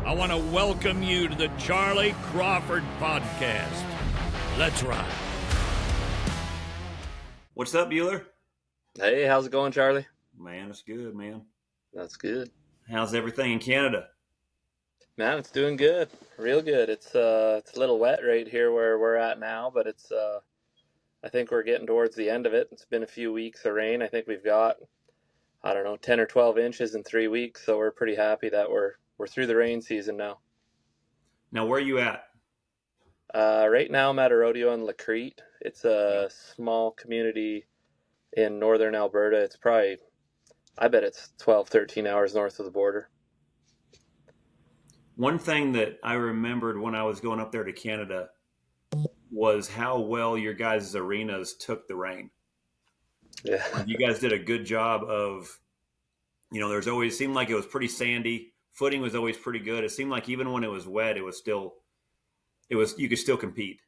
I want to welcome you to the Charly Crawford podcast. Let's ride. What's up, Buhler? Hey, how's it going, Charlie? Man, it's good, man. That's good. How's everything in Canada? Man, it's doing good. Real good. It's a little wet right here where we're at now, but it's I think we're getting towards the end of it. It's been a few weeks of rain. I think we've got 10 or 12 inches in 3 weeks, so we're pretty happy that we're through the rain season now. Now, where are you at? Right now I'm at a rodeo in Crete. It's a small community in northern Alberta. It's probably, I bet it's 12, 13 hours north of the border. One thing that I remembered when I was going up there to Canada was how well your guys' arenas took the rain. Yeah. You guys did a good job of, there's always seemed like it was pretty sandy. Footing was always pretty good. It seemed like even when it was wet, you could still compete.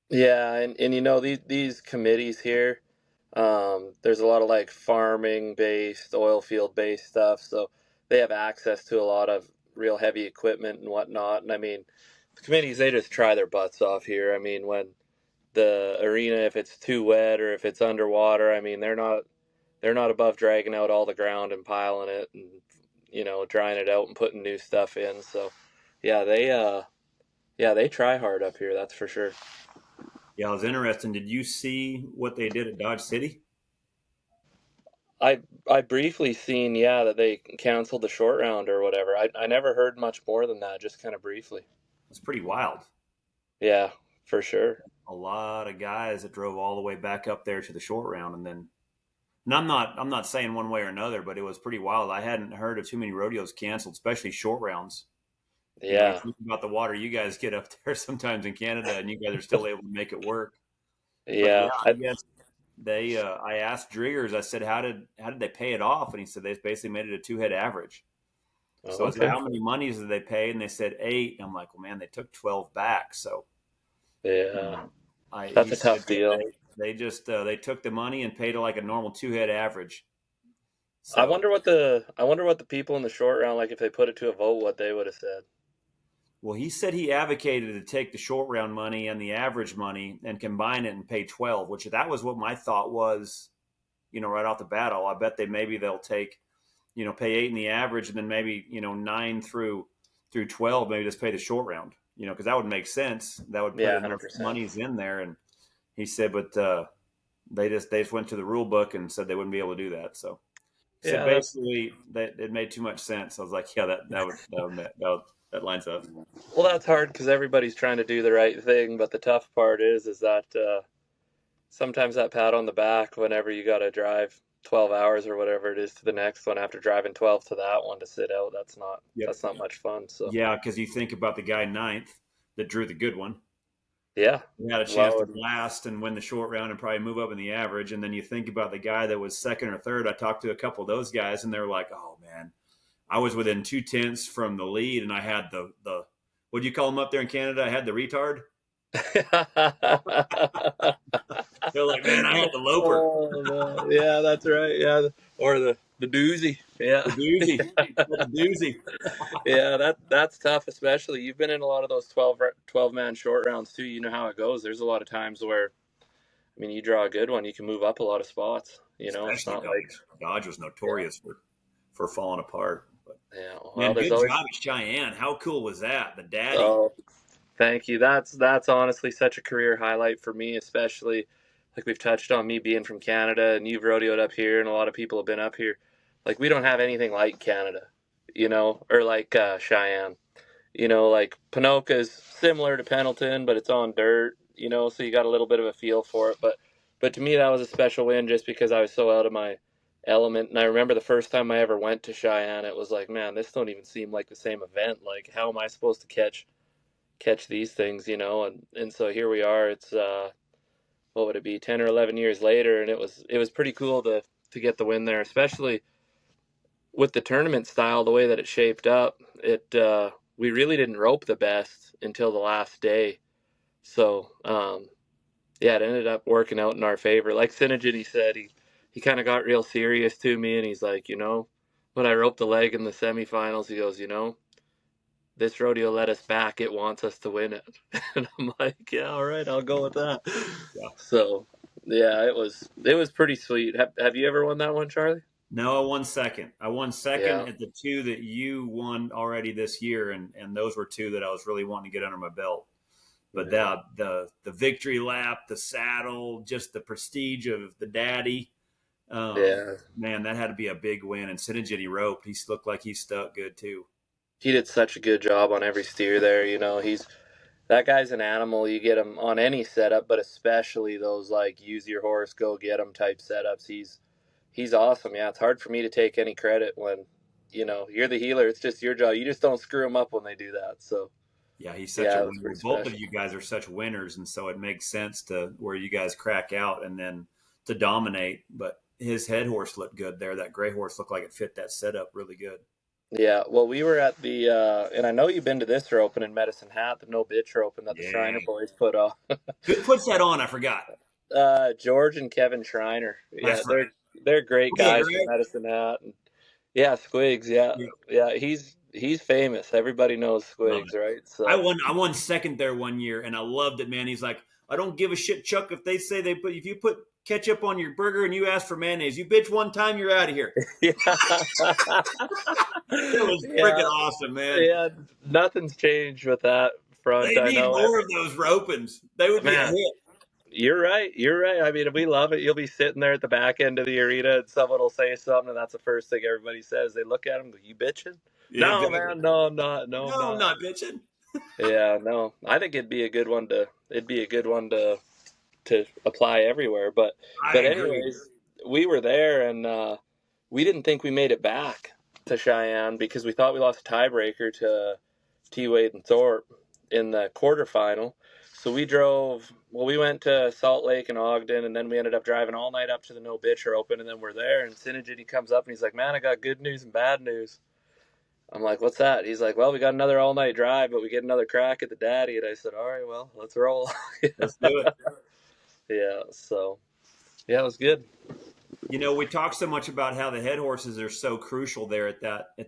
Yeah, and these committees here, there's a lot of like farming based, oil field based stuff, so they have access to a lot of real heavy equipment and whatnot. And I mean, the committees, they just try their butts off here. I mean, when the arena, if it's too wet or if it's underwater, I mean, they're not above dragging out all the ground and piling it and drying it out and putting new stuff in. So yeah, they try hard up here, that's for sure. Yeah, it was interesting. Did you see what they did at Dodge City? I briefly seen, that they canceled the short round or whatever. I never heard much more than that, just kind of briefly. It's pretty wild. Yeah, for sure. A lot of guys that drove all the way back up there to the short round, and then, and I'm not saying one way or another, but it was pretty wild. I hadn't heard of too many rodeos canceled, especially short rounds. Yeah. Think about the water you guys get up there sometimes in Canada, and you guys are still able to make it work. Yeah. I guess I asked Driggers, I said, how did they pay it off? And he said they basically made it a 2-head average. So I said, how many monies did they pay? And they said 8. And I'm like, well, man, they took 12 back. So yeah, that's a tough deal. They just they took the money and paid it like a normal 2-head average. So, I wonder what the people in the short round, like if they put it to a vote, what they would have said. Well, he said he advocated to take the short round money and the average money and combine it and pay 12, which that was what my thought was, right off the bat. I bet they'll take, pay 8 in the average and then maybe, 9 through 12, maybe just pay the short round, because that would make sense. That would put enough monies in there. And he said, but they just went to the rule book and said they wouldn't be able to do that. So basically it made too much sense. I was like, yeah, that lines up. Well, that's hard because everybody's trying to do the right thing, but the tough part is that sometimes that pat on the back whenever you got to drive 12 hours or whatever it is to the next one after driving 12 to that one to sit out, that's not much fun. So yeah, because you think about the guy 9th that drew the good one. Yeah, he had a chance to last and win the short round and probably move up in the average. And then you think about the guy that was 2nd or 3rd. I talked to a couple of those guys, and they're like, "Oh man, I was within 2/10 from the lead, and I had the what do you call them up there in Canada? I had the retard." They're like, "Man, I had the loper." Oh, yeah, that's right. Yeah, or the doozy. Yeah, the doozy. Yeah, that's tough. Especially you've been in a lot of those 12-man short rounds too. You know how it goes. There's a lot of times where, I mean, you draw a good one, you can move up a lot of spots. Especially it's not like Dodge was notorious for falling apart. But, yeah, well, man, good job at Cheyenne. How cool was that? The daddy. Oh, thank you. That's honestly such a career highlight for me, especially like we've touched on me being from Canada, and you've rodeoed up here, and a lot of people have been up here. Like we don't have anything like Canada, or like Cheyenne. Like Ponoka is similar to Pendleton, but it's on dirt. So you got a little bit of a feel for it. But to me, that was a special win just because I was so out of my element. And I remember the first time I ever went to Cheyenne, it was like, man, this don't even seem like the same event. Like, how am I supposed to catch these things, And so here we are. It's what would it be, 10 or 11 years later, and it was pretty cool to get the win there, especially with the tournament style, the way that it shaped up. We really didn't rope the best until the last day. So it ended up working out in our favor. Like Synogen, he said, he kind of got real serious to me, and he's like, when I roped the leg in the semifinals, he goes, this rodeo let us back. It wants us to win it. And I'm like, yeah, all right, I'll go with that. Yeah. So yeah, it was pretty sweet. Have you ever won that one, Charlie? No, I won second. I won second Yeah. at the two that you won already this year, and those were two that I was really wanting to get under my belt. But Yeah. the victory lap, the saddle, just the prestige of the daddy, Yeah. man, that had to be a big win. And Synergy roped. He looked like he stuck good too. He did such a good job on every steer there. That guy's an animal. You get him on any setup, but especially those like use your horse, go get him type setups. He's awesome. Yeah, it's hard for me to take any credit when, you're the healer. It's just your job. You just don't screw them up when they do that. So Yeah, he's such a yeah, it was winner. pretty Both of special. you guys are such winners, and so it makes sense to where you guys crack out and then to dominate. But his head horse looked good there. That gray horse looked like it fit that setup really good. Yeah, well, we were at the, and I know you've been to this open in Medicine Hat, the No Bitch Open that the Yeah. Shriner boys put on. Who puts that on? I forgot. George and Kevin Shriner. Yeah, That's right. they're great Big, guys from right? Medicine Hat. And yeah, Squigs. Yeah, Yeah. yeah. He's famous. Everybody knows Love Squigs, it. right? I So won. I won second there one year, and I loved it, man. He's like, I don't give a shit, Chuck. If they say if you put ketchup on your burger and you ask for mayonnaise, you bitch one time, you're out of here. yeah, It was freaking yeah, awesome, man. yeah. Nothing's changed with that front. They I need know, more of those ropings. They would be a man. hit. You're right. You're right. I mean, we love it. You'll be sitting there at the back end of the arena, and someone will say something, and that's the first thing everybody says. They look at him, and go, "You bitching?" Yeah, No, exactly. man. No, I'm not. No, I'm No, I'm not. not bitching. Yeah, no. I think it'd be a good one to. It'd be a good one to apply everywhere. But I but agree. anyways, we were there, and we didn't think we made it back to Cheyenne because we thought we lost a tiebreaker to T. Wade and Thorpe in the quarterfinal. So we went to Salt Lake and Ogden, and then we ended up driving all night up to the No Bitcher Open, and then we're there, and Synergy comes up, and he's like, man, I got good news and bad news. I'm like, what's that? He's like, well, we got another all-night drive, but we get another crack at the daddy. And I said, all right, well, let's roll. Let's do it. Yeah, so, yeah, it was good. We talk so much about how the head horses are so crucial there at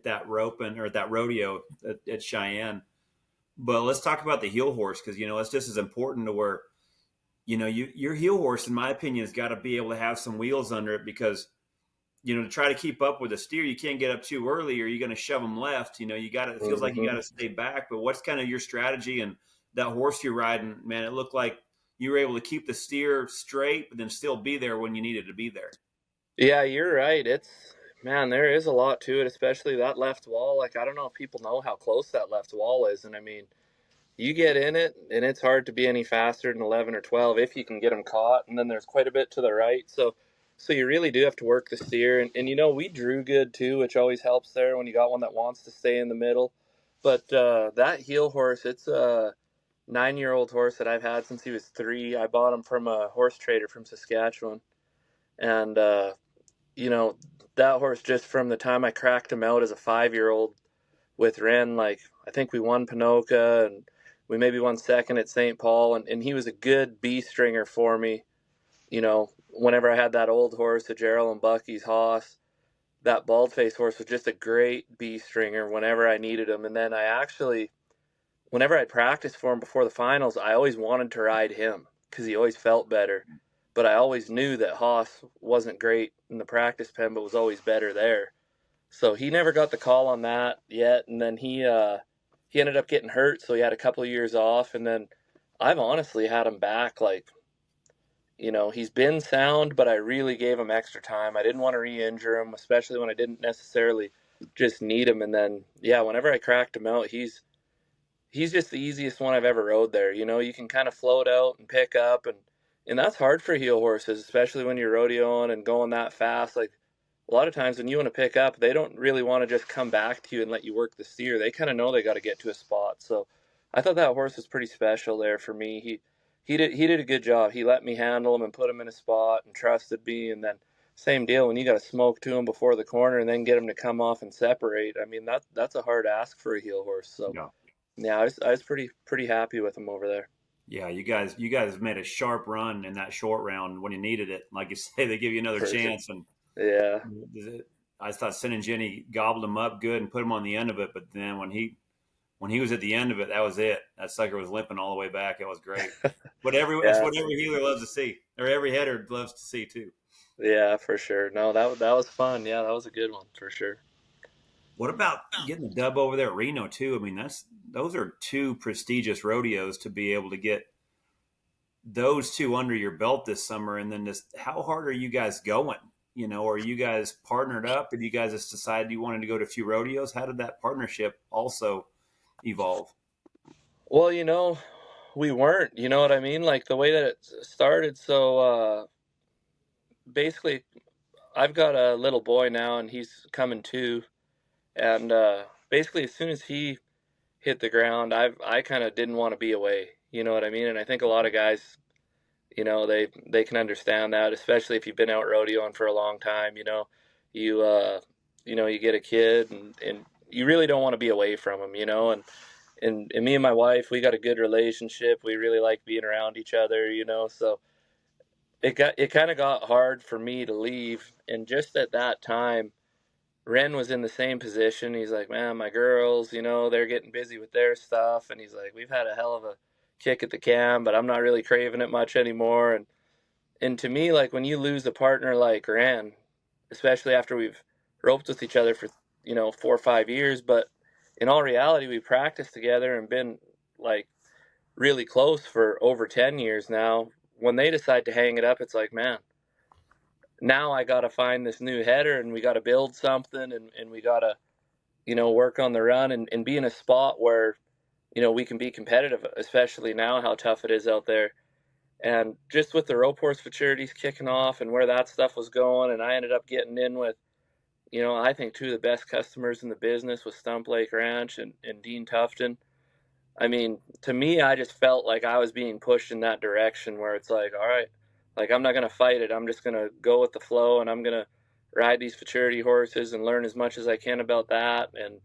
that roping or at that rodeo at Cheyenne. But let's talk about the heel horse because it's just as important to where your heel horse, in my opinion, has got to be able to have some wheels under it because to try to keep up with a steer, you can't get up too early or you're going to shove them left. It feels like you got to stay back. But what's kind of your strategy and that horse you're riding, man? It looked like you were able to keep the steer straight, but then still be there when you needed to be there. Yeah, you're right. Man, there is a lot to it, especially that left wall. Like, I don't know if people know how close that left wall is. And I mean, you get in it, and it's hard to be any faster than 11 or 12 if you can get them caught. And then there's quite a bit to the right. So you really do have to work the steer. And we drew good too, which always helps there when you got one that wants to stay in the middle. But that heel horse, it's a 9-year-old horse that I've had since he was 3. I bought him from a horse trader from Saskatchewan. And, that horse, just from the time I cracked him out as a 5-year-old with Ren, like, I think we won Pinoca and we maybe won second at St. Paul. And he was a good B stringer for me. Whenever I had that old horse, the Gerald and Bucky's Hoss, that bald-faced horse was just a great B stringer whenever I needed him. And then whenever I'd practice for him before the finals, I always wanted to ride him because he always felt better. But I always knew that Hoss wasn't great in the practice pen, but was always better there. So he never got the call on that yet. And then he ended up getting hurt, so he had a couple of years off. And then I've honestly had him back. Like, he's been sound, but I really gave him extra time. I didn't want to re-injure him, especially when I didn't necessarily just need him. And then, yeah, whenever I cracked him out, he's just the easiest one I've ever rode there. You can kind of float out and pick up, and that's hard for heel horses, especially when you're rodeoing and going that fast. Like, a lot of times when you want to pick up, they don't really want to just come back to you and let you work the steer. They kind of know they got to get to a spot. So I thought that horse was pretty special there for me. He did a good job. He let me handle him and put him in a spot and trusted me. And then same deal when you got to smoke to him before the corner and then get him to come off and separate. I mean, that's a hard ask for a heel horse. So yeah, I was pretty happy with him over there. Yeah, you guys made a sharp run in that short round when you needed it. Like you say, they give you another chance. And yeah, I thought Sin and Jenny gobbled him up good and put him on the end of it. But then when when he was at the end of it, that was it. That sucker was limping all the way back. It was great. But it's Yeah, what every healer loves to see, or every header loves to see too. yeah, for sure. No, that was fun. Yeah, that was a good one for sure. What about getting the dub over there at Reno too? I mean, those are two prestigious rodeos to be able to get those two under your belt this summer. And then just how hard are you guys going? You know, are you guys partnered up? Have you guys just decided you wanted to go to a few rodeos? How did that partnership also evolve? Well, we weren't, you know what I mean? Like the way that it started. So basically, I've got a little boy now, and he's coming too. And basically, as soon as he hit the ground, I kind of didn't want to be away. You know what I mean? And I think a lot of guys, they can understand that, especially if you've been out rodeoing for a long time. You you get a kid, and you really don't want to be away from him. And me and my wife, we got a good relationship. We really like being around each other. So it kind of got hard for me to leave. And just at that time, Ren was in the same position. He's like, man, my girls, they're getting busy with their stuff. And he's like, we've had a hell of a kick at the can, but I'm not really craving it much anymore. And to me, like when you lose a partner like Ren, especially after we've roped with each other for, 4 or 5 years, but in all reality, we practiced together and been like really close for over 10 years now. When they decide to hang it up, it's like, man, now I got to find this new header, and we got to build something, and we got to, work on the run and be in a spot where, we can be competitive, especially now how tough it is out there. And just with the rope horse futurities kicking off and where that stuff was going, and I ended up getting in with, I think two of the best customers in the business with Stump Lake Ranch and Dean Tufton. I mean, to me, I just felt like I was being pushed in that direction where it's like, all right, like I'm not going to fight it. I'm just going to go with the flow, and I'm going to ride these futurity horses and learn as much as I can about that, and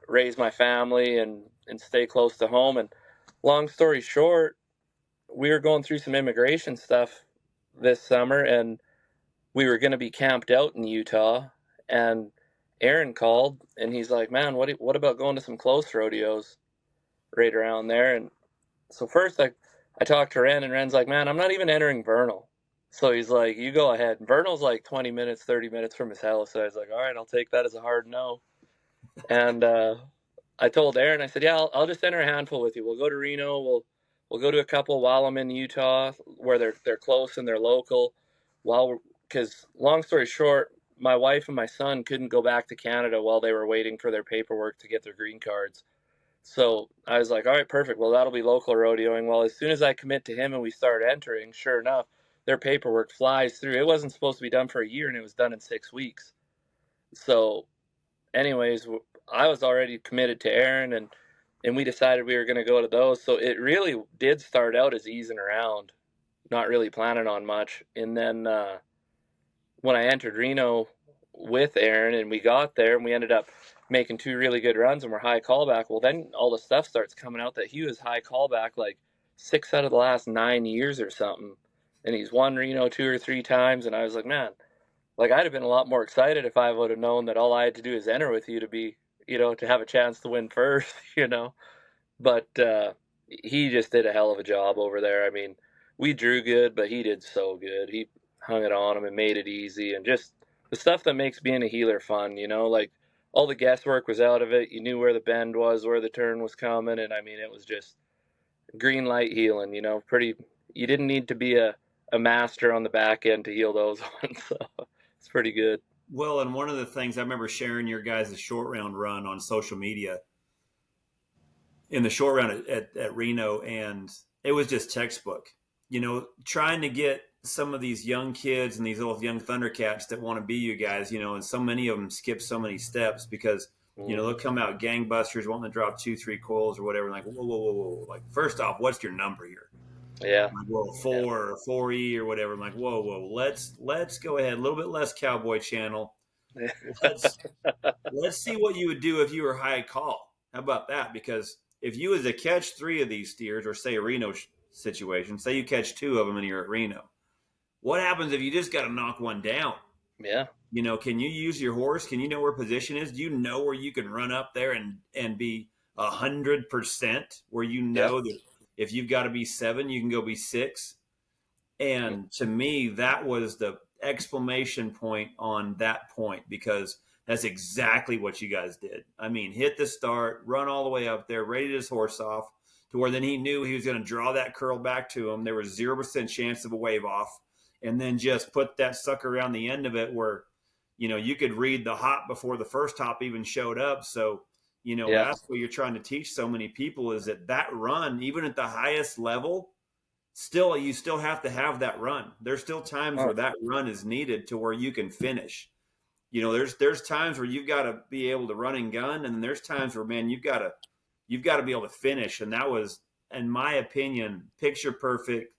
raise my family and stay close to home. And long story short, we were going through some immigration stuff this summer, and we were going to be camped out in Utah, and Aaron called, and he's like, man, what about going to some close rodeos right around there? And so first I talked to Ren, and Ren's like, man, I'm not even entering Vernal. So he's like, you go ahead. Vernal's like 20 minutes, 30 minutes from his house. So I was like, all right, I'll take that as a hard no. And I told Aaron, I said, yeah, I'll just enter a handful with you. We'll go to Reno. We'll go to a couple while I'm in Utah where they're close and they're local. Because long story short, my wife and my son couldn't go back to Canada while they were waiting for their paperwork to get their green cards. So I was like, all right, perfect. Well, that'll be local rodeoing. Well, as soon as I commit to him and we start entering, sure enough, their paperwork flies through. It wasn't supposed to be done for a year, and it was done in 6 weeks. So anyways, I was already committed to Aaron, and we decided we were going to go to those. So it really did start out as easing around, not really planning on much. And then when I entered Reno with Aaron and we got there and we ended up making 2 really good runs and we're high callback, well, then all the stuff starts coming out that he was high callback like 6 out of the last 9 years or something. And he's won Reno 2 or 3 times. And I was like, man, like I'd have been a lot more excited if I would have known that all I had to do is enter with you to be, to have a chance to win first, But he just did a hell of a job over there. I mean, we drew good, but he did so good. He hung it on him and made it easy, and just the stuff that makes being a healer fun, like all the guesswork was out of it. You knew where the bend was, where the turn was coming, and I mean, it was just green light healing, pretty. You didn't need to be a master on the back end to heal those ones, so it's pretty good. Well, and one of the things I remember sharing your guys' short round run on social media in the short round at Reno, and it was just textbook. Trying to get some of these young kids and these little young Thundercats that want to be you guys, and so many of them skip so many steps because, they'll come out gangbusters wanting to drop 2-3 coils or whatever. Like, whoa. Like, first off, what's your number here? Yeah. Like, well, 4 or 4E or whatever. I'm like, whoa. Let's go ahead. A little bit less Cowboy Channel. Let's see what you would do if you were high call. How about that? Because if you was to catch 3 of these steers, or say a Reno situation, say you catch 2 of them and you're at Reno, what happens if you just got to knock one down? Yeah. You know, can you use your horse? Can you know where position is? Do you know where you can run up there and be 100%? Where you Yeah. know that if you've got to be 7, you can go be 6. And to me, that was the exclamation point on that point, because that's exactly what you guys did. I mean, hit the start, run all the way up there, rated his horse off to where then he knew he was going to draw that curl back to him. There was 0% chance of a wave off, and then just put that sucker around the end of it where, you know, you could read the hop before the first hop even showed up. So, you know, Yeah. that's what you're trying to teach so many people, is that run, even at the highest level, you still have to have that run. There's still times where that run is needed to where you can finish. You know, there's times where you've got to be able to run and gun, and then there's times where, man, you've got to be able to finish. And that was, in my opinion, picture perfect,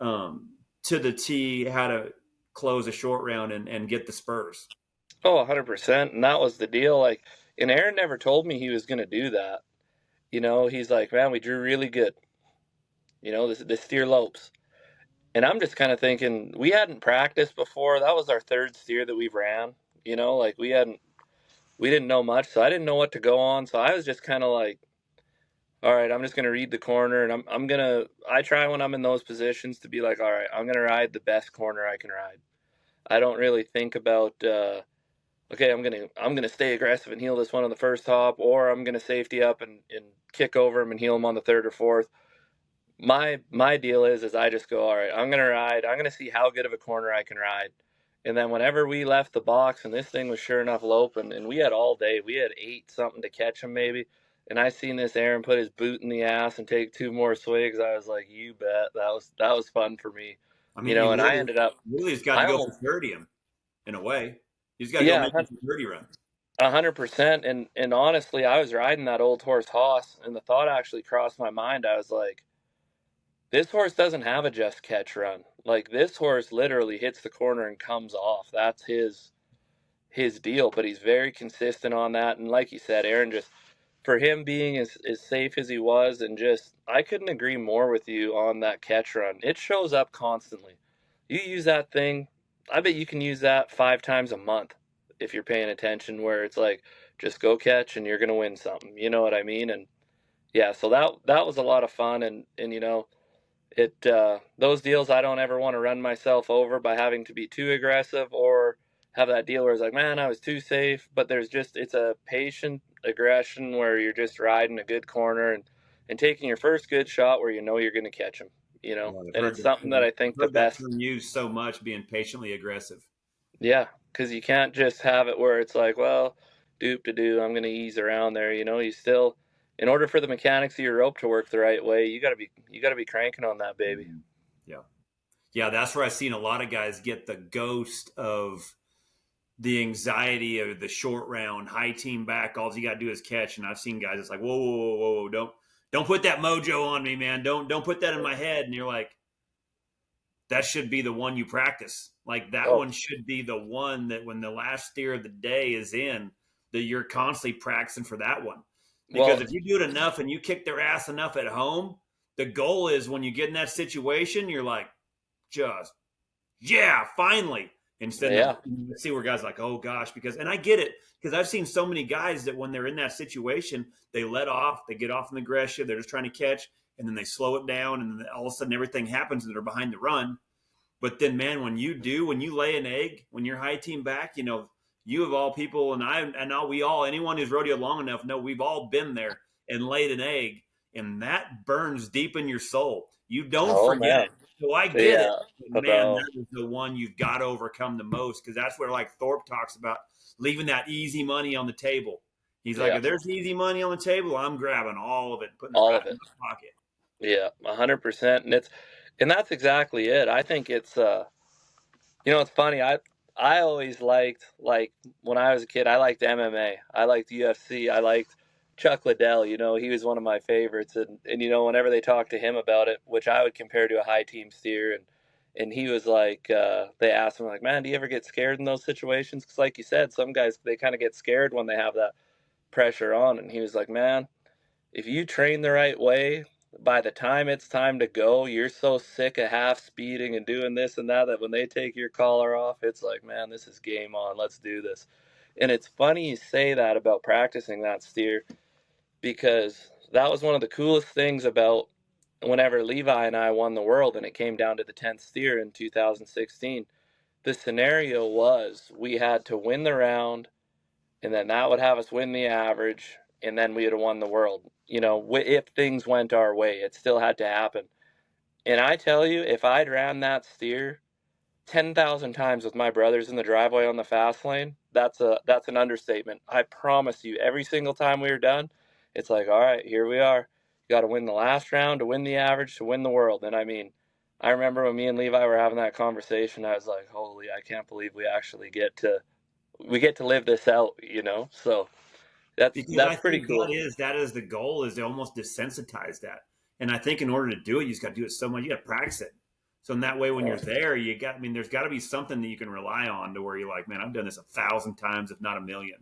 to the T, how to close a short round and get the spurs. Oh, 100%. And that was the deal. Like, and Aaron never told me he was going to do that. You know, he's like, man, we drew really good. You know, this steer lopes. And I'm just kind of thinking, we hadn't practiced before. That was our third steer that we've ran. You know, like we didn't know much. So I didn't know what to go on. So I was just kind of like, all right, I'm just going to read the corner. And I try when I'm in those positions to be like, all right, I'm going to ride the best corner I can ride. I don't really think about, okay, I'm gonna stay aggressive and heel this one on the first hop, or I'm gonna safety up and kick over him and heel him on the third or fourth. My deal is I just go, all right, I'm gonna ride. I'm gonna see how good of a corner I can ride. And then whenever we left the box and this thing was sure enough loping, and we had all day, we had 8 something to catch him maybe. And I seen this Aaron put his boot in the ass and take 2 more swigs. I was like, you bet, that was fun for me, I you mean, know. And I ended up, really has got to I go almost, for 30 him in a way. He's got to go yeah, make a 30 run. 100%. And honestly, I was riding that old horse Hoss, and the thought actually crossed my mind. I was like, this horse doesn't have a just catch run. Like, this horse literally hits the corner and comes off. That's his deal, but he's very consistent on that. And like you said, Aaron, just for him being as safe as he was, and just, I couldn't agree more with you on that catch run. It shows up constantly. You use that thing, I bet you can use that 5 times a month if you're paying attention, where it's like, just go catch and you're going to win something. You know what I mean? And yeah, so that was a lot of fun. And you know, those deals, I don't ever want to run myself over by having to be too aggressive or have that deal where it's like, man, I was too safe. But it's a patient aggression where you're just riding a good corner and taking your first good shot where you know you're going to catch them, you know. Yeah, And it's something that I think I've the heard that best. term used so much, being patiently aggressive. Yeah, because you can't just have it where it's like, well, doop to do, I'm going to ease around there. You know, you still, in order for the mechanics of your rope to work the right way, you got to be cranking on that baby. Yeah. Yeah, that's where I've seen a lot of guys get the ghost of the anxiety of the short round, high team back. All you got to do is catch. And I've seen guys, it's like, whoa, whoa, whoa, whoa, don't put that mojo on me, man. Don't put that in my head. And you're like, that should be the one you practice. Like that one should be the one that when the last steer of the day is in, that you're constantly practicing for that one. Because if you do it enough and you kick their ass enough at home, the goal is when you get in that situation, you're like, just, yeah, finally. Instead of see where guys are like, oh gosh, and I get it, because I've seen so many guys that when they're in that situation, they let off, they get off in the aggression, they're just trying to catch, and then they slow it down, and then all of a sudden everything happens and they're behind the run. But then, man, when you lay an egg, when you're high team back, you know, you of all people, anyone who's rodeoed long enough know we've all been there and laid an egg, and that burns deep in your soul. You don't forget it. So I get it. But man, that is the one you've got to overcome the most, because that's where, like Thorpe talks about, leaving that easy money on the table. He's like, if there's easy money on the table, I'm grabbing all of it and putting it right in my pocket. Yeah, 100%. And that's exactly it. I think it's you know, it's funny. I always liked, like, when I was a kid, I liked MMA. I liked UFC. I liked Chuck Liddell. You know, he was one of my favorites. And you know, whenever they talked to him about it, which I would compare to a high team steer, and he was like, they asked him, like, man, do you ever get scared in those situations? Because like you said, some guys, they kind of get scared when they have that pressure on. And he was like, man, if you train the right way, by the time it's time to go, you're so sick of half speeding and doing this and that when they take your collar off, it's like, man, this is game on. Let's do this. And it's funny you say that about practicing that steer, because that was one of the coolest things about whenever Levi and I won the world and it came down to the 10th steer in 2016. The scenario was we had to win the round, and then that would have us win the average, and then we would have won the world. If things went our way, it still had to happen. And I tell you, if I'd ran that steer 10,000 times with my brothers in the driveway on the fast lane, that's an understatement. I promise you, every single time we were done, it's like, all right, here we are. You got to win the last round to win the average to win the world. And I mean, I remember when me and Levi were having that conversation, I was like, holy, I can't believe we actually get to live this out, So Because I that's pretty think cool. that is the goal, is to almost desensitize that. And I think in order to do it, you just got to do it so much. You got to practice it. So in that way, when you're there, there's got to be something that you can rely on to where you're like, man, I've done this 1,000 times, if not a million.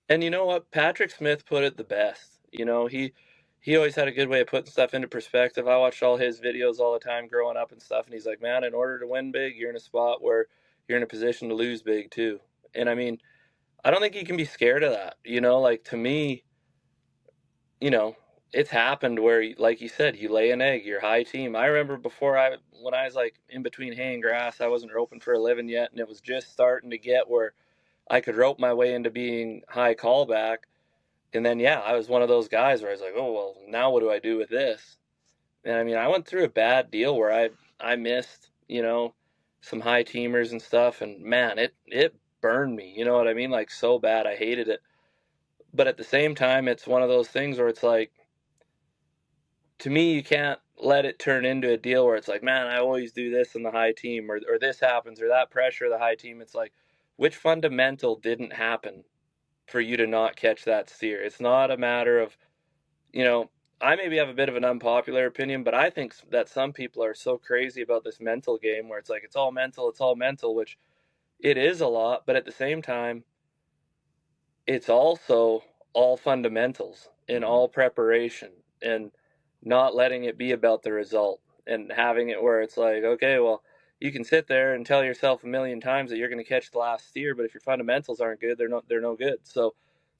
And you know what? Patrick Smith put it the best. He always had a good way of putting stuff into perspective. I watched all his videos all the time growing up and stuff, and he's like, man, in order to win big, you're in a spot where you're in a position to lose big too. And I mean, I don't think you can be scared of that. Like, to me, it's happened where, like you said, you lay an egg, you're high team. I remember when I was like in between hay and grass, I wasn't roping for a living yet, and it was just starting to get where I could rope my way into being high callback. And then, yeah, I was one of those guys where I was like, oh, well, now what do I do with this? And I mean, I went through a bad deal where I missed, some high teamers and stuff. And man, it burned me. You know what I mean? Like, so bad. I hated it. But at the same time, it's one of those things where it's like, to me, you can't let it turn into a deal where it's like, man, I always do this in the high team, or this happens, or that pressure of the high team. It's like, which fundamental didn't happen for you to not catch that steer? It's not a matter of, I maybe have a bit of an unpopular opinion, but I think that some people are so crazy about this mental game where it's like, it's all mental, which it is a lot, but at the same time, it's also all fundamentals and all preparation, and not letting it be about the result, and having it where it's like, okay, well, you can sit there and tell yourself a million times that you're going to catch the last steer, but if your fundamentals aren't good, they're no good. So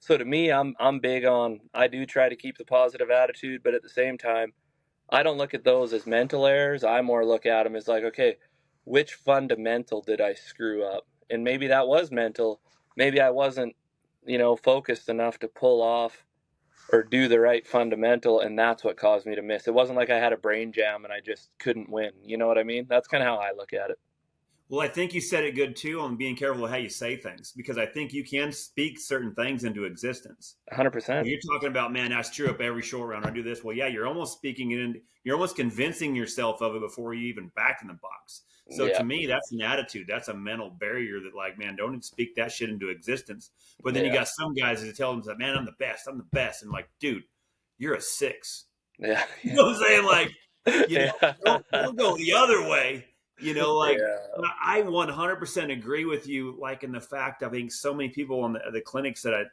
to me, I'm big on, I do try to keep the positive attitude, but at the same time, I don't look at those as mental errors. I more look at them as like, okay, which fundamental did I screw up? And maybe that was mental. Maybe I wasn't, focused enough to pull off or do the right fundamental, and that's what caused me to miss. It wasn't like I had a brain jam and I just couldn't win. You know what I mean? That's kind of how I look at it. Well, I think you said it good too on being careful of how you say things, because I think you can speak certain things into existence. 100%. You're talking about, man, I screw up every short round. I do this. Well, yeah, you're almost speaking it in. You're almost convincing yourself of it before you even back in the box. So Yeah. to me, that's an attitude. That's a mental barrier that, like, man, don't speak that shit into existence. But then you got some guys that tell them that, man, I'm the best. I'm the best. And like, dude, you're a 6. Yeah. You know what I'm saying? Like, Yeah. don't go the other way. Like, Yeah. I 100% agree with you. Like, in the fact, I think so many people on the clinics that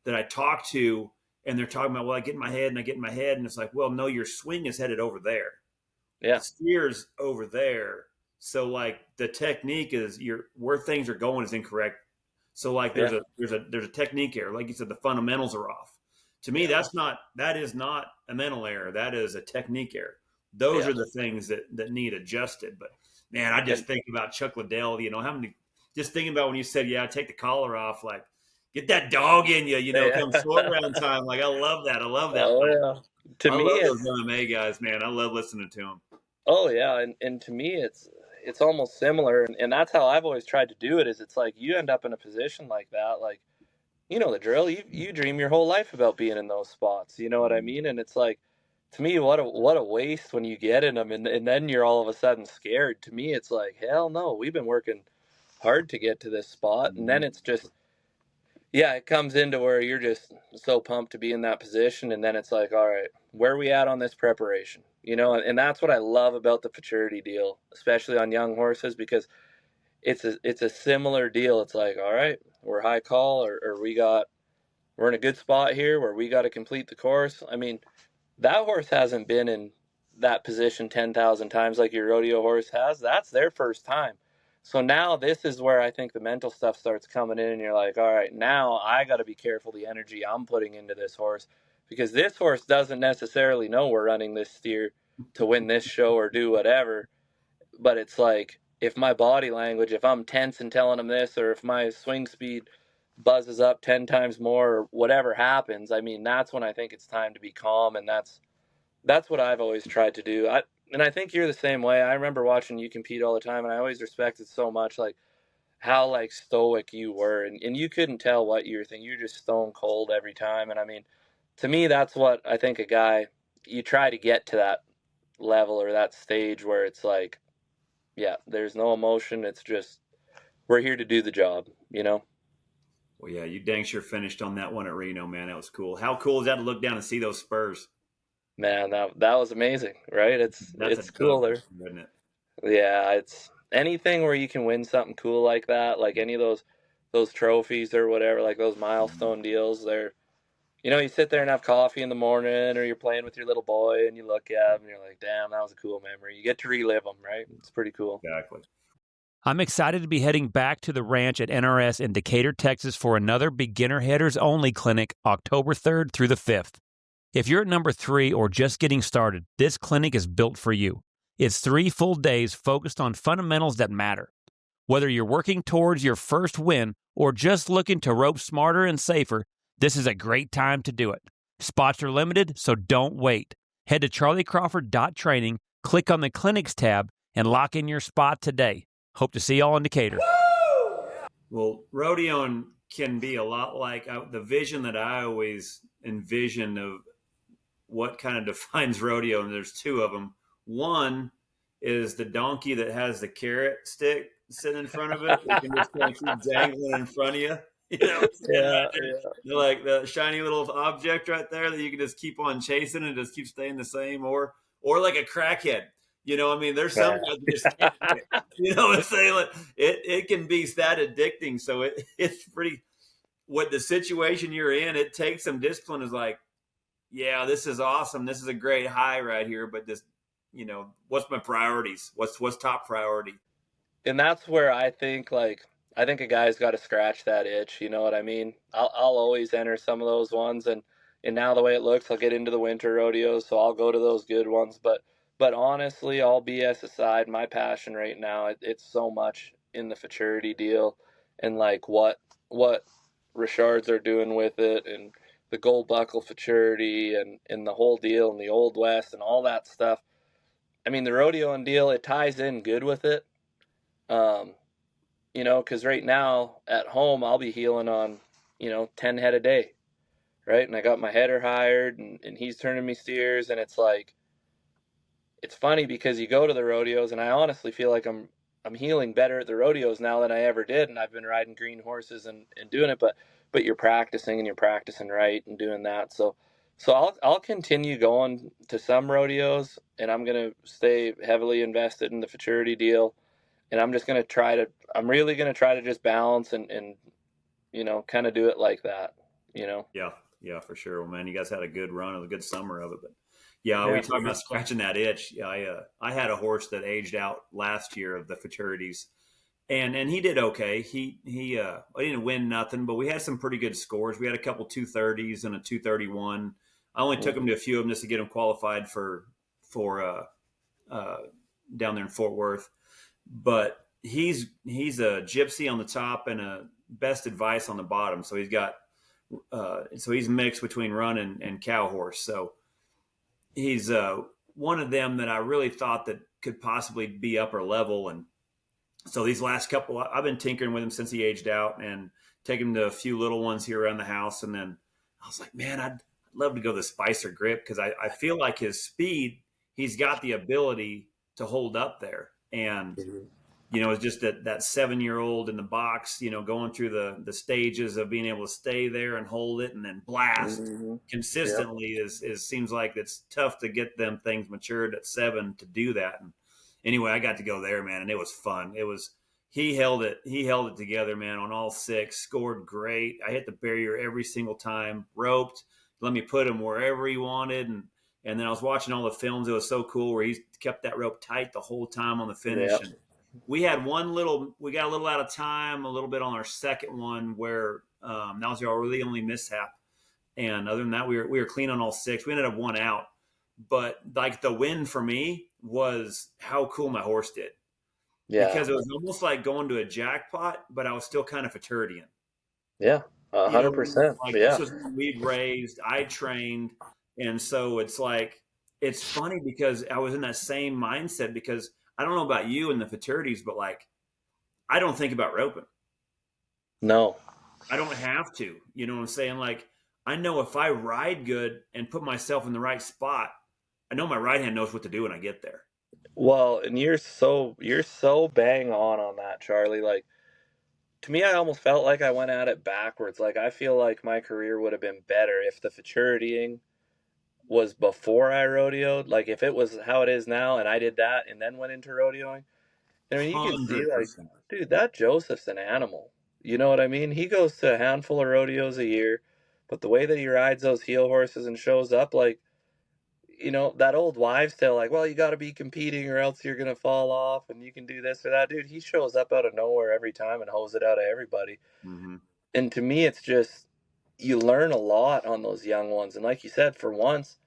I talk to, and they're talking about, well, I get in my head and it's like, well, no, your swing is headed over there. Yeah. The steer's over there. So like the technique is where things are going is incorrect. So like there's a technique error. Like you said, the fundamentals are off. To me, that is not a mental error. That is a technique error. Those are the things that need adjusted. But man, I just think about Chuck Liddell, just thinking about when you said, yeah, take the collar off, like, get that dog in you, come short round time. Like, I love that. Oh, yeah. To I me, love those MMA guys, man. I love listening to them. oh yeah, and to me, it's almost similar, and that's how I've always tried to do it. Is it's like you end up in a position like that, like, the drill. You dream your whole life about being in those spots. You know what I mean? And it's like, to me, what a waste when you get in them, and then you're all of a sudden scared. To me, it's like, hell no, we've been working hard to get to this spot, and then it's just, yeah, it comes into where you're just so pumped to be in that position, and then it's like, all right, where are we at on this preparation? And that's what I love about the Futurity deal, especially on young horses, because it's a similar deal. It's like, all right, we're high call, or we're in a good spot here where we got to complete the course. I mean, that horse hasn't been in that position 10,000 times like your rodeo horse has. That's their first time. So now this is where I think the mental stuff starts coming in, and you're like, all right, now I got to be careful the energy I'm putting into this horse, because this horse doesn't necessarily know we're running this steer to win this show or do whatever. But it's like, if my body language, if I'm tense and telling him this, or if my swing speed buzzes up 10 times more, or whatever happens, I mean, that's when I think it's time to be calm. And that's what I've always tried to do. And I think you're the same way. I remember watching you compete all the time, and I always respected so much, like, how, like, stoic you were, and you couldn't tell what you were thinking. You're just stone cold every time. And I mean, to me, that's what I think you try to get to that level or that stage where it's like, yeah, there's no emotion. It's just, we're here to do the job, you know? Well, yeah, you dang sure finished on that one at Reno, man. That was cool. How cool is that to look down and see those spurs? Man, that was amazing, right? That's It's a cool dub, there. isn't it? Yeah, it's anything where you can win something cool like that, like any of those trophies or whatever, like those milestone deals. They're, you sit there and have coffee in the morning, or you're playing with your little boy and you look at them and you're like, damn, that was a cool memory. You get to relive them, right? It's pretty cool. Exactly. I'm excited to be heading back to the ranch at NRS in Decatur, Texas for another beginner headers only clinic October 3rd through the 5th. If you're at number 3 or just getting started, this clinic is built for you. It's 3 full days focused on fundamentals that matter. Whether you're working towards your first win or just looking to rope smarter and safer, this is a great time to do it. Spots are limited, so don't wait. Head to charlycrawford.training, click on the clinics tab, and lock in your spot today. Hope to see y'all in Decatur. Well, rodeoing can be a lot like the vision that I always envisioned of what kind of defines rodeo, and there's 2 of them. One is the donkey that has the carrot stick sitting in front of it. You can just kind of keep dangling in front of you. Yeah, Right there. yeah. You're like the shiny little object right there that you can just keep on chasing and just keep staying the same, or like a crackhead. I mean, there's some guys that just can't do it. You know what I'm saying? Like, it can be that addicting. So it's pretty. What the situation you're in, it takes some discipline. Is like, yeah, this is awesome. This is a great high right here. But this, what's my priorities? What's top priority? And that's where I think a guy's got to scratch that itch. You know what I mean? I'll always enter some of those ones, and now the way it looks, I'll get into the winter rodeos, so I'll go to those good ones. But honestly, all BS aside, my passion right now, it's so much in the Futurity deal, and like what Richards are doing with it, and the Gold Buckle Futurity, and the whole deal, and the Old West, and all that stuff. I mean, the rodeo and deal, it ties in good with it. Because right now at home, I'll be heeling on, 10 head a day, right? And I got my header hired, and he's turning me steers, and it's like, it's funny because you go to the rodeos, and I honestly feel like I'm heeling better at the rodeos now than I ever did, and I've been riding green horses and doing it, but you're practicing, and you're practicing right and doing that. So I'll continue going to some rodeos, and I'm going to stay heavily invested in the Futurity deal. And I'm really going to try to just balance and kind of do it like that, Yeah, for sure. Well, man, you guys had a good run, a good summer of it. But yeah, we talking about scratching that itch. Yeah, I had a horse that aged out last year of the Futurities, and he did okay. He I didn't win nothing, but we had some pretty good scores. We had a couple 230s and a 231. I only took him to a few of them just to get him qualified for down there in Fort Worth. But he's a gypsy on the top and a best advice on the bottom. So he's got he's mixed between run and cow horse. So he's one of them that I really thought that could possibly be upper level. And so these last couple, I've been tinkering with him since he aged out and taking him to a few little ones here around the house. And then I was like, man, I'd love to go the Spicer grip, because I feel like his speed, he's got the ability to hold up there. And, it's just that 7-year-old in the box, going through the stages of being able to stay there and hold it and then blast consistently is seems like it's tough to get them things matured at 7 to do that. And anyway, I got to go there, man, and it was fun. He held it together, man, on all 6, scored great. I hit the barrier every single time, roped, let me put him wherever he wanted. And then I was watching all the films. It was so cool where he kept that rope tight the whole time on the finish. Yep. And we got a little out of time, a little bit on our second one where that was our really only mishap. And other than that, we were clean on all 6. We ended up 1 out. But like the win for me was how cool my horse did. Yeah. Because it was almost like going to a jackpot, but I was still kind of Futurity. Yeah. 100%. Like Yeah. this was when we'd raised, I trained. And so it's like, it's funny because I was in that same mindset because I don't know about you and the Futurities, but like, I don't think about roping. No. I don't have to, you know what I'm saying? Like, I know if I ride good and put myself in the right spot, I know my right hand knows what to do when I get there. Well, and you're so bang on that, Charlie. Like, to me, I almost felt like I went at it backwards. Like, I feel like my career would have been better if the Futuritying was before I rodeoed. Like, if it was how it is now and I did that and then went into rodeoing. I mean, you can see, like, 100%. dude, that Joseph's an animal. You know what I mean? He goes to a handful of rodeos a year, but the way that he rides those heel horses and shows up, like, you know, that old wives' tale, like, well, you got to be competing or else you're going to fall off and you can do this or that. Dude, he shows up out of nowhere every time and hose it out of everybody. Mm-hmm. And to me, it's just, you learn a lot on those young ones. And like you said, for once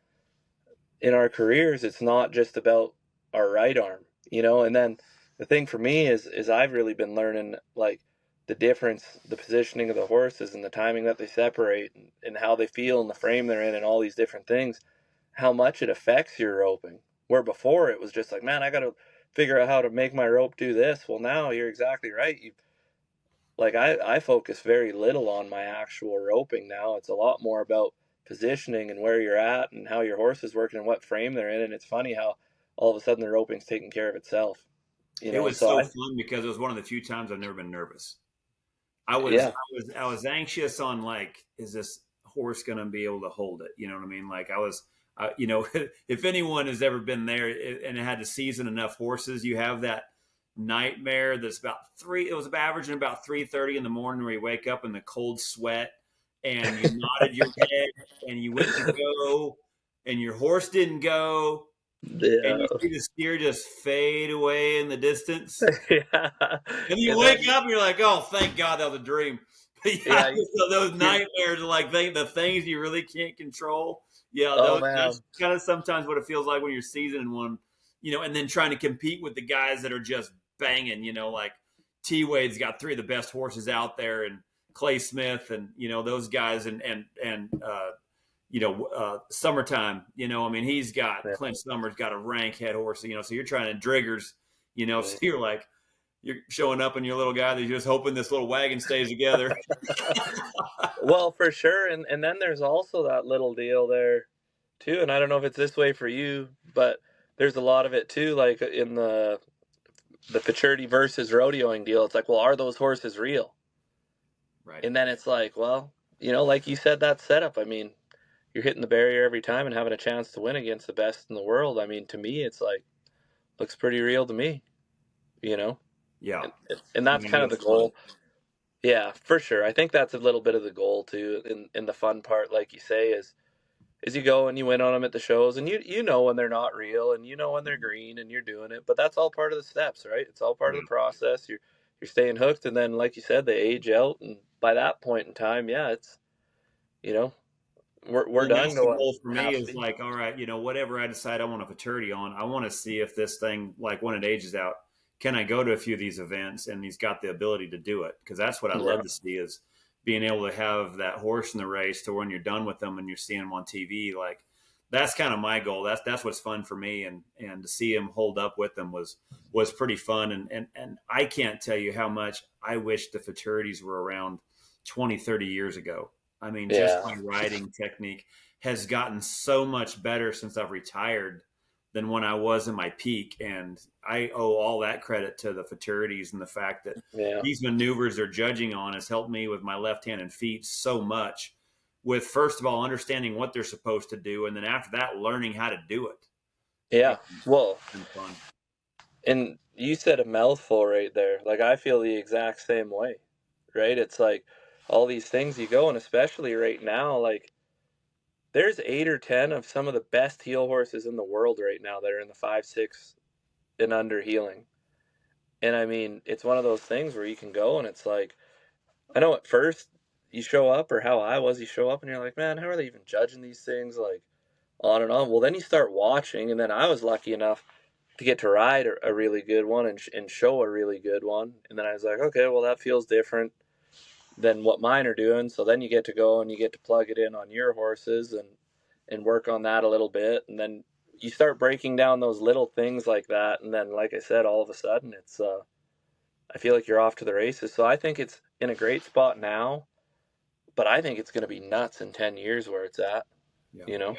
in our careers, it's not just about our right arm, you know? And then the thing for me is I've really been learning, like, the difference, the positioning of the horses and the timing that they separate and how they feel and the frame they're in and all these different things, how much it affects your roping. Where before it was just like, man, I got to figure out how to make my rope do this. Well, now you're exactly right. Like, I focus very little on my actual roping now. It's a lot more about positioning and where you're at and how your horse is working and what frame they're in. And it's funny how all of a sudden the roping's taking care of itself. You know, It was so fun because it was one of the few times I've never been nervous. I was anxious on, like, is this horse going to be able to hold it? You know what I mean? Like, I was, you know, if anyone has ever been there and had to season enough horses, you have that nightmare that's it was averaging about 3:30 in the morning where you wake up in the cold sweat and you nodded your head and you went to go and your horse didn't go. And you see the steer just fade away in the distance. Yeah. And you wake up and you're like, oh, thank God that was a dream. But so those nightmares are like the things you really can't control. Yeah, that's kind of sometimes what it feels like when you're seasoning one, you know, and then trying to compete with the guys that are just banging, you know, like T-Wade's got 3 of the best horses out there and Clay Smith and, you know, those guys and you know, Summertime, you know, I mean, he's got, Clint Summers got a rank head horse, you know, so you're trying to Driggers, you know, so you're like, you're showing up and your little guy, they're just hoping this little wagon stays together. Well, for sure. And then there's also that little deal there too. And I don't know if it's this way for you, but there's a lot of it too, like in the Futurity versus rodeoing deal. It's like, well, are those horses real? Right. And then it's like, well, you know, like you said, that setup, I mean, you're hitting the barrier every time and having a chance to win against the best in the world. I mean, to me, it's like, looks pretty real to me, you know? Yeah. And that's kind of the goal. Yeah, for sure. I think that's a little bit of the goal too. In the fun part, like you say, is you go and you win on them at the shows and you know when they're not real and you know when they're green and you're doing it, but that's all part of the steps, right? It's all part of the process. You're staying hooked. And then, like you said, they age out. And by that point in time, yeah, it's, you know, we're done. The goal for me is like, all right, you know, whatever I decide I want a Futurity on, I want to see if this thing, like when it ages out, can I go to a few of these events and he's got the ability to do it? Because that's what I love to see is being able to have that horse in the race to when you're done with them and you're seeing them on TV. Like, that's kind of my goal. That's what's fun for me. And to see him hold up with them was pretty fun. And I can't tell you how much I wish the Futurities were around 20, 30 years ago. I mean, just my riding technique has gotten so much better since I've retired than when I was in my peak. And I owe all that credit to the Futurities and the fact that these maneuvers they're judging on has helped me with my left hand and feet so much with, first of all, understanding what they're supposed to do. And then after that, learning how to do it. Yeah. Well, and you said a mouthful right there. Like, I feel the exact same way, right? It's like all these things you go, and especially right now, like, there's 8 or 10 of some of the best heel horses in the world right now that are in the 5-6 and under heeling. And I mean, it's one of those things where you can go and it's like, I know at first you show up, or how I was, you show up and you're like, man, how are they even judging these things? Like, on and on. Well, then you start watching, and then I was lucky enough to get to ride a really good one and show a really good one. And then I was like, okay, well, that feels different than what mine are doing. So then you get to go and you get to plug it in on your horses and work on that a little bit. And then you start breaking down those little things like that. And then, like I said, all of a sudden it's, I feel like you're off to the races. So I think it's in a great spot now, but I think it's going to be nuts in 10 years where it's at, Yeah. you know?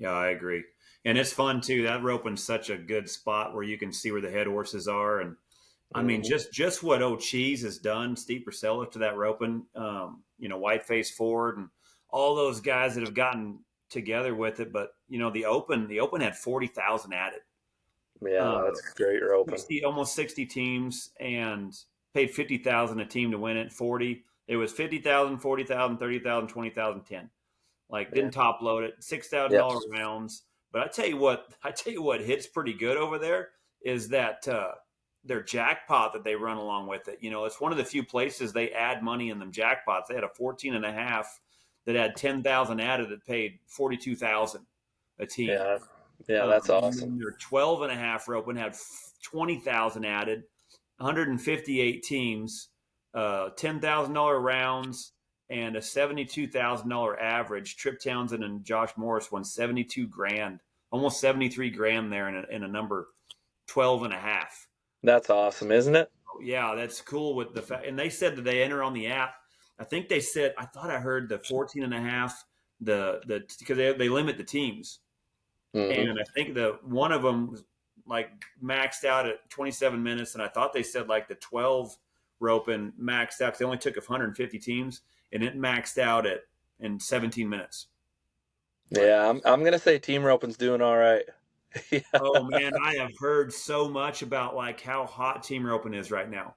Yeah, I agree. And it's fun too. That roping's such a good spot where you can see where the head horses are. And I mean, just what Old Cheese has done, Steve Purcell to that roping, Whiteface Ford and all those guys that have gotten together with it. But, the Open had 40,000 added. Yeah, that's great roping. Almost 60 teams and paid 50,000 a team to win it. 40. It was 50,000, 40,000, 30,000, 20,000, 10. Like didn't top load it, $6,000 rounds. But I tell you what hits pretty good over there is that their jackpot that they run along with it. It's one of the few places they add money in them jackpots. They had a 14.5 that had 10,000 added that paid 42,000 a team. Yeah, that's awesome. Their 12.5 roping had 20,000 added, 158 teams, $10,000 rounds, and a $72,000 average. Trip Townsend and Josh Morris won $72,000, almost $73,000 there in a number 12.5. That's awesome, isn't it? Yeah, that's cool with the fact. And they said that they enter on the app. I think they said, I thought I heard the 14.5, because they limit the teams. Mm-hmm. And I think one of them like maxed out at 27 minutes. And I thought they said like the 12 roping maxed out. They only took 150 teams. And it maxed out in 17 minutes. Yeah, I'm gonna say team roping's doing all right. Yeah. Oh man, I have heard so much about like how hot team roping is right now.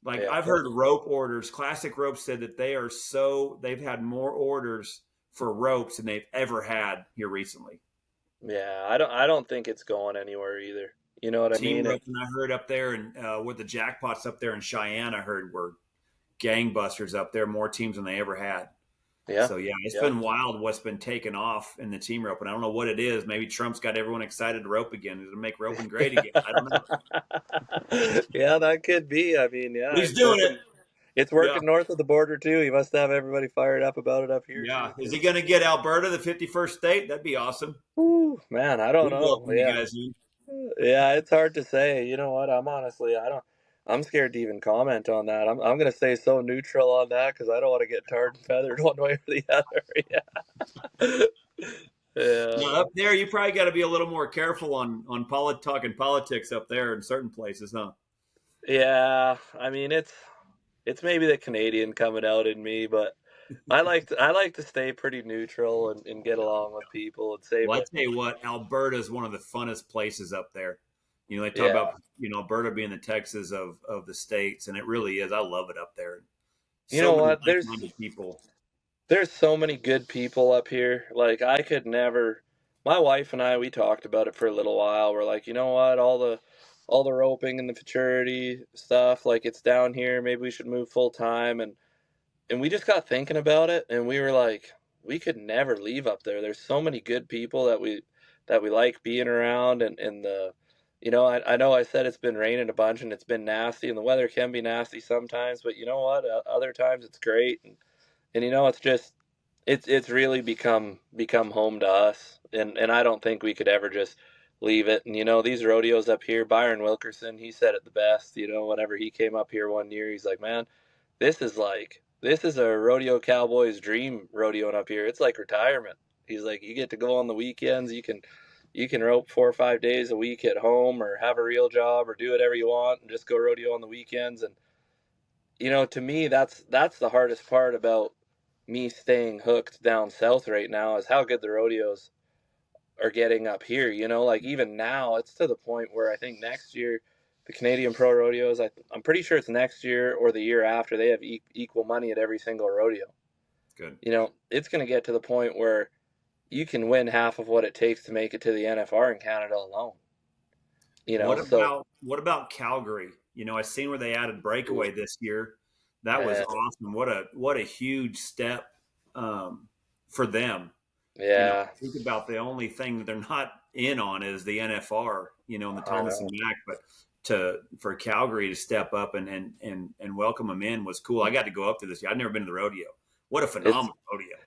Like I've heard rope orders. Classic Rope said that they've had more orders for ropes than they've ever had here recently. Yeah, I don't think it's going anywhere either. You know what I mean? Team roping, I heard up there, and with the jackpots up there in Cheyenne, I heard were gangbusters up there, more teams than they ever had. Yeah. So it's been wild what's been taken off in the team roping. I don't know what it is. Maybe Trump's got everyone excited to rope again, to make roping great again. I don't know. Yeah, that could be. I mean, he's doing it. It's working north of the border too. He must have everybody fired up about it up here. Yeah. Is he going to get Alberta, the 51st state? That'd be awesome. Ooh, man, I don't know. Yeah, it's hard to say. You know what? I'm scared to even comment on that. I'm going to stay so neutral on that because I don't want to get tarred and feathered one way or the other. Yeah. Now, up there, you probably got to be a little more careful on talking politics up there in certain places, huh? Yeah, I mean it's maybe the Canadian coming out in me, but I like to stay pretty neutral and get along with people and say. Well, I tell you what, Alberta is one of the funnest places up there. They talk about Alberta being the Texas of the states, and it really is. I love it up there. You know what? There's so many good people up here. Like I could never. My wife and I, we talked about it for a little while. We're like, you know what? All the roping and the Futurity stuff, like it's down here. Maybe we should move full time. And we just got thinking about it, and we were like, we could never leave up there. There's so many good people that we like being around, and the. I know I said it's been raining a bunch and it's been nasty, and the weather can be nasty sometimes, but you know what? Other times it's great, and it's just it's really become home to us, and I don't think we could ever just leave it. And these rodeos up here, Byron Wilkerson, he said it the best. Whenever he came up here one year, he's like, man, this is a rodeo cowboy's dream rodeoing up here. It's like retirement. He's like, you get to go on the weekends, you can rope 4 or 5 days a week at home, or have a real job, or do whatever you want and just go rodeo on the weekends. And, to me, that's the hardest part about me staying hooked down south right now, is how good the rodeos are getting up here. Like even now it's to the point where I think next year, the Canadian Pro Rodeos, I'm pretty sure it's next year or the year after, they have equal money at every single rodeo. Good. It's going to get to the point where you can win half of what it takes to make it to the NFR in Canada alone. What about Calgary? I seen where they added breakaway this year. That was awesome. What a huge step for them. Yeah. Think about the only thing that they're not in on is the NFR, and the Thomas and Mack, but for Calgary to step up and welcome them in was cool. I got to go up to this. I've never been to the rodeo. What a phenomenal rodeo.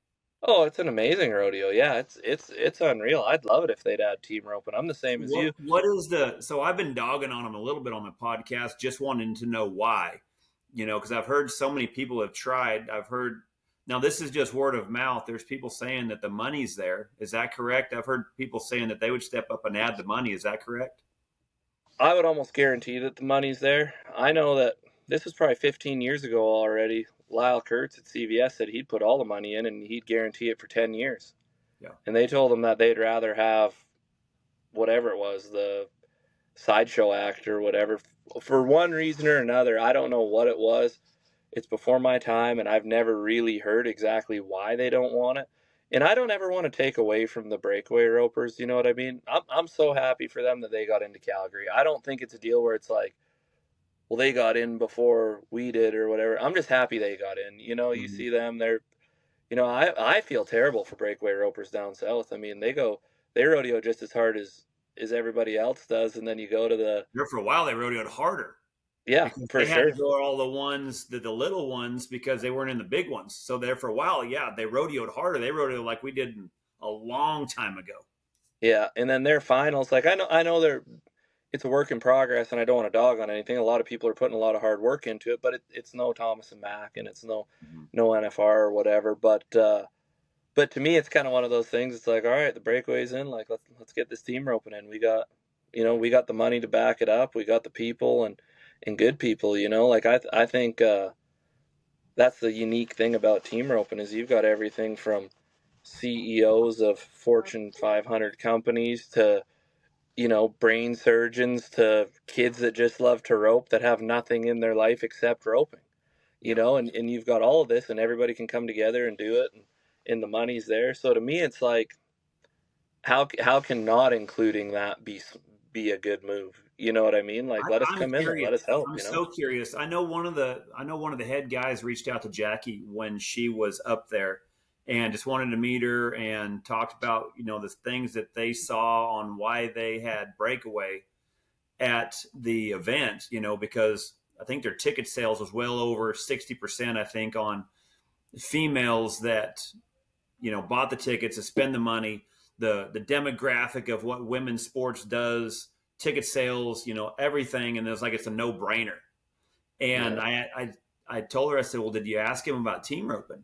Oh, it's an amazing rodeo. Yeah, it's unreal. I'd love it if they'd add team roping. I'm the same as you. So I've been dogging on them a little bit on the podcast, just wanting to know why, because I've heard so many people have tried. Now this is just word of mouth. There's people saying that the money's there. Is that correct? I've heard people saying that they would step up and add the money. Is that correct? I would almost guarantee that the money's there. I know that this was probably 15 years ago already. Lyle Kurtz at CVS said he'd put all the money in and he'd guarantee it for 10 years. Yeah. And they told him that they'd rather have whatever it was, the sideshow act or whatever, for one reason or another. I don't know what it was. It's before my time, and I've never really heard exactly why they don't want it. And I don't ever want to take away from the breakaway ropers, you know what I mean? I'm so happy for them that they got into Calgary. I don't think it's a deal where it's like, well, they got in before we did or whatever. I'm just happy they got in. Mm-hmm. You see them, they're, I feel terrible for breakaway ropers down south. I mean, they rodeo just as hard as everybody else does. And then you go to there for a while, they rodeoed harder. Yeah, for sure. They had to go all the ones, the little ones, because they weren't in the big ones. So there for a while, yeah, they rodeoed harder. They rodeoed like we did a long time ago. Yeah, and then their finals, like I know it's a work in progress, and I don't want to dog on anything. A lot of people are putting a lot of hard work into it, but it's no Thomas and Mack, and it's no NFR or whatever. But to me, it's kind of one of those things. It's like, all right, the breakaway's in. Like let's get this team roping in. We got the money to back it up. We got the people and good people. Like I think that's the unique thing about team roping is you've got everything from CEOs of Fortune 500 companies to brain surgeons to kids that just love to rope that have nothing in their life except roping, and you've got all of this and everybody can come together and do it and the money's there. So to me, it's like, how can not including that be a good move? You know what I mean? Like, let us come in and let us help. I'm so curious. I know one of the head guys reached out to Jackie when she was up there and just wanted to meet her and talked about, the things that they saw on why they had breakaway at the event, because I think their ticket sales was well over 60%, I think, on females that, bought the tickets to spend the money, the demographic of what women's sports does, ticket sales, everything. And it's like, it's a no brainer. And yeah. I told her, I said, well, did you ask him about team roping?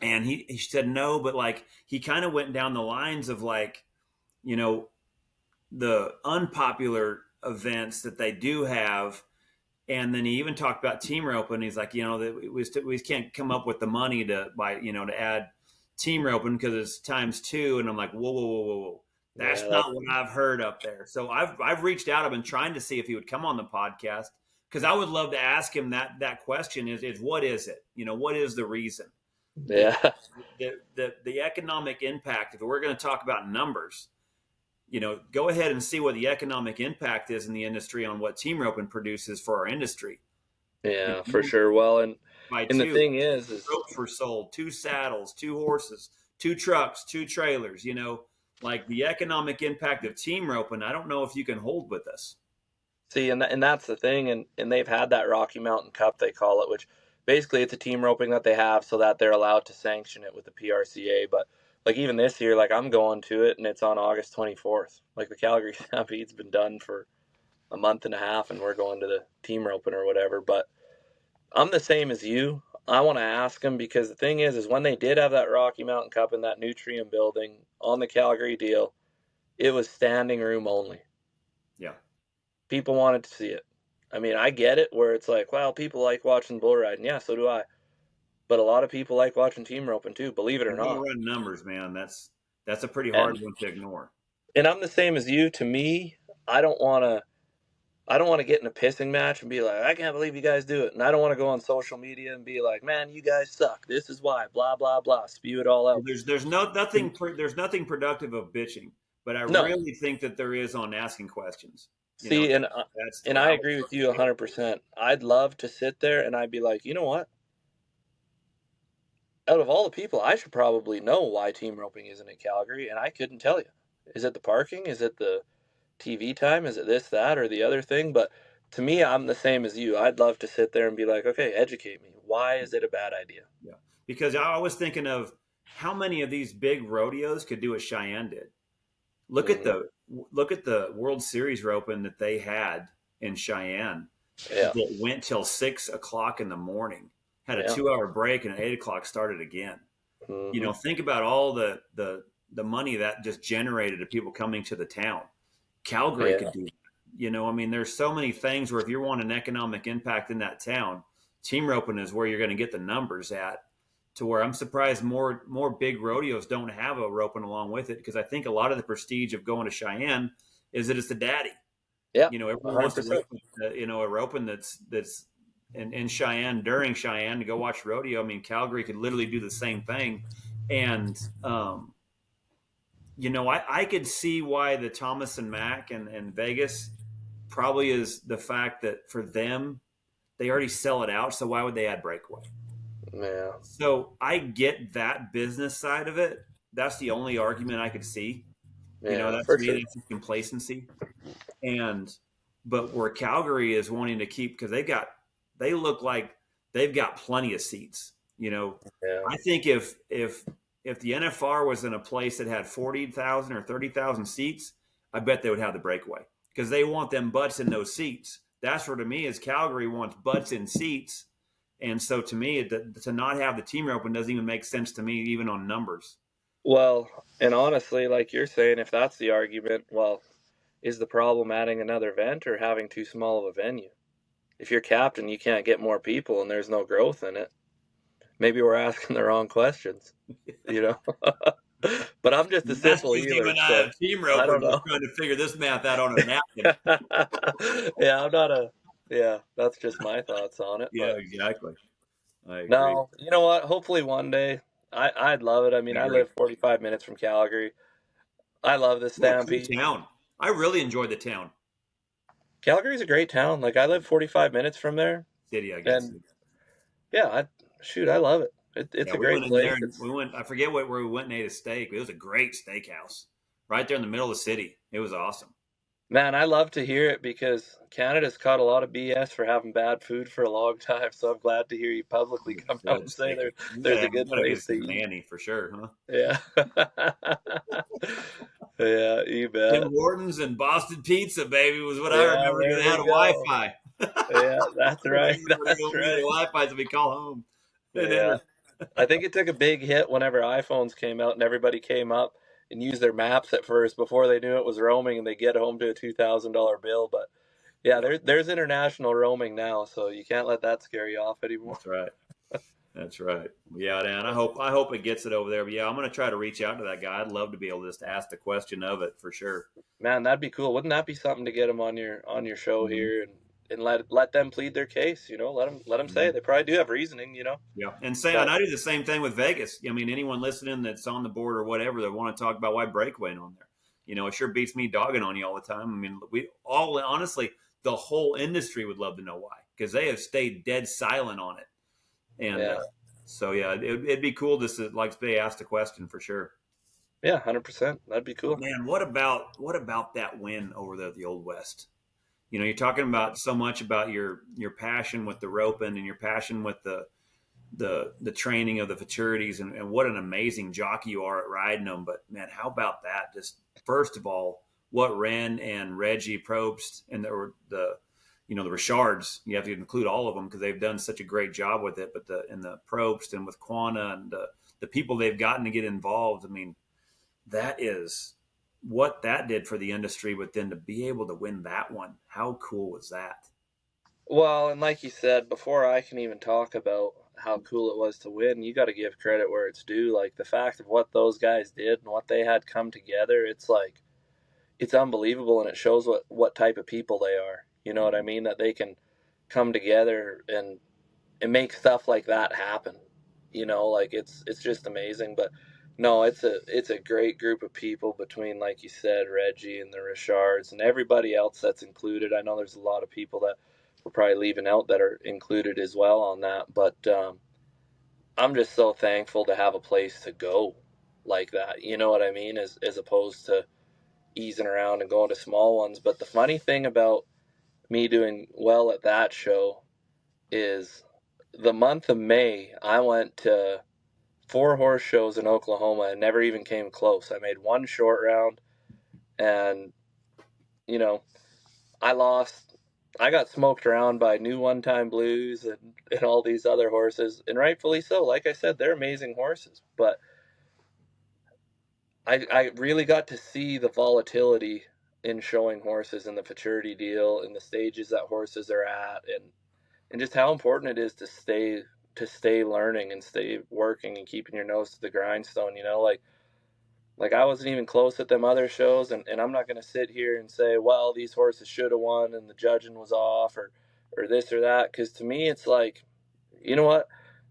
And he said no, but like he kind of went down the lines of like, the unpopular events that they do have. And then he even talked about team roping. He's like, that we can't come up with the money to add team roping because it's ×2. And I'm like, whoa. That's not what I've heard up there. So I've reached out. I've been trying to see if he would come on the podcast because I would love to ask him that question is what is it? What is the reason? Yeah. The economic impact, if we're going to talk about numbers, go ahead and see what the economic impact is in the industry on what team roping produces for our industry. Yeah, for sure. Well, and the thing is ropes were sold, 2 saddles, 2 horses, 2 trucks, 2 trailers, like the economic impact of team roping. I don't know if you can hold with us. See, and that's the thing. And they've had that Rocky Mountain Cup, they call it, which basically it's a team roping that they have so that they're allowed to sanction it with the PRCA. But like even this year, like I'm going to it and it's on August 24th. Like the Calgary Stampede's been done for a month and a half and we're going to the team roping or whatever. But I'm the same as you. I want to ask them because the thing is when they did have that Rocky Mountain Cup in that Nutrien building on the Calgary deal, it was standing room only. Yeah. People wanted to see it. I mean, I get it where it's like, well, people like watching bull riding. Yeah, so do I. But a lot of people like watching team roping too, believe it or not. Run numbers, man. That's a pretty hard one to ignore. And I'm the same as you. To me, I don't want to I don't want to get in a pissing match and be like, I can't believe you guys do it. And I don't want to go on social media and be like, man, you guys suck. This is why, blah, blah, blah. Spew it all out. There's nothing productive of bitching, but I No. really think that there is on asking questions. See, and I would agree with you 100%. I'd love to sit there and I'd be like, you know what? Out of all the people, I should probably know why team roping isn't in Calgary, and I couldn't tell you. Is it the parking? Is it the TV time? Is it this, that, or the other thing? But to me, I'm the same as you. I'd love to sit there and be like, okay, educate me. Why is it a bad idea? Yeah, because I was thinking of how many of these big rodeos could do what Cheyenne did. Look at the World Series roping that they had in Cheyenne. Yeah. That went till 6 o'clock in the morning. Had a 2-hour break, and at 8 o'clock started again. Mm-hmm. You know, think about all the money that just generated of people coming to the town. Calgary could do that. You know, I mean, there's so many things where if you want an economic impact in that town, team roping is where you're going to get the numbers at. To where I'm surprised more big rodeos don't have a roping along with it, because I think a lot of the prestige of going to Cheyenne is that it's the daddy. Yeah, you know, everyone 100%. Wants to rope, a roping that's in Cheyenne during Cheyenne to go watch rodeo. I mean, Calgary could literally do the same thing, and you know, I could see why the Thomas and Mack and Vegas probably is the fact that for them they already sell it out, so why would they add breakaway? Yeah. So I get that business side of it. That's the only argument I could see. Yeah, you know, that's for really sure. complacency. But where Calgary is wanting to keep, because they look like they've got plenty of seats. You know, I think if the NFR was in a place that had 40,000 or 30,000 seats, I bet they would have the breakaway, because they want them butts in those seats. That's where, to me, is Calgary wants butts in seats. And so to me, to not have the team open doesn't even make sense to me, even on numbers. Well, and honestly, like you're saying, if that's the argument, well, is the problem adding another event or having too small of a venue? If you're captain, you can't get more people and there's no growth in it. Maybe we're asking the wrong questions, you know? But I'm just a simple healer. So team roper, I don't know. Trying to figure this math out on a napkin. That's just my thoughts on it. Yeah, exactly. I agree. No, you know what? Hopefully one day, I'd love it. I mean, I live 45 minutes from Calgary. I love the Stampede. Cool town. I really enjoy the town. Calgary's a great town. Like, I live 45 minutes from there. City, I guess. And I love it. It's a great place. I forget where we went and ate a steak. It was a great steakhouse right there in the middle of the city. It was awesome. Man, I love to hear it, because Canada's caught a lot of BS for having bad food for a long time. So I'm glad to hear you publicly come out and say there's a good place to eat. Manny, for sure, huh? Yeah. Yeah, you bet. Tim Hortons and Boston Pizza, baby, was what I remember. They had a Wi-Fi. Yeah, that's right. That's right. Wi-Fi that we call home. Yeah. I think it took a big hit whenever iPhones came out and everybody came up and used their maps at first before they knew it was roaming, and they get home to a $2,000 bill. But yeah, there's international roaming now, so you can't let that scare you off anymore. That's right. That's right. Yeah, Dan, I hope it gets it over there. But yeah, I'm going to try to reach out to that guy. I'd love to be able to just ask the question of it, for sure. Man, that'd be cool. Wouldn't that be something to get them on your show here and let them plead their case? You know, let them say it. They probably do have reasoning. You know. Yeah, and I do the same thing with Vegas. I mean, anyone listening that's on the board or whatever that want to talk about why breakaway ain't on there. You know, it sure beats me dogging on you all the time. I mean, we all honestly, the whole industry would love to know why, because they have stayed dead silent on it. And so, yeah, it'd be cool just to, like, they asked a question, for sure. Yeah, 100%. That'd be cool. But man, what about that win over the Old West? You know, you're talking about so much about your passion with the roping and your passion with the training of the Futurities, and what an amazing jockey you are at riding them. But man, how about that? Just first of all, what Ren and Reggie Probst and the Richards, you have to include all of them because they've done such a great job with it. But the Probst and with Quana and the people they've gotten to get involved. I mean, that is what that did for the industry. But then to be able to win that one, how cool was that? Well, and like you said, before I can even talk about how cool it was to win, you got to give credit where it's due. Like, the fact of what those guys did and what they had come together, it's like, it's unbelievable, and it shows what type of people they are. You know what I mean? That they can come together and make stuff like that happen. You know, like it's just amazing. But no, it's a great group of people between, like you said, Reggie and the Richards and everybody else that's included. I know there's a lot of people that we're probably leaving out that are included as well on that. But I'm just so thankful to have a place to go like that. You know what I mean? As opposed to easing around and going to small ones. But the funny thing about me doing well at that show is the month of May, I went to 4 horse shows in Oklahoma and never even came close. I made 1 short round, and, you know, I lost. I got smoked around by New One Time Blues and all these other horses, and rightfully so. Like I said, they're amazing horses, but I really got to see the volatility in showing horses in the Futurity deal and the stages that horses are at, and just how important it is to stay learning and stay working and keeping your nose to the grindstone. You know, like I wasn't even close at them other shows, and I'm not going to sit here and say, well, these horses should have won and the judging was off or this or that, because to me it's like, you know what,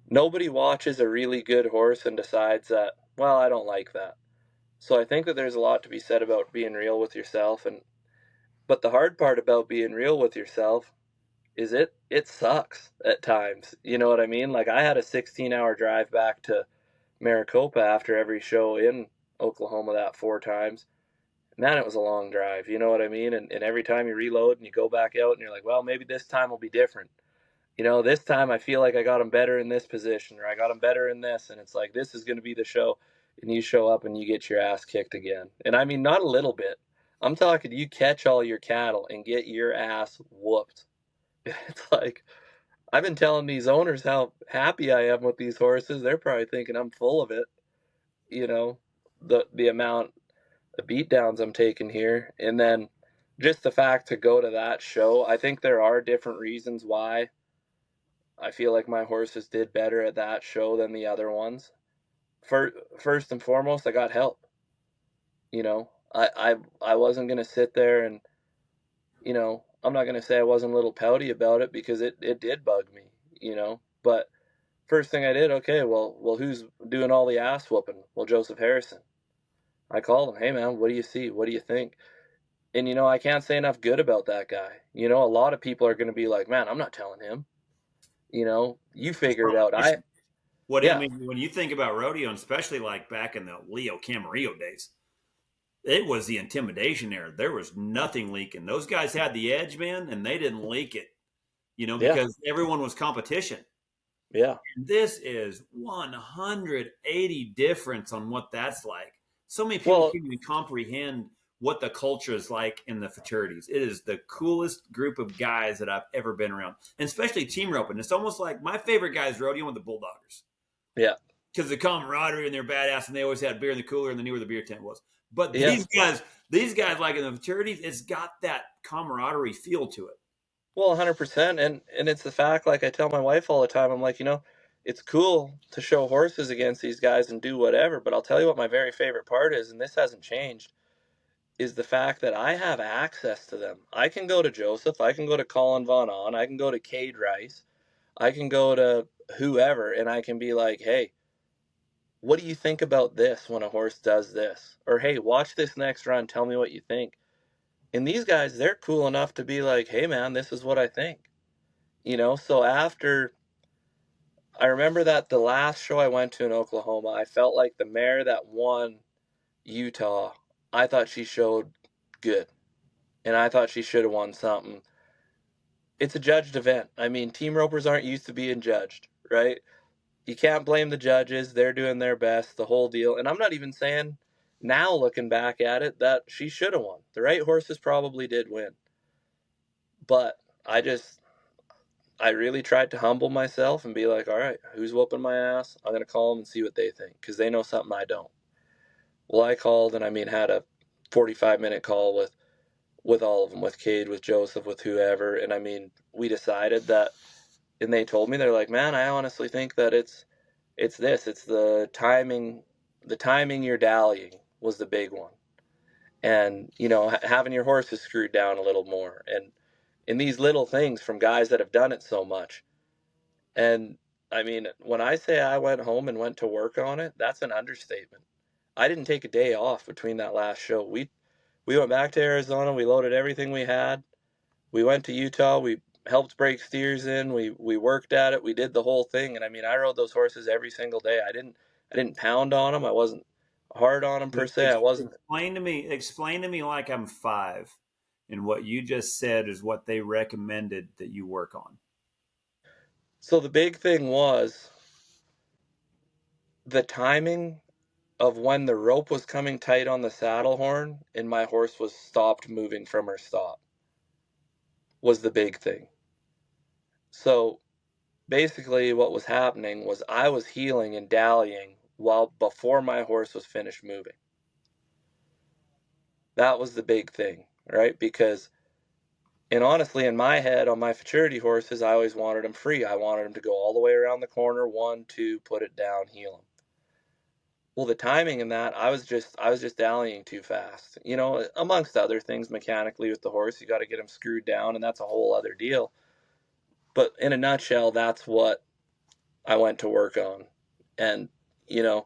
nobody watches a really good horse and decides that, well, I don't like that. So I think that there's a lot to be said about being real with yourself, but the hard part about being real with yourself is it sucks at times. You know what I mean? Like I had a 16-hour drive back to Maricopa after every show in Oklahoma that 4 times. Man, it was a long drive. You know what I mean? And every time you reload and you go back out and you're like, well, maybe this time will be different. You know, this time I feel like I got them better in this position, or I got them better in this. And it's like, this is going to be the show. And you show up and you get your ass kicked again. And I mean, not a little bit. I'm talking, you catch all your cattle and get your ass whooped. It's like, I've been telling these owners how happy I am with these horses. They're probably thinking I'm full of it. You know, the amount of beatdowns I'm taking here. And then just the fact to go to that show, I think there are different reasons why I feel like my horses did better at that show than the other ones. First and foremost, I got help. You know, I wasn't going to sit there and, you know, I'm not going to say I wasn't a little pouty about it, because it did bug me, you know. But first thing I did, okay, well, who's doing all the ass whooping? Well, Joseph Harrison. I called him, hey man, what do you see? What do you think? And, you know, I can't say enough good about that guy. You know, a lot of people are going to be like, man, I'm not telling him. You know, you figure it out. I Yeah. mean, when you think about rodeo, and especially like back in the Leo Camarillo days, it was the intimidation era. There was nothing leaking. Those guys had the edge, man, and they didn't leak it, you know, because everyone was competition. Yeah. And this is 180 difference on what that's like. So many people can't even comprehend what the culture is like in the fraternities. It is the coolest group of guys that I've ever been around, and especially team roping. It's almost like my favorite guys rodeoing with the Bulldoggers. Yeah. Because the camaraderie and they're badass, and they always had beer in the cooler and they knew where the beer tent was. But these guys like in the fraternities, it's got that camaraderie feel to it. Well, 100%. And it's the fact, like I tell my wife all the time, I'm like, you know, it's cool to show horses against these guys and do whatever, but I'll tell you what my very favorite part is, and this hasn't changed, is the fact that I have access to them. I can go to Joseph, I can go to Colin Von On, I can go to Cade Rice, I can go to whoever, and I can be like, hey, what do you think about this when a horse does this? Or, hey, watch this next run, tell me what you think. And these guys, they're cool enough to be like, hey, man, this is what I think. You know, so after, I remember that the last show I went to in Oklahoma, I felt like the mare that won Utah, I thought she showed good. And I thought she should have won something. It's a judged event. I mean, team ropers aren't used to being judged, right? You can't blame the judges. They're doing their best, the whole deal. And I'm not even saying now, looking back at it, that she should have won. The right horses probably did win. But I really tried to humble myself and be like, all right, who's whooping my ass? I'm going to call them and see what they think, because they know something I don't. Well, I called and, I mean, had a 45-minute call with all of them, with Cade, with Joseph, with whoever. And, I mean, we decided that, and they told me, they're like, man, I honestly think that it's this. It's the timing you're dallying was the big one. And, you know, having your horses screwed down a little more. And in these little things from guys that have done it so much. And I mean, when I say I went home and went to work on it, that's an understatement. I didn't take a day off between that last show. We went back to Arizona. We loaded everything we had. We went to Utah. We helped break steers in. We worked at it. We did the whole thing. And I mean, I rode those horses every single day. I didn't pound on them. I wasn't hard on them per se. I wasn't. Explain to me like I'm 5, and what you just said is what they recommended that you work on. So the big thing was the timing of when the rope was coming tight on the saddle horn and my horse was stopped moving from her stop was the big thing. So basically what was happening was I was heeling and dallying before my horse was finished moving. That was the big thing, right? Because, and honestly, in my head on my Futurity horses, I always wanted them free. I wanted them to go all the way around the corner, 1, 2, put it down, heel them. Well, the timing in that, I was just dallying too fast. You know, amongst other things, mechanically with the horse, you got to get him screwed down, and that's a whole other deal. But in a nutshell, that's what I went to work on. And, you know,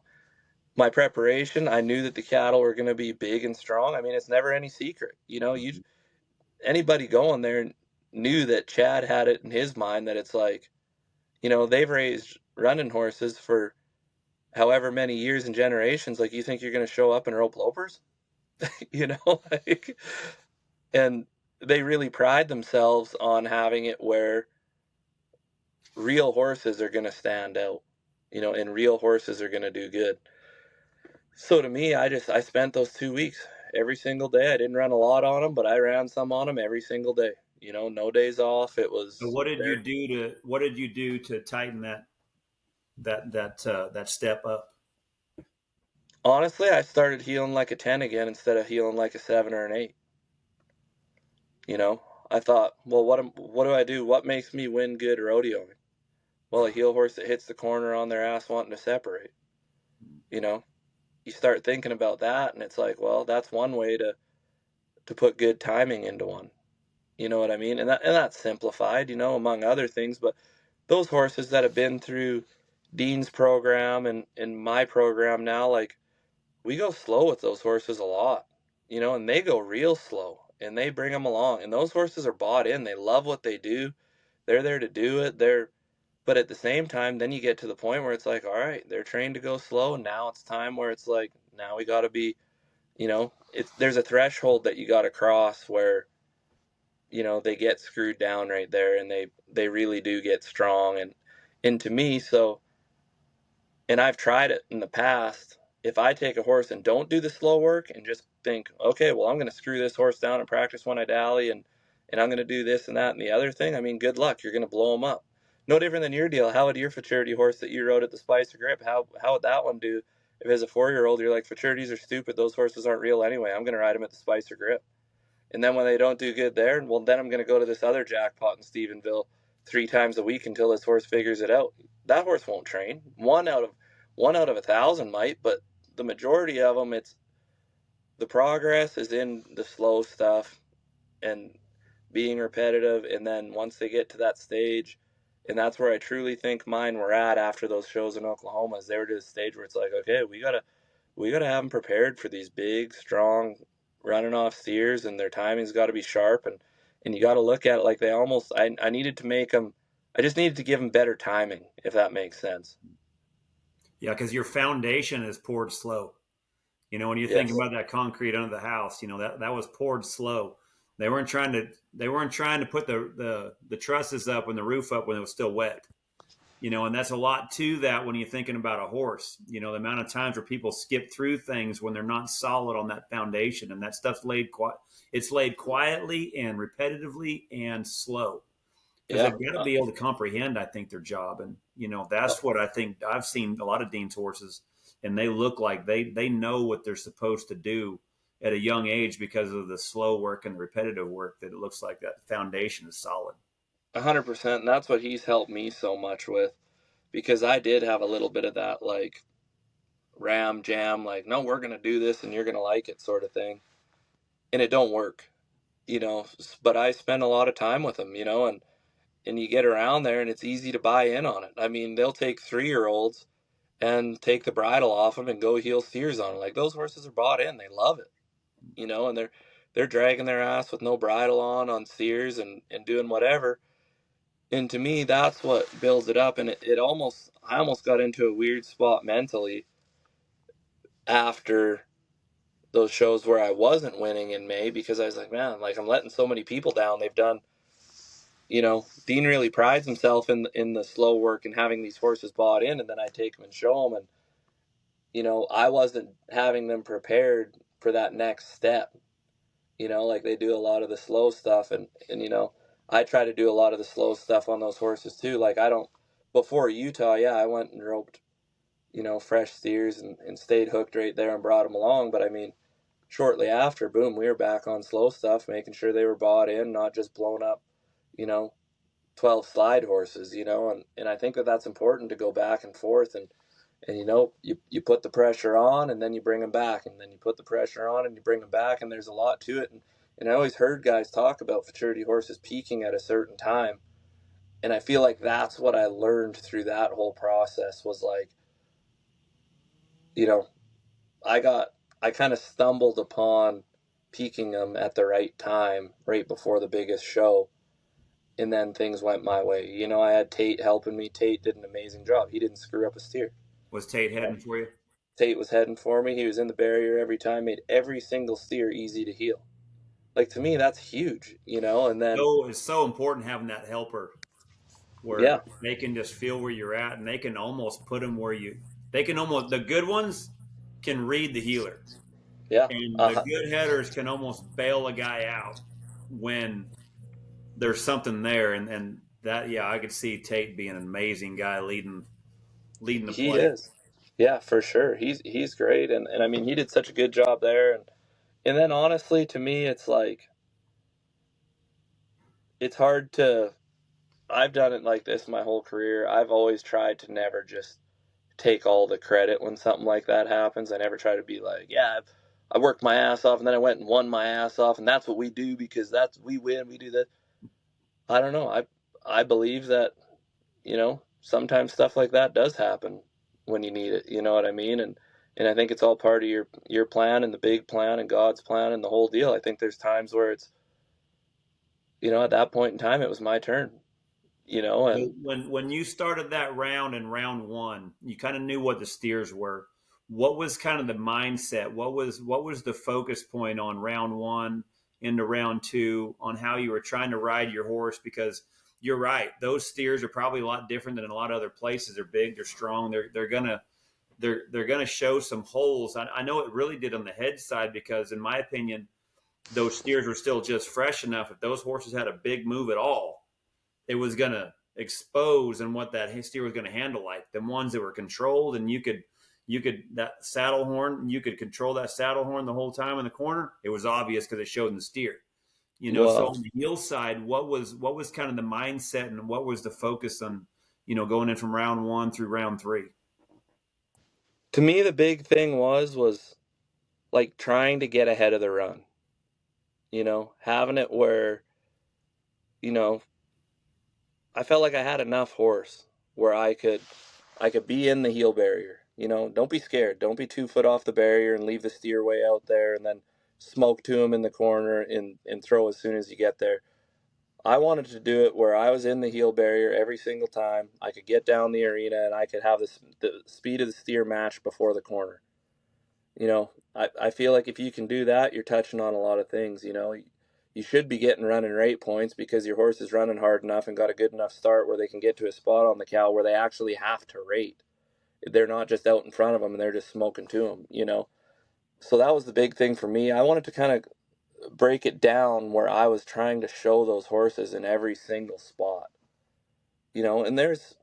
my preparation, I knew that the cattle were going to be big and strong. I mean, it's never any secret. You know, anybody going there knew that Chad had it in his mind that it's like, you know, they've raised running horses for however many years and generations. Like, you think you're going to show up and rope lopers? You know, like, and they really pride themselves on having it where real horses are going to stand out, you know, and real horses are going to do good. So to me, I spent those 2 weeks every single day. I didn't run a lot on them, but I ran some on them every single day. You know, no days off. It was. So what did you do to tighten that step up? Honestly, I started heeling like a 10 again instead of heeling like a 7 or an 8. You know, I thought, well, what do I do? What makes me win good rodeoing? Well, a heel horse that hits the corner on their ass wanting to separate. You know, you start thinking about that, and it's like, well, that's one way to put good timing into one. You know what I mean? And that's simplified, you know, among other things. But those horses that have been through Dean's program and my program now, like, we go slow with those horses a lot, you know, and they go real slow and they bring them along. And those horses are bought in. They love what they do. They're there to do it. But at the same time, then you get to the point where it's like, all right, they're trained to go slow. And now it's time where it's like, now we got to be, you know, there's a threshold that you got to cross where, you know, they get screwed down right there and they really do get strong. And to me, so, and I've tried it in the past, if I take a horse and don't do the slow work and just think, okay, well, I'm going to screw this horse down and practice when I dally and I'm going to do this and that and the other thing, I mean, good luck. You're going to blow them up. No different than your deal. How would your Futurity horse that you rode at the Spicer Grip, how would that one do? If as a 4-year-old, you're like, Futurities are stupid. Those horses aren't real anyway. I'm going to ride them at the Spicer Grip. And then when they don't do good there, well, then I'm going to go to this other jackpot in Stephenville 3 times a week until this horse figures it out. That horse won't train. One out of 1,000 might, but the majority of them, it's the progress is in the slow stuff and being repetitive. And then once they get to that stage, and that's where I truly think mine were at after those shows in Oklahoma, is they were to the stage where it's like, okay, we gotta have them prepared for these big, strong, running off steers, and their timing's got to be sharp, and you got to look at it like they almost. I needed to make them. I just needed to give them better timing, if that makes sense. Yeah, because your foundation is poured slow. You know, when you're thinking about that concrete under the house, you know that was poured slow. They weren't trying to put the trusses up and the roof up when it was still wet. You know, and that's a lot to that when you're thinking about a horse. You know, the amount of times where people skip through things when they're not solid on that foundation, and that stuff's laid quietly and repetitively and slow. Because they've got to be able to comprehend, I think, their job. And, you know, that's what I think. I've seen a lot of Dean's horses, and they look like they know what they're supposed to do at a young age because of the slow work and the repetitive work, that it looks like that foundation is solid. 100%. And that's what he's helped me so much with, because I did have a little bit of that, like, ram jam, like, no, we're going to do this and you're going to like it sort of thing. And it don't work. but I spend a lot of time with them, and you get around there and it's easy to buy in on it. I mean, they'll take 3-year-olds and take the bridle off them and go heel steers on them. Like, those horses are bought in. They love it, and they're dragging their ass with no bridle on steers and doing whatever. And to me, that's what builds it up. And I almost got into a weird spot mentally after those shows where I wasn't winning in May, because I was like, man, like, I'm letting so many people down. They've done, Dean really prides himself in the slow work and having these horses bought in, and then I take them and show them, and I wasn't having them prepared for that next step. Like, they do a lot of the slow stuff, and I try to do a lot of the slow stuff on those horses too. Like, before Utah, yeah, I went and roped, fresh steers and stayed hooked right there and brought them along. But I mean, shortly after, boom, we were back on slow stuff, making sure they were bought in, not just blown up, 12 slide horses, and I think that's important, to go back and forth, and you put the pressure on and then you bring them back, and then you put the pressure on and you bring them back, and there's a lot to it. And I always heard guys talk about Futurity horses peaking at a certain time, and I feel like that's what I learned through that whole process, was like, I kind of stumbled upon peaking them at the right time, right before the biggest show, and then things went my way. I had Tate helping me. Tate did an amazing job. He didn't screw up a steer. Was Tate heading for you? Tate was heading for me. He was in the barrier every time, made every single steer easy to heel. Like, to me, that's huge, and then... It's so important having that helper where they can just feel where you're at, and they can almost put them where the good ones can read the healer. Yeah. And the good headers can almost bail a guy out when there's something there. And that, I could see Tate being an amazing guy leading the play. He is. Yeah, for sure. He's great. And I mean, he did such a good job there. And then honestly, to me, it's like, it's hard to, I've done it like this my whole career. I've always tried to never just take all the credit when something like that happens. I never try to be like, yeah, I worked my ass off and then I went and won my ass off, and that's what we do because we win, we do that. I don't know. I believe that, sometimes stuff like that does happen when you need it. You know what I mean? And I think it's all part of your plan and the big plan and God's plan and the whole deal. I think there's times where it's, at that point in time, it was my turn. And when you started that round in round one, you kind of knew what the steers were. What was kind of the mindset? What was the focus point on round one into round two on how you were trying to ride your horse? Because you're right, those steers are probably a lot different than a lot of other places. They're big, they're strong, they're gonna show some holes. I know it really did on the head side, because in my opinion, those steers were still just fresh enough. If those horses had a big move at all, it was going to expose and what that steer was going to handle. Like the ones that were controlled, and you could that saddle horn, you could control that saddle horn the whole time in the corner. It was obvious because it showed in the steer. So on the heel side, what was kind of the mindset, and what was the focus on, going in from round one through round three? To me, the big thing was like trying to get ahead of the run. Having it where, I felt like I had enough horse where I could be in the heel barrier. Don't be scared. Don't be 2 foot off the barrier and leave the steer way out there and then smoke to him in the corner and throw as soon as you get there. I wanted to do it where I was in the heel barrier every single time. I could get down the arena and I could have the speed of the steer match before the corner. I feel like if you can do that, you're touching on a lot of things. You should be getting running rate points because your horse is running hard enough and got a good enough start where they can get to a spot on the cow where they actually have to rate. They're not just out in front of them and they're just smoking to them, So that was the big thing for me. I wanted to kind of break it down where I was trying to show those horses in every single spot. And there's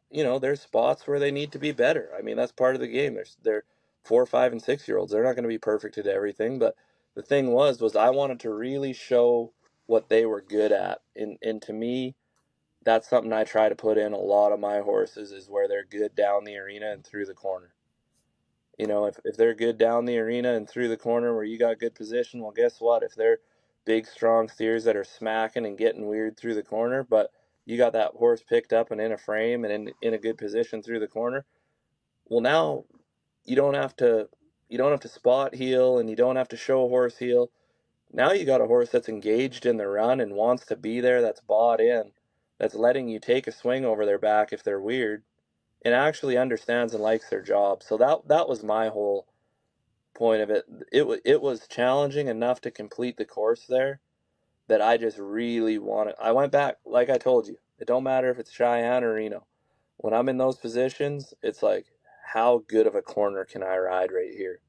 spots where they need to be better. I mean, that's part of the game. They're 4, 5, and 6-year-olds. They're not going to be perfect at everything, but the thing was I wanted to really show what they were good at. And to me, that's something I try to put in a lot of my horses, is where they're good down the arena and through the corner. If they're good down the arena and through the corner where you got good position, well, guess what? If they're big, strong steers that are smacking and getting weird through the corner, but you got that horse picked up and in a frame and in a good position through the corner. Well, now you don't have to spot heel, and you don't have to show horse heel. Now you got a horse that's engaged in the run and wants to be there, that's bought in, that's letting you take a swing over their back if they're weird, and actually understands and likes their job. So that was my whole point of it. It was challenging enough to complete the course there that I just really wanted. I went back, like I told you, it don't matter if it's Cheyenne or Reno. When I'm in those positions, it's like, how good of a corner can I ride right here?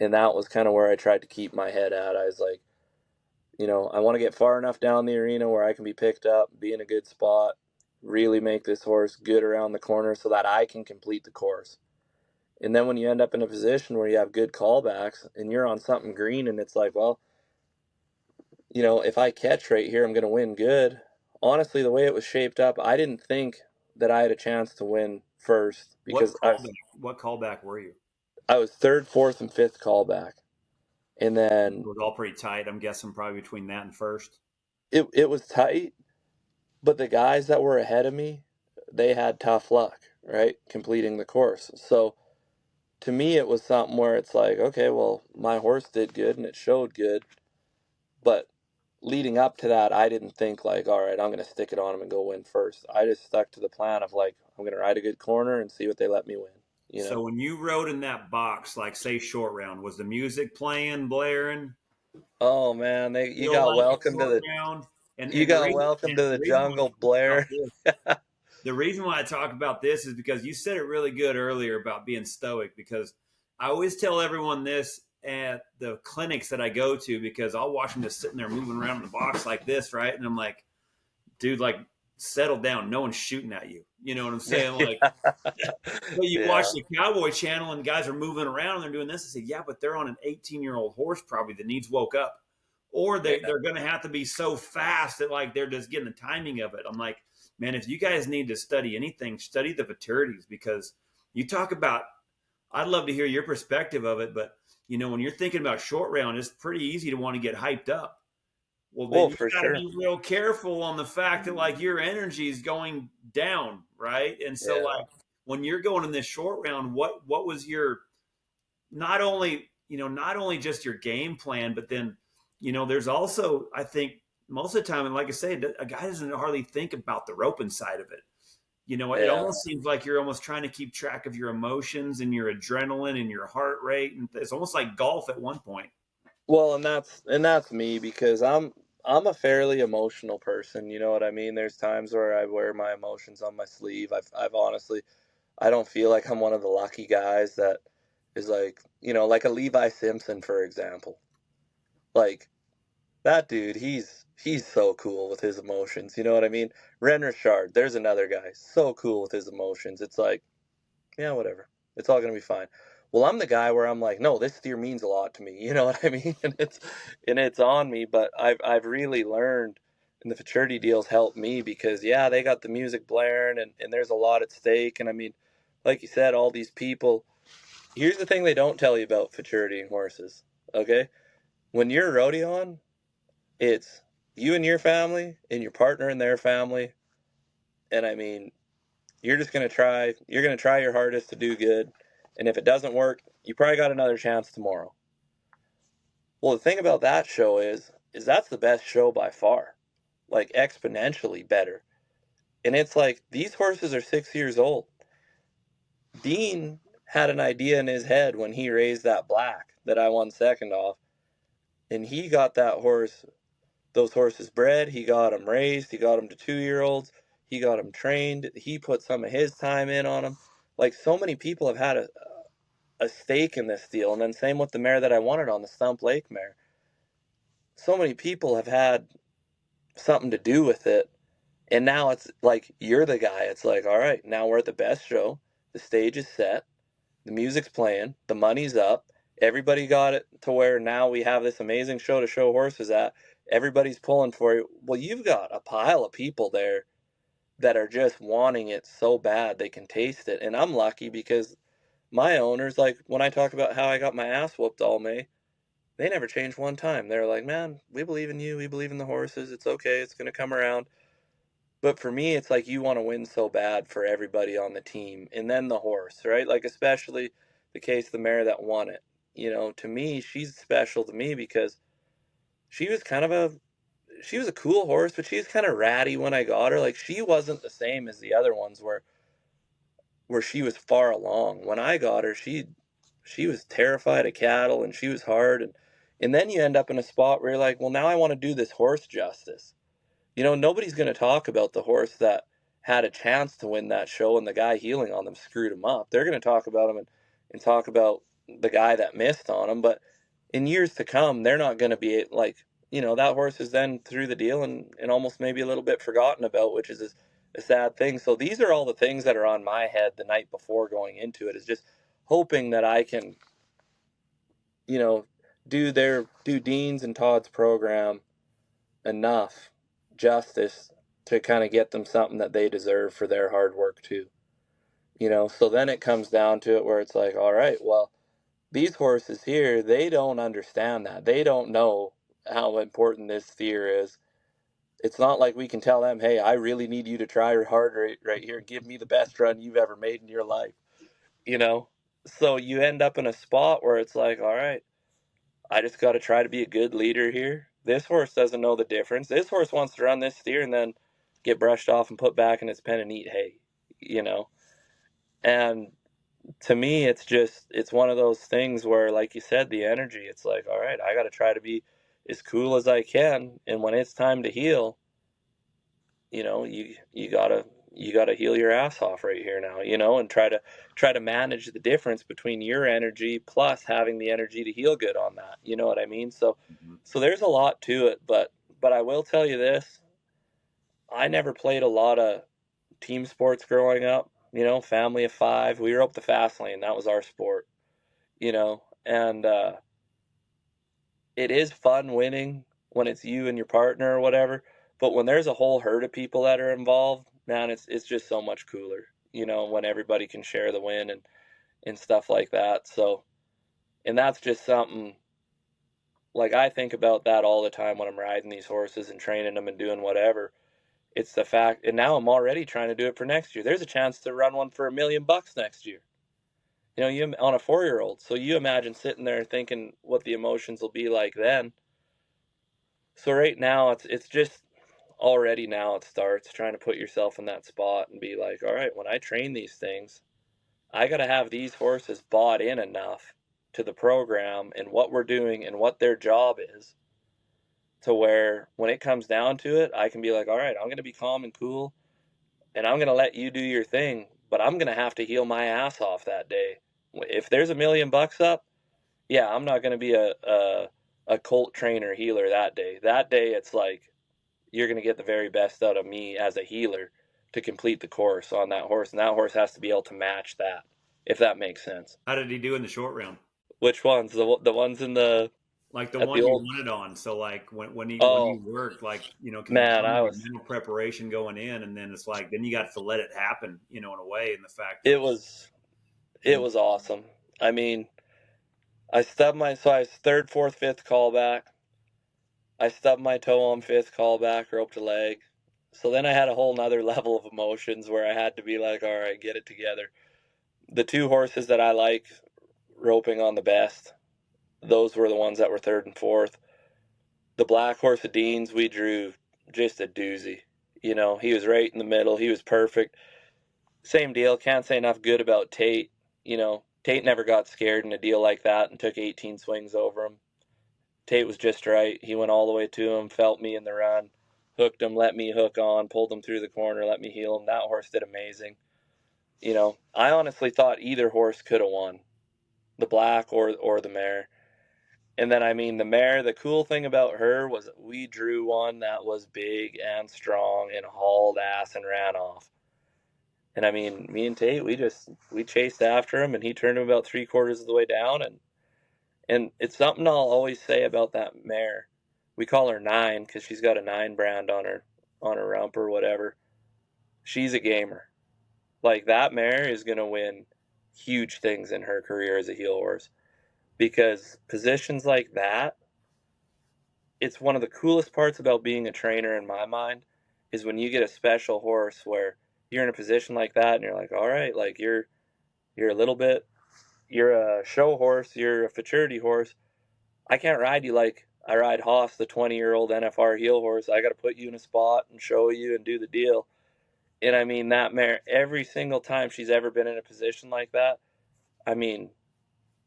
And that was kind of where I tried to keep my head at. I was like, I want to get far enough down the arena where I can be picked up, be in a good spot, really make this horse good around the corner so that I can complete the course. And then when you end up in a position where you have good callbacks and you're on something green and it's like, well, if I catch right here, I'm going to win good. Honestly, the way it was shaped up, I didn't think that I had a chance to win first because what callback were you? I was third, fourth, and fifth callback. And then it was all pretty tight. I'm guessing probably between that and first. It was tight, but the guys that were ahead of me, they had tough luck, right? Completing the course. So to me, it was something where it's like, okay, well, my horse did good and it showed good. But leading up to that, I didn't think like, all right, I'm going to stick it on him and go win first. I just stuck to the plan of like, I'm going to ride a good corner and see what they let me win. So when you rode in that box, like say short round, was the music playing, blaring? Oh man, you got welcome to the jungle, Blair. The reason why I talk about this is because you said it really good earlier about being stoic, because I always tell everyone this at the clinics that I go to, because I'll watch them just sitting there moving around in the box like this, right? And I'm like, dude, like, settle down. No one's shooting at you. You know what I'm saying? Like, but you watch the Cowboy Channel and guys are moving around and they're doing this. I say, yeah, but they're on an 18-year-old horse probably that needs woke up. Or they're going to have to be so fast that, like, they're just getting the timing of it. I'm like, man, if you guys need to study anything, study the Futurities, because you talk about, I'd love to hear your perspective of it, but, when you're thinking about short round, it's pretty easy to want to get hyped up. Well, then you got to be real careful on the fact that, like, your energy is going down, right? And so, like, when you're going in this short round, what was your, not only just your game plan, but then, there's also, I think, most of the time, and like I say, a guy doesn't hardly think about the roping side of it. It almost seems like you're almost trying to keep track of your emotions and your adrenaline and your heart rate, and it's almost like golf at one point. Well, and that's me, because I'm a fairly emotional person. You know what I mean? There's times where I wear my emotions on my sleeve. I've honestly, I don't feel like I'm one of the lucky guys that is like, like a Levi Simpson, for example. Like, that dude, he's so cool with his emotions. You know what I mean? Ren Richard, there's another guy, so cool with his emotions. It's like, yeah, whatever. It's all going to be fine. Well, I'm the guy where I'm like, no, this steer means a lot to me. You know what I mean? And it's on me, but I've really learned, and the Futurity deals helped me, because they got the music blaring and there's a lot at stake. And I mean, like you said, all these people, here's the thing they don't tell you about Futurity and horses. Okay. When you're rodeoing, it's you and your family and your partner and their family. And I mean, you're going to try your hardest to do good. And if it doesn't work, you probably got another chance tomorrow. Well, the thing about that show is that's the best show by far, like exponentially better. And it's like, these horses are 6 years old. Dean had an idea in his head when he raised that black that I won second off. And he got those horses bred. He got them raised. He got them to 2-year-olds. He got them trained. He put some of his time in on them. Like, so many people have had a stake in this deal. And then same with the mare that I wanted on, the Stump Lake mare. So many people have had something to do with it. And now it's like, you're the guy. It's like, all right, now we're at the best show. The stage is set. The music's playing. The money's up. Everybody got it to where now we have this amazing show to show horses at. Everybody's pulling for you. Well, you've got a pile of people there that are just wanting it so bad they can taste it. And I'm lucky, because my owners, like when I talk about how I got my ass whooped all May, They never changed one time. They're like, man, we believe in you. We believe in the horses. It's okay. It's going to come around. But for me, it's like you want to win so bad for everybody on the team. And then the horse, right? Like, especially the case of the mare that won it. You know, to me, she's special to me because she was she was a cool horse, but she was kind of ratty when I got her. Like, she wasn't the same as the other ones where she was far along. When I got her, she was terrified of cattle and she was hard. And then you end up in a spot where you're like, well, now I want to do this horse justice. You know, nobody's going to talk about the horse that had a chance to win that show and the guy heeling on them screwed him up. They're going to talk about him and talk about the guy that missed on him. But in years to come, they're not going to be like, you know, that horse is then through the deal and almost maybe a little bit forgotten about, which is a sad thing. So these are all the things that are on my head the night before going into it, is just hoping that I can, you know, do Dean's and Todd's program enough justice to kind of get them something that they deserve for their hard work too. You know, so then it comes down to it where it's like, all right, well, these horses here, they don't understand that. They don't know how important this steer is. It's not like we can tell them, hey, I really need you to try hard right here. Give me the best run you've ever made in your life. You know? So you end up in a spot where it's like, all right, I just got to try to be a good leader here. This horse doesn't know the difference. This horse wants to run this steer and then get brushed off and put back in its pen and eat hay, you know? And to me, it's one of those things where, like you said, the energy, it's like, all right, I got to try to be as cool as I can. And when it's time to heal, you know, you gotta heal your ass off right here now, you know, and try to manage the difference between your energy plus having the energy to heal good on that. You know what I mean? So there's a lot to it, but I will tell you this. I never played a lot of team sports growing up, you know, family of 5. We were up the fast lane. That was our sport, you know, and it is fun winning when it's you and your partner or whatever. But when there's a whole herd of people that are involved, man, it's just so much cooler, you know, when everybody can share the win and stuff like that. So, and that's just something, like, I think about that all the time when I'm riding these horses and training them and doing whatever. It's the fact, and now I'm already trying to do it for next year. There's a chance to run one for $1 million next year. You know, you on a 4-year-old. So you imagine sitting there thinking what the emotions will be like then. So right now it's just already now it starts trying to put yourself in that spot and be like, all right, when I train these things, I got to have these horses bought in enough to the program and what we're doing and what their job is, to where when it comes down to it, I can be like, all right, I'm going to be calm and cool and I'm going to let you do your thing, but I'm going to have to heal my ass off that day. If there's $1 million up, yeah, I'm not going to be a colt trainer healer that day. That day, it's like, you're going to get the very best out of me as a healer to complete the course on that horse. And that horse has to be able to match that, if that makes sense. How did he do in the short round? Which ones? The ones in the, Like the at the one you old, wanted on. So like when he oh, worked, like, you know, because you man, told me the mental preparation going in, and then it's like then you got to let it happen, you know, in a way. And the fact it of was, it was awesome. I mean, I was third, fourth, fifth callback. I stubbed my toe on fifth callback, roped a leg. So then I had a whole nother level of emotions where I had to be like, all right, get it together. The 2 horses that I like roping on the best, those were the ones that were third and fourth. The black horse of Dean's, we drew just a doozy. You know, he was right in the middle. He was perfect. Same deal. Can't say enough good about Tate. You know, Tate never got scared in a deal like that and took 18 swings over him. Tate was just right. He went all the way to him, felt me in the run, hooked him, let me hook on, pulled him through the corner, let me heal him. That horse did amazing. You know, I honestly thought either horse could have won, the black or the mare. And then, I mean, the mare, the cool thing about her was we drew one that was big and strong and hauled ass and ran off. And I mean, me and Tate, we chased after him and he turned him about 3/4 of the way down. And it's something I'll always say about that mare. We call her 9 because she's got a 9 brand on her rump or whatever. She's a gamer. Like, that mare is going to win huge things in her career as a heel horse. because positions like that, it's one of the coolest parts about being a trainer in my mind is when you get a special horse where you're in a position like that and you're like, all right, like you're a little bit, you're a show horse, you're a futurity horse. I can't ride you like I ride Hoss, the 20-year-old NFR heel horse. I got to put you in a spot and show you and do the deal. And I mean, that mare, every single time she's ever been in a position like that, I mean,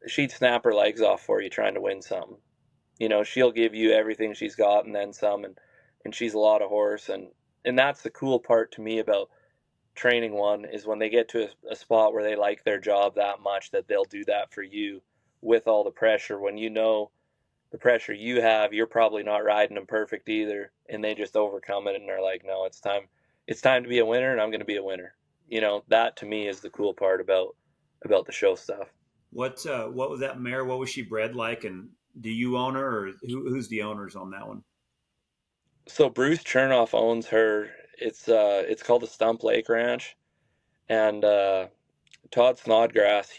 she'd snap her legs off for you trying to win something. You know, she'll give you everything she's got and then some, and she's a lot of horse. And that's the cool part to me about training one is when they get to a spot where they like their job that much that they'll do that for you with all the pressure. When you know the pressure you have, you're probably not riding them perfect either, and they just overcome it and they're like, no, it's time to be a winner, and I'm going to be a winner. You know, that to me is the cool part about the show stuff. What was that mare? What was she bred like? And do you own her, or who's the owners on that one? So Bruce Chernoff owns her. It's called the Stump Lake Ranch, and Todd Snodgrass,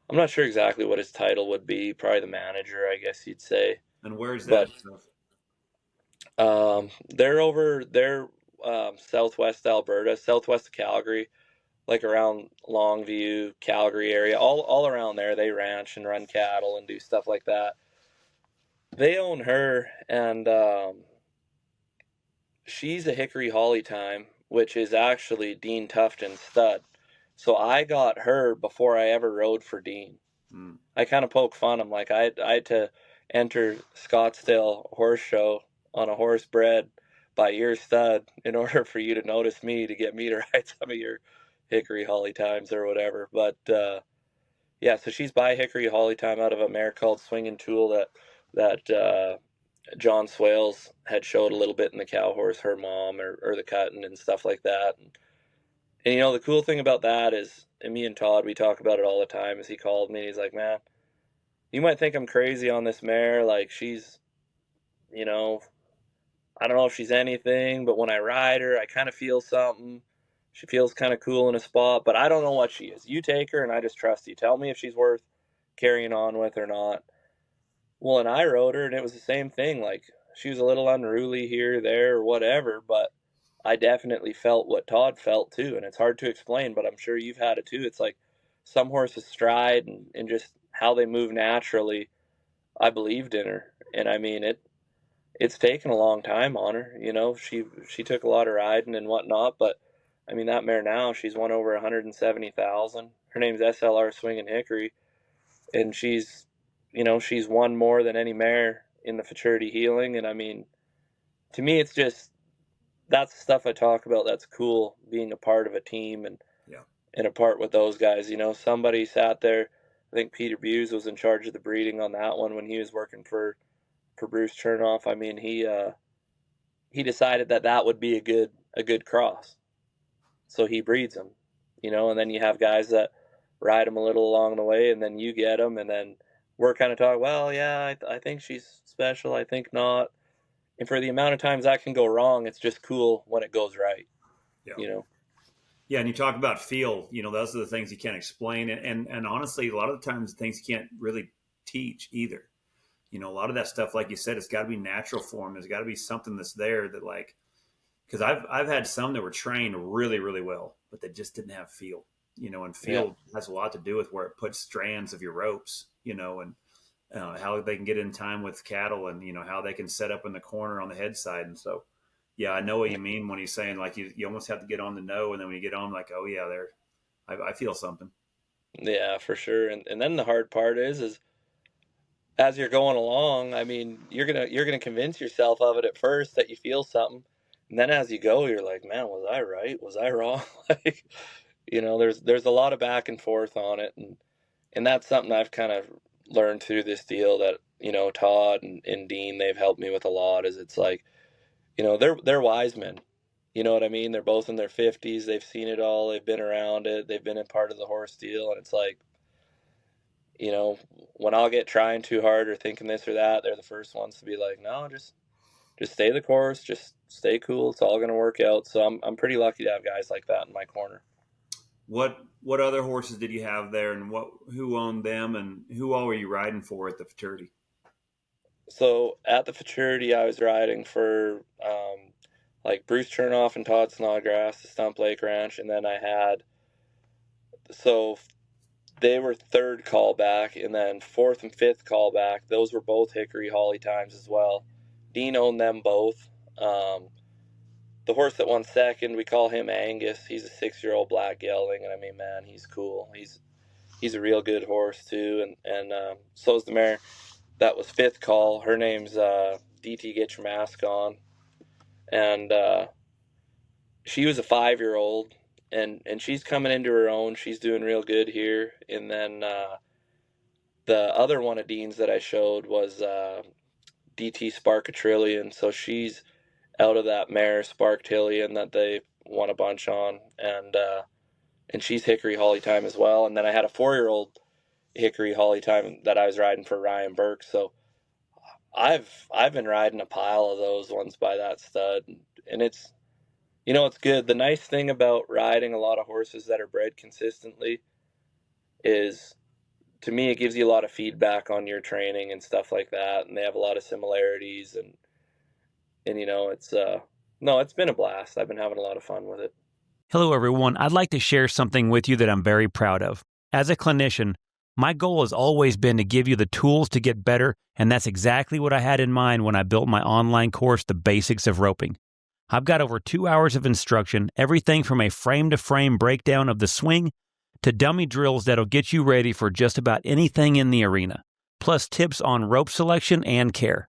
I'm not sure exactly what his title would be, probably the manager, I guess you'd say. And where's that stuff? They're southwest Alberta, southwest of Calgary, like around Longview, Calgary area, all around there. They ranch and run cattle and do stuff like that. They own her, and she's a Hickory Holly time, which is actually Dean Tufton's stud. So I got her before I ever rode for Dean. I kind of poke fun. I'm like, I had to enter Scottsdale Horse Show on a horse bred by your stud in order for you to notice me, to get me to ride some of your Hickory Holly times or whatever. But yeah, so she's by Hickory Holly time out of a mare called Swinging Tool that John Swales had showed a little bit in the cow horse, her mom, or the cutting and stuff like that. And you know, the cool thing about that is, and me and Todd, we talk about it all the time, is he called me and he's like, man, you might think I'm crazy on this mare. Like, she's, you know, I don't know if she's anything, but when I ride her, I kind of feel something. She feels kind of cool in a spot, but I don't know what she is. You take her and I just trust you. Tell me if she's worth carrying on with or not. Well, and I rode her and it was the same thing. Like, she was a little unruly here, there, or whatever, but I definitely felt what Todd felt too. And it's hard to explain, but I'm sure you've had it too. It's like some horses stride and just how they move naturally. I believed in her. And I mean, it's taken a long time on her. You know, she took a lot of riding and whatnot, but I mean, that mare now, she's won over 170,000. Her name's SLR Swinging Hickory. And she's won more than any mare in the Futurity Healing. And I mean, to me, it's just, that's the stuff I talk about. That's cool, being a part of a team and a part with those guys. You know, somebody sat there. I think Peter Buse was in charge of the breeding on that one when he was working for Bruce Chernoff. I mean, he decided that would be a good cross, so he breeds them. You know, and then you have guys that ride them a little along the way, and then you get them, and then we're kind of talking, well, yeah, I think she's special, I think not. And for the amount of times that can go wrong, it's just cool when it goes right. Yeah. You know? Yeah, and you talk about feel, you know, those are the things you can't explain. And honestly, a lot of the times things you can't really teach either. You know, a lot of that stuff, like you said, it's got to be natural for them. There's got to be something that's there that, like, because I've had some that were trained really, really well, but they just didn't have feel. You know, and feel has a lot to do with where it puts strands of your ropes, you know, and how they can get in time with cattle, and, you know, how they can set up in the corner on the head side. And so, yeah, I know what you mean when he's saying, like, you almost have to get on the know, and then when you get on, like, oh yeah, I feel something. Yeah, for sure. And then the hard part is as you're going along, I mean, you're gonna convince yourself of it at first that you feel something, and then as you go, you're like, man, was I right? Was I wrong? Like, you know, there's a lot of back and forth on it, and that's something I've kind of learned through this deal that, you know, Todd and Dean, they've helped me with a lot. Is it's like, you know, they're wise men. You know what I mean? They're both in their 50s. They've seen it all. They've been around it. They've been a part of the horse deal. And it's like, you know, when I'll get trying too hard or thinking this or that, they're the first ones to be like, no, just stay the course. Just stay cool. It's all going to work out. So I'm pretty lucky to have guys like that in my corner. What other horses did you have there, and who owned them, and who all were you riding for at the Futurity? So at the Futurity, I was riding for like Bruce Chernoff and Todd Snodgrass, the Stump Lake Ranch, and then I had, so they were third callback, and then fourth and fifth callback. Those were both Hickory Holly times as well. Dean owned them both. The horse that won second, we call him Angus. He's a 6-year-old black gelding, and I mean, man, he's cool. He's a real good horse too, and so is the mare that was fifth call. Her name's DT Get Your Mask On, and she was a 5-year-old, and she's coming into her own. She's doing real good here. And then the other one of Dean's that I showed was DT Sparkatillion. So she's out of that mare Sparkatillion that they won a bunch on, and she's Hickory Holly time as well. And then I had a 4-year-old Hickory Holly time that I was riding for Ryan Burke. So I've been riding a pile of those ones by that stud, and it's, you know, it's good. The nice thing about riding a lot of horses that are bred consistently is, to me, it gives you a lot of feedback on your training and stuff like that, and they have a lot of similarities, and you know, it's no, it's been a blast. I've been having a lot of fun with it. Hello, everyone. I'd like to share something with you that I'm very proud of. As a clinician, my goal has always been to give you the tools to get better, and that's exactly what I had in mind when I built my online course, The Basics of Roping. I've got over 2 hours of instruction, everything from a frame-to-frame breakdown of the swing to dummy drills that'll get you ready for just about anything in the arena, plus tips on rope selection and care.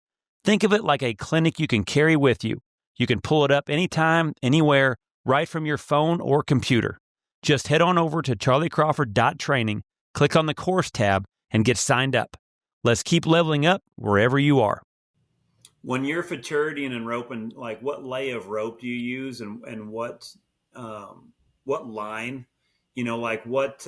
Think of it like a clinic you can carry with you. You can pull it up anytime, anywhere, right from your phone or computer. Just head on over to charlycrawford.training, click on the course tab, and get signed up. Let's keep leveling up wherever you are. When you're Futuritying and roping, like what lay of rope do you use, and what line? You know, like what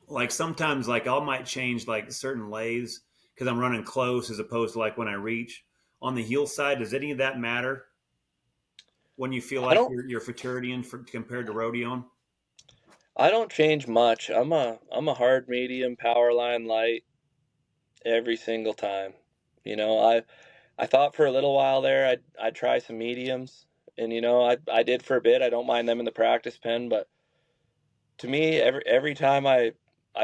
like sometimes like I might change like certain lays because I'm running close as opposed to like when I reach on the heel side. Does any of that matter when you feel like you're Futuritying compared to rodeoing? I don't change much. I'm a hard medium power line light every single time. You know, I thought for a little while there I'd try some mediums, and you know, I did for a bit. I don't mind them in the practice pen, but to me, every time I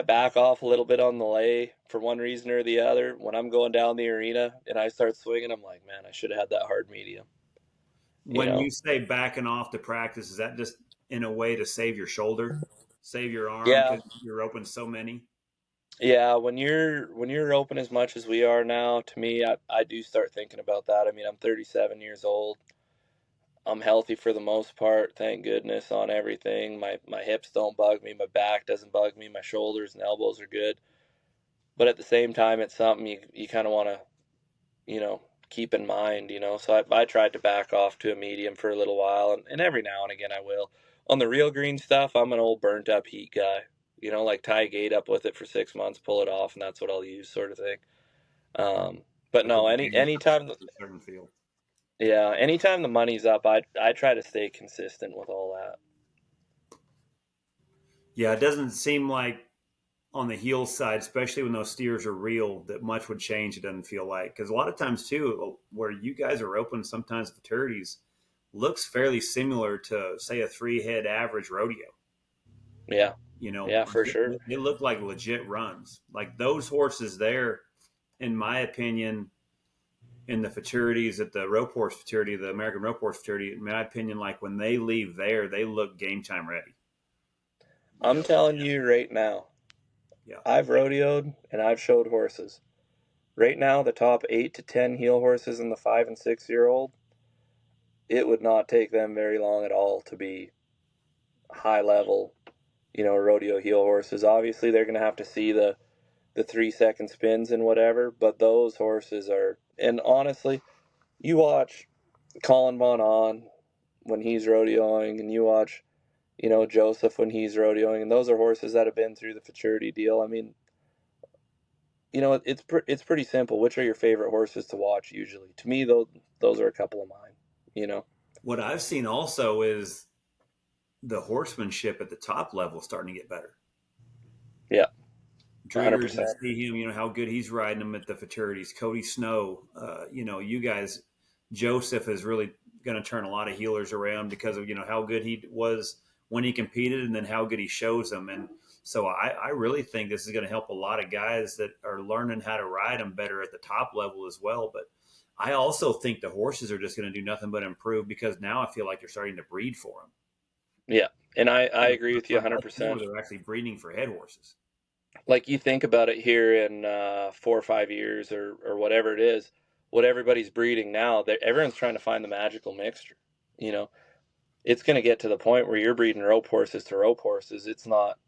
back off a little bit on the lay for one reason or the other, when I'm going down the arena and I start swinging, I'm like, man, I should have had that hard medium. When you say backing off to practice, is that just in a way to save your shoulder, save your arm because you're open so many? Yeah, when you're open as much as we are now, to me, I do start thinking about that. I mean, I'm 37 years old. I'm healthy for the most part, thank goodness, on everything. My hips don't bug me, my back doesn't bug me, my shoulders and elbows are good. But at the same time, it's something you kind of want to, you know, keep in mind, you know. So I tried to back off to a medium for a little while, and every now and again I will. On the real green stuff, I'm an old burnt up heat guy. You know, like tie a gate up with it for 6 months, pull it off, and that's what I'll use, sort of thing. But no, anytime, certain field. Yeah, anytime the money's up, I try to stay consistent with all that. Yeah, it doesn't seem like on the heel side, especially when those steers are real, that much would change. It doesn't feel like, because a lot of times too, where you guys are open, sometimes Futurities looks fairly similar to, say, a 3-head average rodeo. Yeah. You know, yeah, for sure. They look like legit runs. Like those horses there, in my opinion, in the Futurities at the Rope Horse Futurity, the American Rope Horse Futurity, in my opinion, like when they leave there, they look game time ready. I'm telling you right now, yeah, I've rodeoed and I've showed horses. Right now, the top 8 to 10 heel horses in the 5 and 6 year old, it would not take them very long at all to be high level, you know, rodeo heel horses. Obviously, they're going to have to see the 3-second spins and whatever, but those horses are, and honestly, you watch Colin Von On when he's rodeoing, and you watch, you know, Joseph when he's rodeoing, and those are horses that have been through the Futurity deal. I mean, you know, it's pretty simple. Which are your favorite horses to watch usually? To me, those are a couple of mine, you know. What I've seen also is the horsemanship at the top level is starting to get better. Yeah. Driggers, 100%. you see him, how good he's riding them at the fraternities. Cody Snow, you guys, Joseph is really going to turn a lot of healers around because of, how good he was when he competed and then how good he shows them. And so I really think this is going to help a lot of guys that are learning how to ride them better at the top level as well. But I also think the horses are just going to do nothing but improve because now I feel like they're starting to breed for them. Yeah. And I agree with you 100%. They're actually breeding for head horses. Like you think about it here in 4 or 5 years or whatever it is, what everybody's breeding now, everyone's trying to find the magical mixture. It's going to get to the point where you're breeding rope horses to rope horses. It's not,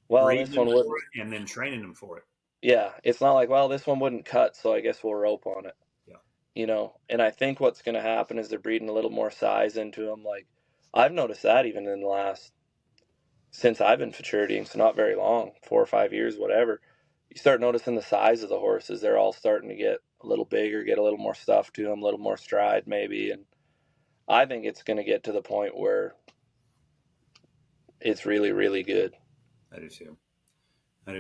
well, breeding this one wouldn't. And then training them for it. Yeah. It's not like, well, this one wouldn't cut, so I guess we'll rope on it. Yeah. And I think what's going to happen is they're breeding a little more size into them. Like I've noticed that even in the last, since I've been futuritying, so not very long, 4 or 5 years, whatever, you start noticing the size of the horses. They're all starting to get a little bigger, get a little more stuff to them, a little more stride maybe. And I think it's going to get to the point where it's really, really good. I do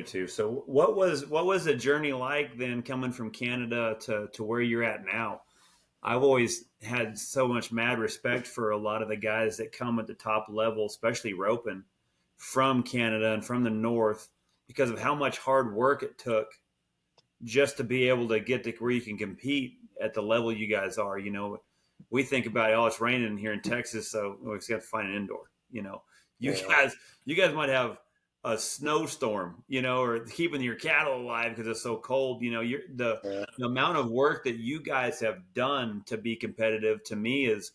too. So what was the journey like then coming from Canada to where you're at now? I've always had so much mad respect for a lot of the guys that come at the top level, especially roping, from Canada and from the North, because of how much hard work it took just to be able to get to where you can compete at the level you guys are. We think about, it's raining here in Texas, so we just have to find an indoor. You guys might have a snowstorm, or keeping your cattle alive because it's so cold. The amount of work that you guys have done to be competitive to me is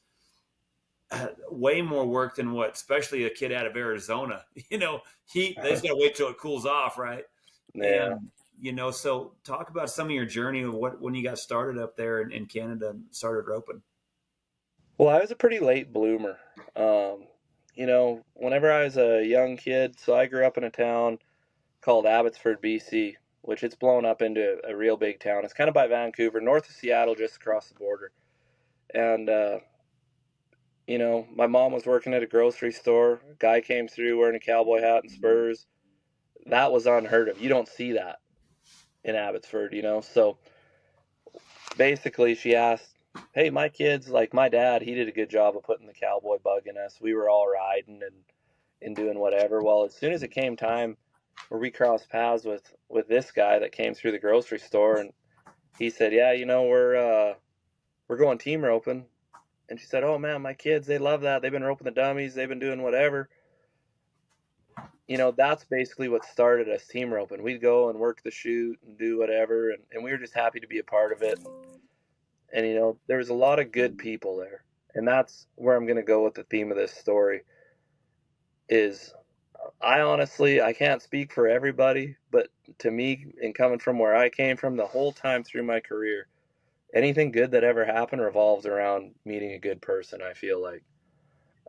way more work than what, especially a kid out of Arizona, heat, they just got to wait till it cools off. Right. Yeah. And, so talk about some of your journey of when you got started up there in Canada and started roping. Well, I was a pretty late bloomer. Whenever I was a young kid, so I grew up in a town called Abbotsford, BC, which it's blown up into a real big town. It's kind of by Vancouver, north of Seattle, just across the border. And, my mom was working at a grocery store. A guy came through wearing a cowboy hat and spurs. That was unheard of. You don't see that in Abbotsford, So basically she asked, hey, my kids, like my dad, he did a good job of putting the cowboy bug in us. We were all riding and doing whatever. Well, as soon as it came time where we crossed paths with this guy that came through the grocery store, and he said, yeah, we're going team roping. And she said, oh man, my kids, they love that. They've been roping the dummies. They've been doing whatever. That's basically what started us team roping. We'd go and work the chute and do whatever. And we were just happy to be a part of it. And, there was a lot of good people there. And that's where I'm going to go with the theme of this story is I can't speak for everybody, but to me, and coming from where I came from the whole time through my career, anything good that ever happened revolves around meeting a good person, I feel like,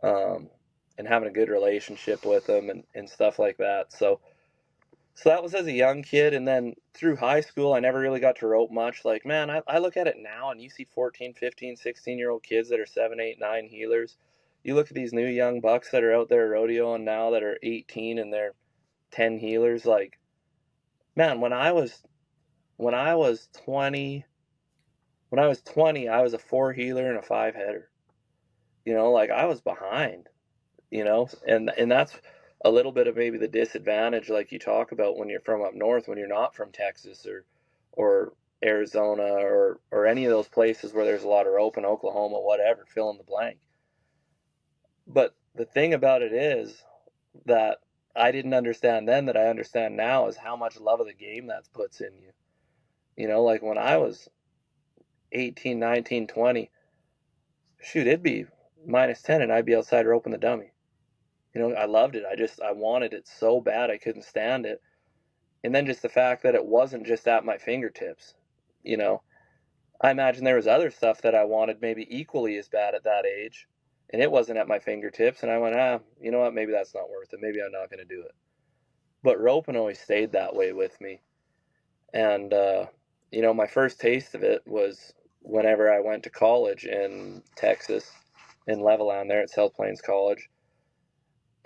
and having a good relationship with them and stuff like that. So that was as a young kid. And then through high school, I never really got to rope much. Like, man, I look at it now and you see 14, 15, 16-year-old kids that are 7, 8, 9 healers. You look at these new young bucks that are out there rodeoing now that are 18 and they're 10 healers. Like, man, when I was 20, I was a 4 healer and a 5 header. Like I was behind, and that's a little bit of maybe the disadvantage, like you talk about when you're from up north, when you're not from Texas or Arizona or any of those places where there's a lot of rope in Oklahoma, whatever, fill in the blank. But the thing about it is that I didn't understand then that I understand now is how much love of the game that puts in you. Like when I was 18, 19, 20, shoot, it'd be -10 and I'd be outside roping the dummy. I loved it. I wanted it so bad. I couldn't stand it. And then just the fact that it wasn't just at my fingertips, I imagine there was other stuff that I wanted maybe equally as bad at that age, and it wasn't at my fingertips. And I went, you know what? Maybe that's not worth it. Maybe I'm not going to do it. But roping always stayed that way with me. And, my first taste of it was whenever I went to college in Texas, in Levelland there at South Plains College.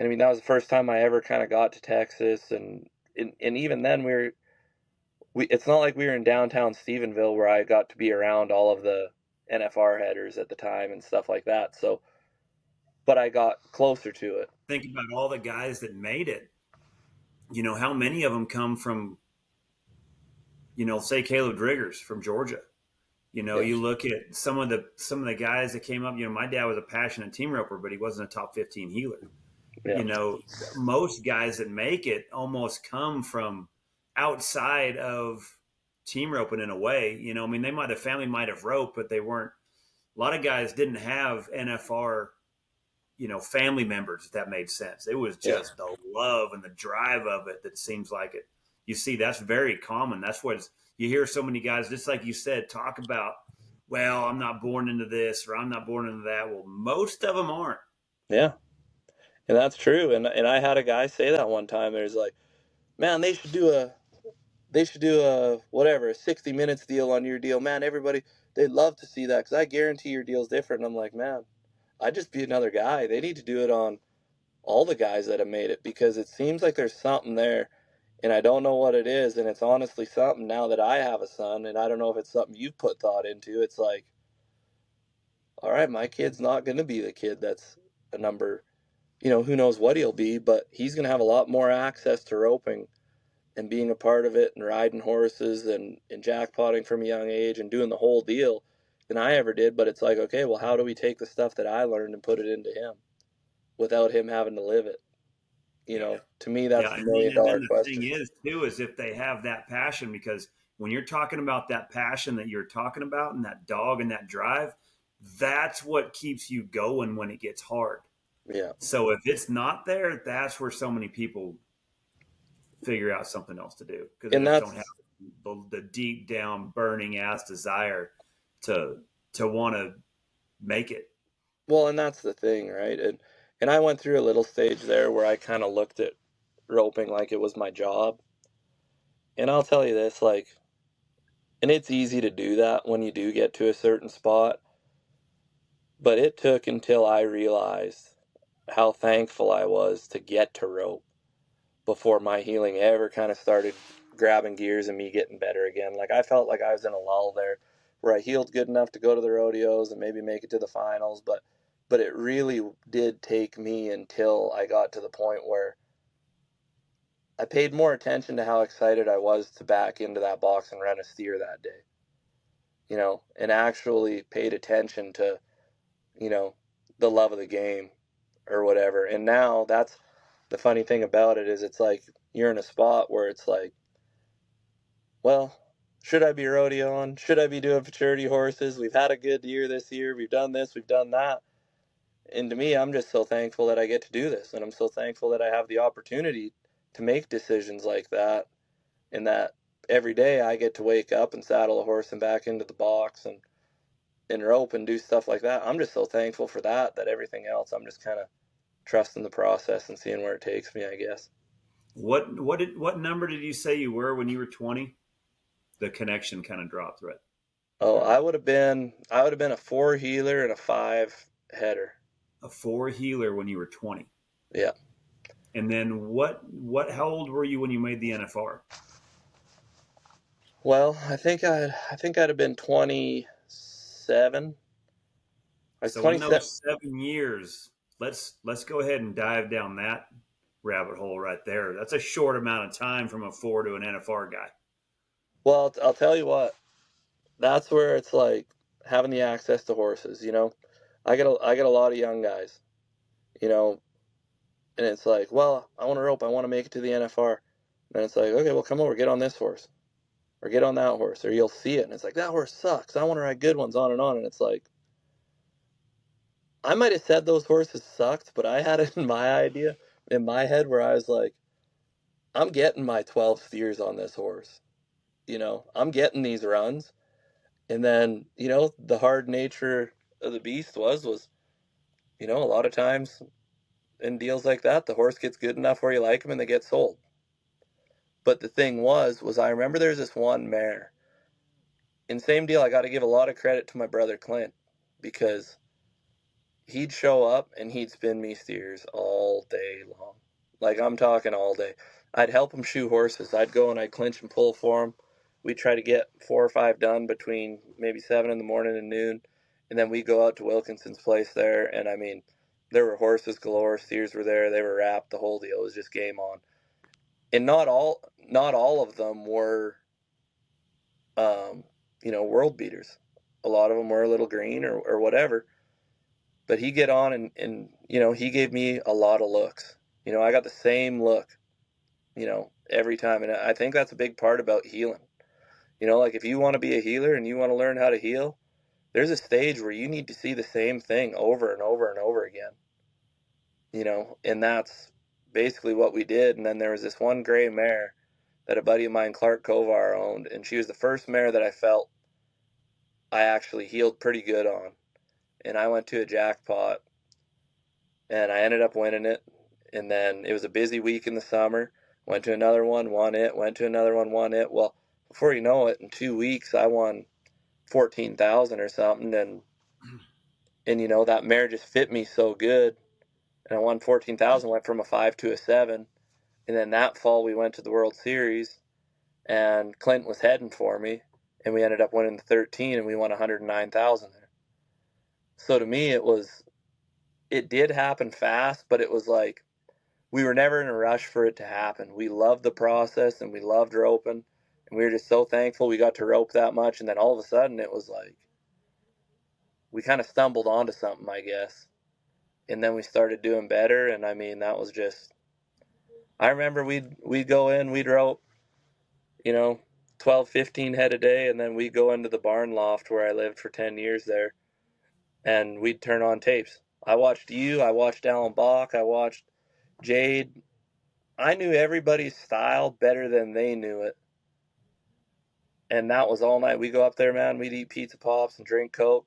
And I mean, that was the first time I ever kind of got to Texas. And even then it's not like we were in downtown Stephenville where I got to be around all of the NFR headers at the time and stuff like that. So, but I got closer to it. Think about all the guys that made it. You know, how many of them come from, you know, say Caleb Driggers from Georgia. You know, you look at some of the guys that came up. You know, my dad was a passionate team roper, but he wasn't a top 15 healer. Yeah. You know, most guys that make it almost come from outside of team roping in a way. You know, I mean, family might have roped, but they weren't. A lot of guys didn't have NFR, you know, family members, if that made sense. It was just the love and the drive of it that seems like it. You see, that's very common. That's what you hear so many guys, just like you said, talk about, well, I'm not born into this or I'm not born into that. Well, most of them aren't. Yeah. And that's true. And I had a guy say that one time. There's like, man, they should do a whatever, a 60 minutes deal on your deal. Man, everybody, they'd love to see that because I guarantee your deal's different. And I'm like, man, I'd just be another guy. They need to do it on all the guys that have made it because it seems like there's something there and I don't know what it is. And it's honestly something now that I have a son and I don't know if it's something you've put thought into. It's like, all right, my kid's not going to be the kid that's a number, you know, who knows what he'll be, but he's going to have a lot more access to roping and being a part of it and riding horses and jackpotting from a young age and doing the whole deal than I ever did. But it's like, okay, well, how do we take the stuff that I learned and put it into him without him having to live it? You know, to me, that's the $1 million and the question. thing is, too, is if they have that passion, because when you're talking about that passion that you're talking about and that dog and that drive, that's what keeps you going when it gets hard. Yeah. So if it's not there, that's where so many people figure out something else to do because they just don't have the deep down burning ass desire to want to make it. Well, and that's the thing, right? And I went through a little stage there where I kind of looked at roping like it was my job. And I'll tell you this, like, and it's easy to do that when you do get to a certain spot. But it took until I realized how thankful I was to get to rope before my healing ever kind of started grabbing gears and me getting better again. Like I felt like I was in a lull there where I healed good enough to go to the rodeos and maybe make it to the finals, but it really did take me until I got to the point where I paid more attention to how excited I was to back into that box and run a steer that day. You know, and actually paid attention to, you know, the love of the game or whatever. And now that's the funny thing about it is it's like you're in a spot where it's like, well, should I be rodeoing? Should I be doing Futurity horses? We've had a good year this year. We've done this. We've done that. And to me, I'm just so thankful that I get to do this. And I'm so thankful that I have the opportunity to make decisions like that. And that every day I get to wake up and saddle a horse and back into the box and rope and do stuff like that. I'm just so thankful for that everything else, I'm just kind of trusting the process and seeing where it takes me, I guess. What number did you say you were when you were 20? The connection kind of dropped, right? Oh, I would have been a 4 healer and a 5 header. A 4 healer when you were 20. Yeah. And then how old were you when you made the NFR? Well, I think I'd have been 27. So in those 7 years, let's go ahead and dive down that rabbit hole right there. That's a short amount of time from a 4 to an NFR guy. Well, I'll tell you what. That's where it's like having the access to horses, you know. I get a lot of young guys, you know, and it's like, well, I want to rope, I want to make it to the NFR. And it's like, okay, well, come over, get on this horse. Or get on that horse, or you'll see it. And it's like, that horse sucks. I want to ride good ones, on and on. And it's like, I might have said those horses sucked, but I had it in my head where I was like, I'm getting my 12 steers on this horse. You know, I'm getting these runs. And then, you know, the hard nature of the beast was, you know, a lot of times in deals like that, the horse gets good enough where you like him and they get sold. But the thing was I remember there's this one mare. In same deal, I got to give a lot of credit to my brother Clint because he'd show up and he'd spin me steers all day long. Like, I'm talking all day. I'd help him shoe horses. I'd go and I'd clinch and pull for him. We'd try to get 4 or 5 done between maybe 7 in the morning and noon. And then we'd go out to Wilkinson's place there. And I mean, there were horses galore. Steers were there. They were wrapped. The whole deal. It was just game on. And not all of them were, world beaters. A lot of them were a little green or whatever. But he'd get on and he gave me a lot of looks. I got the same look, every time. And I think that's a big part about healing. Like, if you want to be a healer and you want to learn how to heal, there's a stage where you need to see the same thing over and over and over again. And that's basically what we did. And then there was this one gray mare that a buddy of mine, Clark Kovar, owned. And she was the first mare that I felt I actually healed pretty good on. And I went to a jackpot and I ended up winning it. And then it was a busy week in the summer. Went to another one, won it. Went to another one, won it. Well, before you know it, in 2 weeks, I won 14,000 or something. And that mare just fit me so good. And I won 14,000, went from a 5 to a 7. And then that fall, we went to the World Series, and Clint was heading for me. And we ended up winning the 13, and we won 109,000 there. So to me, it did happen fast, but it was like, we were never in a rush for it to happen. We loved the process and we loved roping, and we were just so thankful we got to rope that much. And then all of a sudden it was like, we kind of stumbled onto something, I guess. And then we started doing better. And I mean, that was just, I remember we'd go in, we'd rope, 12, 15 head a day. And then we'd go into the barn loft where I lived for 10 years there, and we'd turn on tapes. I watched you, I watched Alan Bach, I watched Jade. I knew everybody's style better than they knew it. And that was all night. We'd go up there, man. We'd eat pizza pops and drink Coke.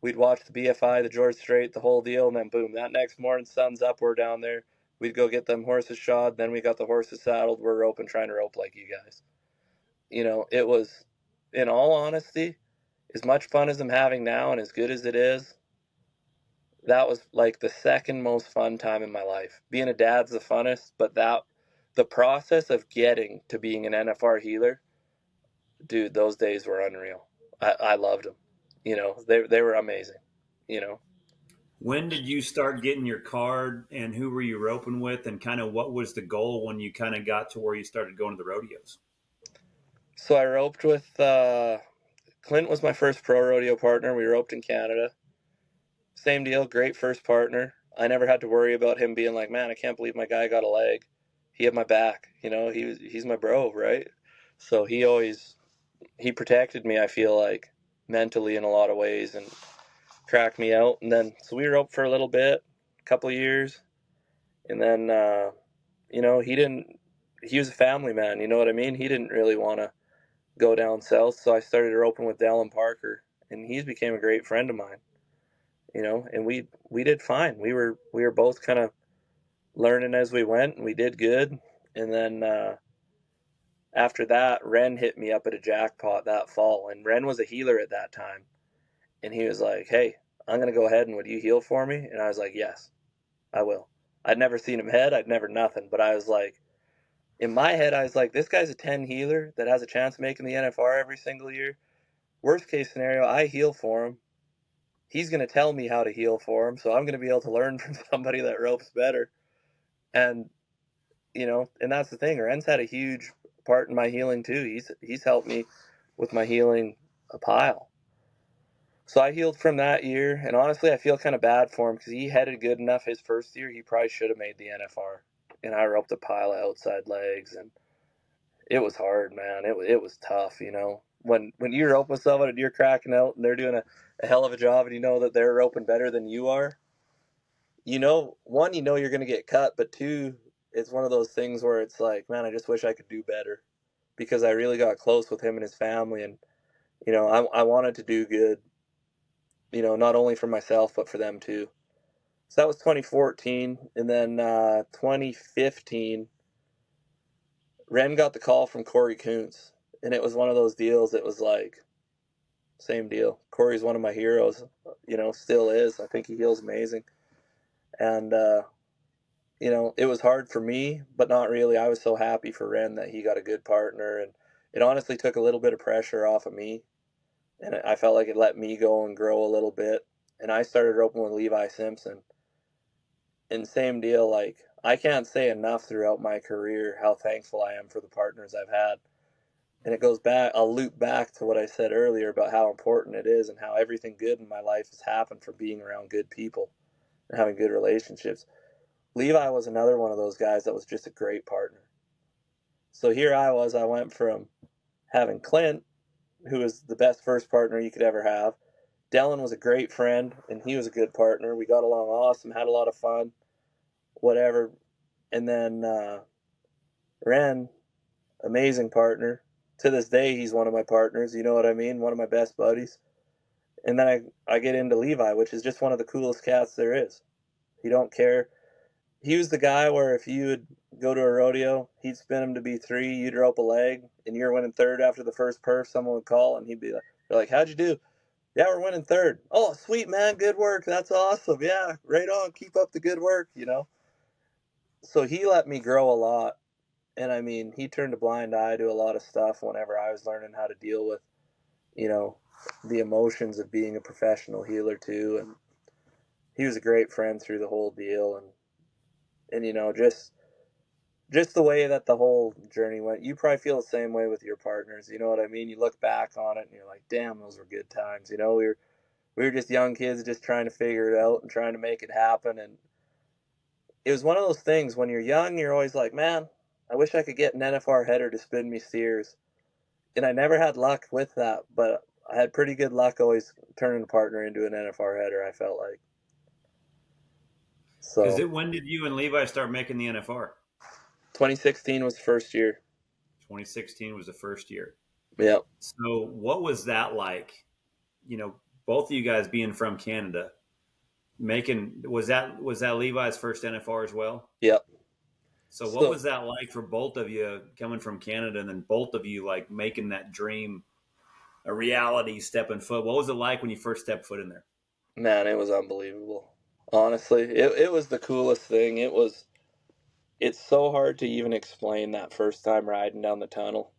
We'd watch the BFI, the George Strait, the whole deal. And then boom, that next morning, sun's up, we're down there. We'd go get them horses shod. Then we got the horses saddled. We're roping, trying to rope like you guys. It was, in all honesty, as much fun as I'm having now and as good as it is, that was like the second most fun time in my life. Being a dad's the funnest, but the process of getting to being an NFR healer, dude, those days were unreal. I loved them. They were amazing. When did you start getting your card, and who were you roping with, and kind of what was the goal when you kind of got to where you started going to the rodeos? So I roped with Clint was my first pro rodeo partner. We roped in Canada. Same deal, great first partner. I never had to worry about him being like, man, I can't believe my guy got a leg. He had my back. He's my bro, right? So he protected me, I feel like, mentally in a lot of ways, and cracked me out. And then, so we roped for a little bit, a couple of years. And then, he was a family man, you know what I mean? He didn't really want to go down south. So I started roping with Dallin Parker, and he's became a great friend of mine, and we did fine. We were both kind of learning as we went, and we did good. And then, after that, Ren hit me up at a jackpot that fall, and Ren was a healer at that time. And he was like, hey, I'm going to go ahead, and would you heal for me? And I was like, yes, I will. I'd never seen him head. I'd never nothing. But I was like, in my head, I was like, this guy's a 10 healer that has a chance of making the NFR every single year. Worst case scenario, I heal for him. He's going to tell me how to heal for him. So I'm going to be able to learn from somebody that ropes better. And, and that's the thing. Ren's had a huge part in my healing too. He's helped me with my healing a pile. So I healed from that year, and honestly, I feel kind of bad for him because he headed good enough his first year. He probably should have made the NFR, and I roped a pile of outside legs, and it was hard, man. It was tough, When you rope with someone and you're cracking out and they're doing a hell of a job, and you know that they're roping better than you are, one, you're going to get cut, but two, it's one of those things where it's like, man, I just wish I could do better, because I really got close with him and his family, and I wanted to do good. Not only for myself, but for them too. So that was 2014. And then 2015, Ren got the call from Corey Kuntz. And it was one of those deals. It was like, same deal. Corey's one of my heroes, still is. I think he heals amazing. And, it was hard for me, but not really. I was so happy for Ren that he got a good partner, and it honestly took a little bit of pressure off of me, and I felt like it let me go and grow a little bit. And I started roping with Levi Simpson, and same deal. Like, I can't say enough throughout my career how thankful I am for the partners I've had. And it goes back, I'll loop back to what I said earlier about how important it is and how everything good in my life has happened from being around good people and having good relationships. Levi was another one of those guys that was just a great partner. So here I went from having Clint, who was the best first partner you could ever have. Dylan was a great friend, and he was a good partner. We got along awesome, had a lot of fun, whatever. And then Ren, amazing partner. To this day, he's one of my partners, you know what I mean? One of my best buddies. And then I get into Levi, which is just one of the coolest cats there is. He don't care. He was the guy where if you would go to a rodeo, he'd spin him to be 3, you'd rope a leg, and you're winning 3rd after the first perf, someone would call, and he'd be like, they're like, how'd you do? Yeah, we're winning 3rd. Oh, sweet, man, good work. That's awesome. Yeah, right on. Keep up the good work, So he let me grow a lot. And I mean, he turned a blind eye to a lot of stuff whenever I was learning how to deal with, the emotions of being a professional healer too. And he was a great friend through the whole deal. And just the way that the whole journey went, you probably feel the same way with your partners. You know what I mean? You look back on it and you're like, damn, those were good times. We were just young kids just trying to figure it out and trying to make it happen. And it was one of those things when you're young, you're always like, man, I wish I could get an NFR header to spin me steers. And I never had luck with that, but I had pretty good luck always turning a partner into an NFR header, I felt like. So When did you and Levi start making the NFR? 2016 was the first year. 2016 was the first year. Yep. So what was that like? Both of you guys being from Canada, was that Levi's first NFR as well? Yep. So what was that like for both of you coming from Canada and then both of you like making that dream a reality, stepping foot? What was it like when you first stepped foot in there? Man, it was unbelievable. Honestly, it was the coolest thing. It's so hard to even explain that first time riding down the tunnel,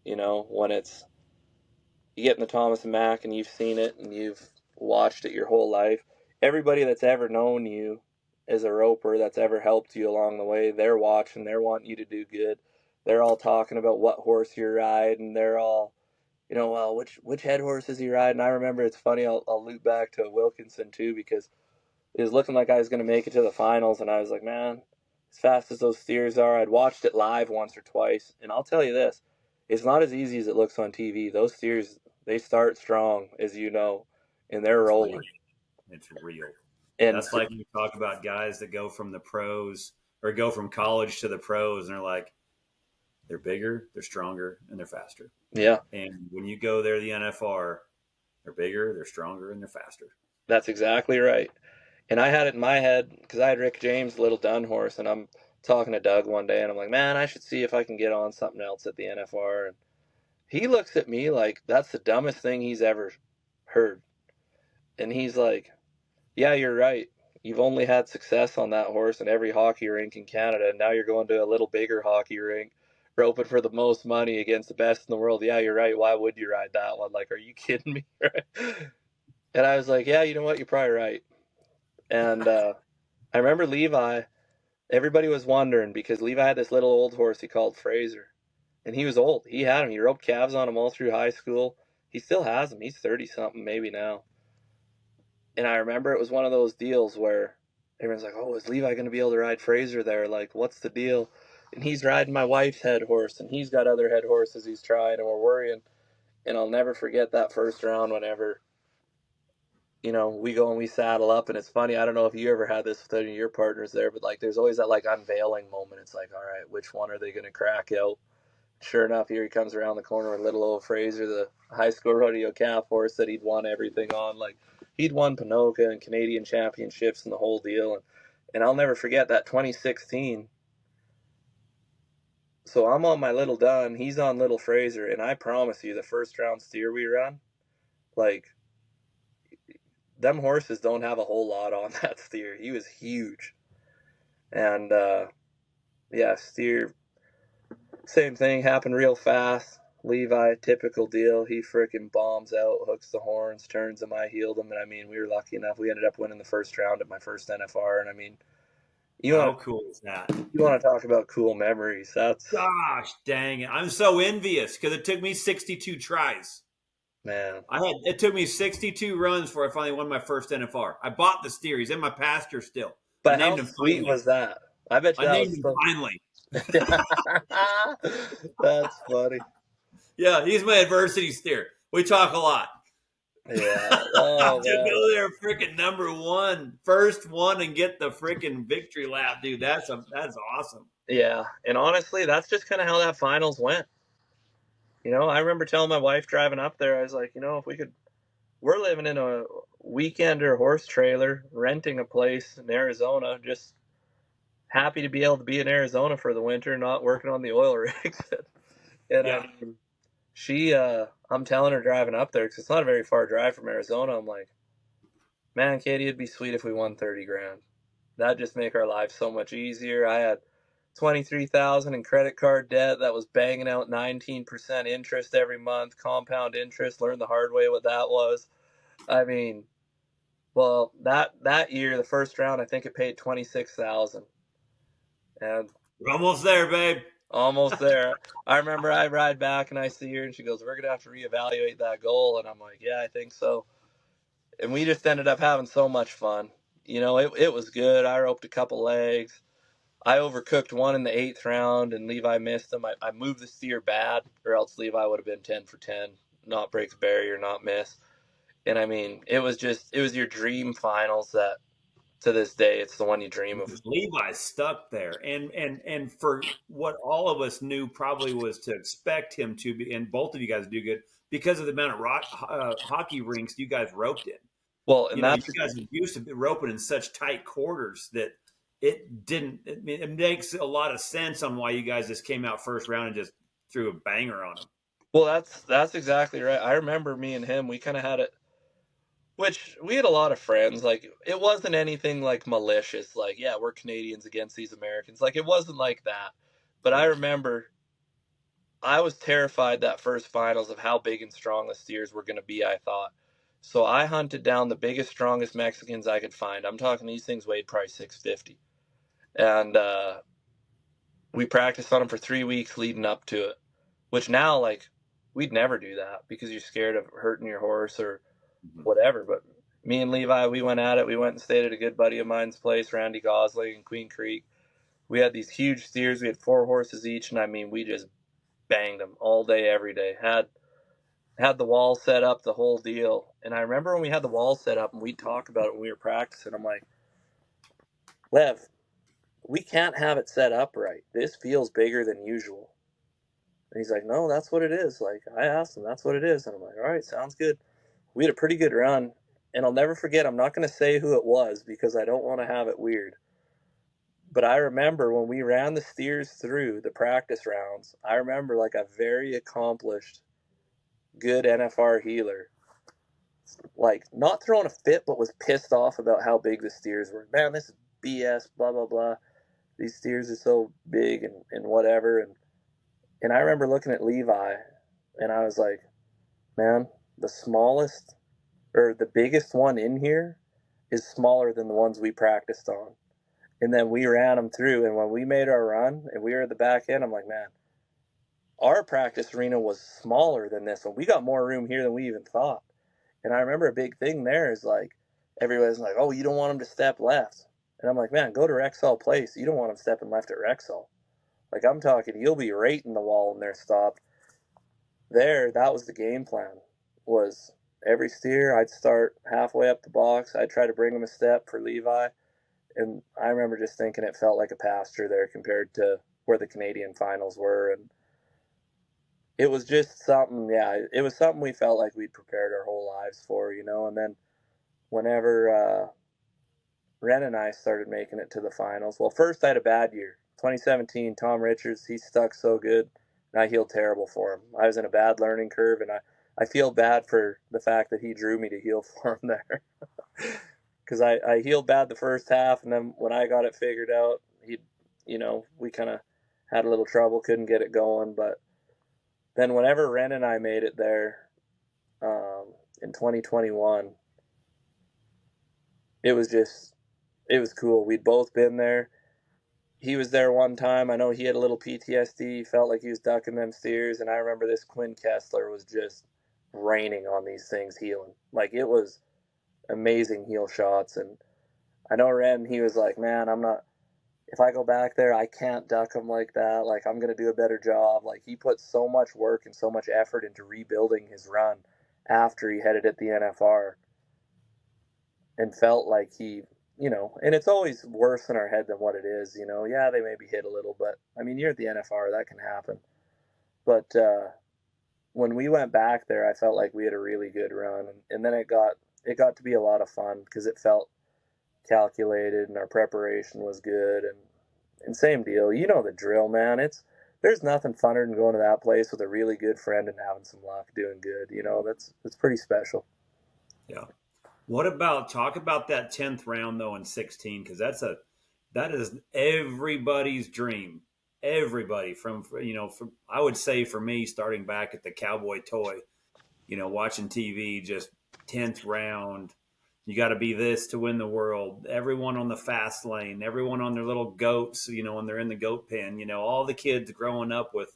when you get in the Thomas and Mack and you've seen it and you've watched it your whole life. Everybody that's ever known you as a roper, that's ever helped you along the way, they're watching, they're wanting you to do good. They're all talking about what horse you're riding. They're all, well, which head horse is he riding? I remember, it's funny, I'll loop back to Wilkinson too, because it was looking like I was going to make it to the finals, and I was like, man, as fast as those steers are, I'd watched it live once or twice, and I'll tell you this, it's not as easy as it looks on TV. Those steers, they start strong, as you know, and they're rolling. It's real. And that's like when you talk about guys that go from the pros or go from college to the pros, and they're like, they're bigger, they're stronger, and they're faster. Yeah. And when you go there, the NFR, they're bigger, they're stronger, and they're faster. That's exactly right. And I had it in my head because I had Rick James' Little Dun horse, and I'm talking to Doug one day, and I'm like, man, I should see if I can get on something else at the NFR. And he looks at me like that's the dumbest thing he's ever heard. And he's like, yeah, you're right. You've only had success on that horse in every hockey rink in Canada, and now you're going to a little bigger hockey rink, roping for the most money against the best in the world. Yeah, you're right. Why would you ride that one? Like, are you kidding me? And I was like, yeah, you know what? You're probably right. And I remember Levi, everybody was wondering because Levi had this little old horse he called Fraser. And he was old. He had him. He roped calves on him all through high school. He still has him. He's 30-something maybe now. And I remember it was one of those deals where everyone's like, oh, is Levi going to be able to ride Fraser there? Like, what's the deal? And he's riding my wife's head horse, and he's got other head horses he's trying, and we're worrying. And I'll never forget that first round whenever, we go and we saddle up. And it's funny, I don't know if you ever had this with any of your partners there, but, like, there's always that, like, unveiling moment. It's like, all right, which one are they going to crack out? Sure enough, here he comes around the corner with little old Fraser, the high school rodeo calf horse that he'd won everything on. Like, he'd won Pinoca and Canadian championships and the whole deal. And I'll never forget that 2016. So I'm on my Little Dun, he's on Little Fraser, and I promise you, the first round steer we run, Like, them horses don't have a whole lot on that steer. He was huge. And, yeah, steer, same thing, happened real fast. Levi, typical deal. He frickin' bombs out, hooks the horns, turns him. I healed him. And I mean, we were lucky enough. We ended up winning the first round at my first NFR. And I mean, How cool is that? you want to talk about cool memories. That's, Gosh dang it. I'm so envious because it took me 62 tries. man. It took me 62 runs before I finally won my first NFR. I bought the steer. He's in my pasture still. But I named how him sweet finally. was that? I bet you I that named was him so... finally. That's funny. Yeah, he's my adversity steer. We talk a lot. Yeah. Oh, To man. go there, freaking number one, first one, and get the freaking victory lap, dude. That's awesome. Yeah, and honestly, that's just kind of how that finals went. You know, I remember telling my wife driving up there, I was like, you know, if we could, we're living in a weekender horse trailer, renting a place in Arizona, just happy to be able to be in Arizona for the winter, not working on the oil rigs. And Yeah. I mean, I'm telling her driving up there, because it's not a very far drive from Arizona, I'm like, man, Katie, it'd be sweet if we won 30 grand. That'd just make our lives so much easier. I had 23,000 in credit card debt that was banging out 19% interest every month, compound interest. Learned the hard way what that was. I mean, well, that year, the first round, I think it paid 26,000, and We're almost there, babe. almost there. I remember I ride back and I see her, and she goes, "We're gonna have to reevaluate that goal," and I'm like, "Yeah, I think so." And we just ended up having so much fun. You know, it was good. I roped a couple legs. I overcooked one in the 8th round, and Levi missed him. I moved the steer bad, or else Levi would have been 10 for 10, not break the barrier, not miss. And I mean, it was your dream finals that, to this day, it's the one you dream of. Levi's stuck there, and for what all of us knew probably was to expect him to be, and both of you guys do good because of the amount of hockey rinks you guys roped in. Well, and You that's guys are used to be roping in such tight quarters that it didn't. It makes a lot of sense on why you guys just came out first round and just threw a banger on them. well, that's exactly right. I remember me and him, we kind of had it, which we had a lot of friends. Like, it wasn't anything like malicious. Like, yeah, we're Canadians against these Americans. Like, it wasn't like that. But I remember I was terrified that first finals of how big and strong the steers were going to be, I thought. So I hunted down the biggest, strongest Mexicans I could find. I'm talking these things weighed probably 650. And we practiced on them for 3 weeks leading up to it, which now, like, we'd never do that because you're scared of hurting your horse or whatever. But me and Levi, we went at it. We went and stayed at a good buddy of mine's place, Randy Gosling in Queen Creek. We had these huge steers. We had 4 horses each, and I mean, we just banged them all day, every day. Had the wall set up, the whole deal. And I remember when we had the wall set up and we'd talk about it when we were practicing, I'm like, Lev, we can't have it set up right. This feels bigger than usual. And he's like, no, that's what it is. Like, I asked him, that's what it is. And I'm like, all right, sounds good. We had a pretty good run. And I'll never forget, I'm not going to say who it was because I don't want to have it weird. But I remember when we ran the steers through the practice rounds, I remember like a very accomplished, good NFR healer, like not throwing a fit, but was pissed off about how big the steers were. Man, this is BS, blah, blah, blah. These steers are so big and whatever. And I remember looking at Levi and I was like, man, the smallest or the biggest one in here is smaller than the ones we practiced on. And then we ran them through. And when we made our run and we were at the back end, I'm like, man, our practice arena was smaller than this one. We got more room here than we even thought. And I remember a big thing there is like, everybody's like, oh, you don't want them to step left. And I'm like, man, go to Rexall Place. You don't want them stepping left at Rexall. Like, I'm talking, you'll be right in the wall when they're stopped. There, that was the game plan, was every steer, I'd start halfway up the box. I'd try to bring them a step for Levi. And I remember just thinking it felt like a pasture there compared to where the Canadian finals were. And it was just something, yeah, it was something we felt like we'd prepared our whole lives for, you know. And then whenever Ren and I started making it to the finals, well, first I had a bad year. 2017, Tom Richards, he stuck so good, and I healed terrible for him. I was in a bad learning curve, and I feel bad for the fact that he drew me to heel for him there. Because I healed bad the first half, and then when I got it figured out, we kind of had a little trouble, couldn't get it going. But then whenever Ren and I made it there in 2021, it was cool. We'd both been there. He was there one time. I know he had a little PTSD. He felt like he was ducking them steers. And I remember this Quinn Kessler was just raining on these things healing. Like, it was amazing heel shots. And I know Ren, he was like, man, if I go back there, I can't duck him like that. Like, I'm going to do a better job. Like, he put so much work and so much effort into rebuilding his run after he headed at the NFR and felt like he, and it's always worse in our head than what it is, Yeah, they maybe hit a little, but I mean, you're at the NFR, that can happen. But when we went back there, I felt like we had a really good run, and then it got to be a lot of fun because it felt calculated and our preparation was good, and same deal. You know the drill, man. There's nothing funner than going to that place with a really good friend and having some luck doing good. That's pretty special. Yeah. Talk about that 10th round though in 16, because that is everybody's dream. Everybody from I would say for me, starting back at the Cowboy Toy, watching TV, just 10th round, you got to be this to win the world. Everyone on the fast lane, everyone on their little goats, when they're in the goat pen, all the kids growing up with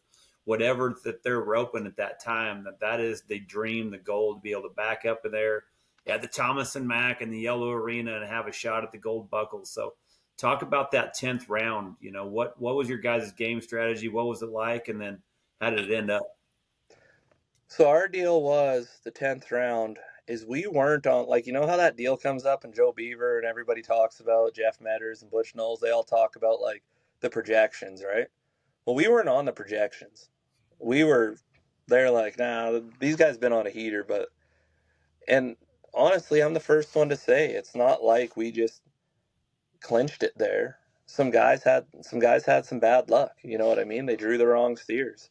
whatever that they're roping at that time, that is the dream, the goal, to be able to back up in there at the Thomas and Mack and the yellow arena and have a shot at the gold buckles. So talk about that 10th round. What was your guys' game strategy? What was it like? And then how did it end up? So our deal was the 10th round is we weren't on, like, how that deal comes up and Joe Beaver and everybody talks about Jeff Metters and Butch Knowles, they all talk about like the projections, right? Well, we weren't on the projections. They're like, nah, these guys been on a heater, and honestly, I'm the first one to say it's not like we just clinched it there. Some guys had some bad luck. You know what I mean? They drew the wrong steers.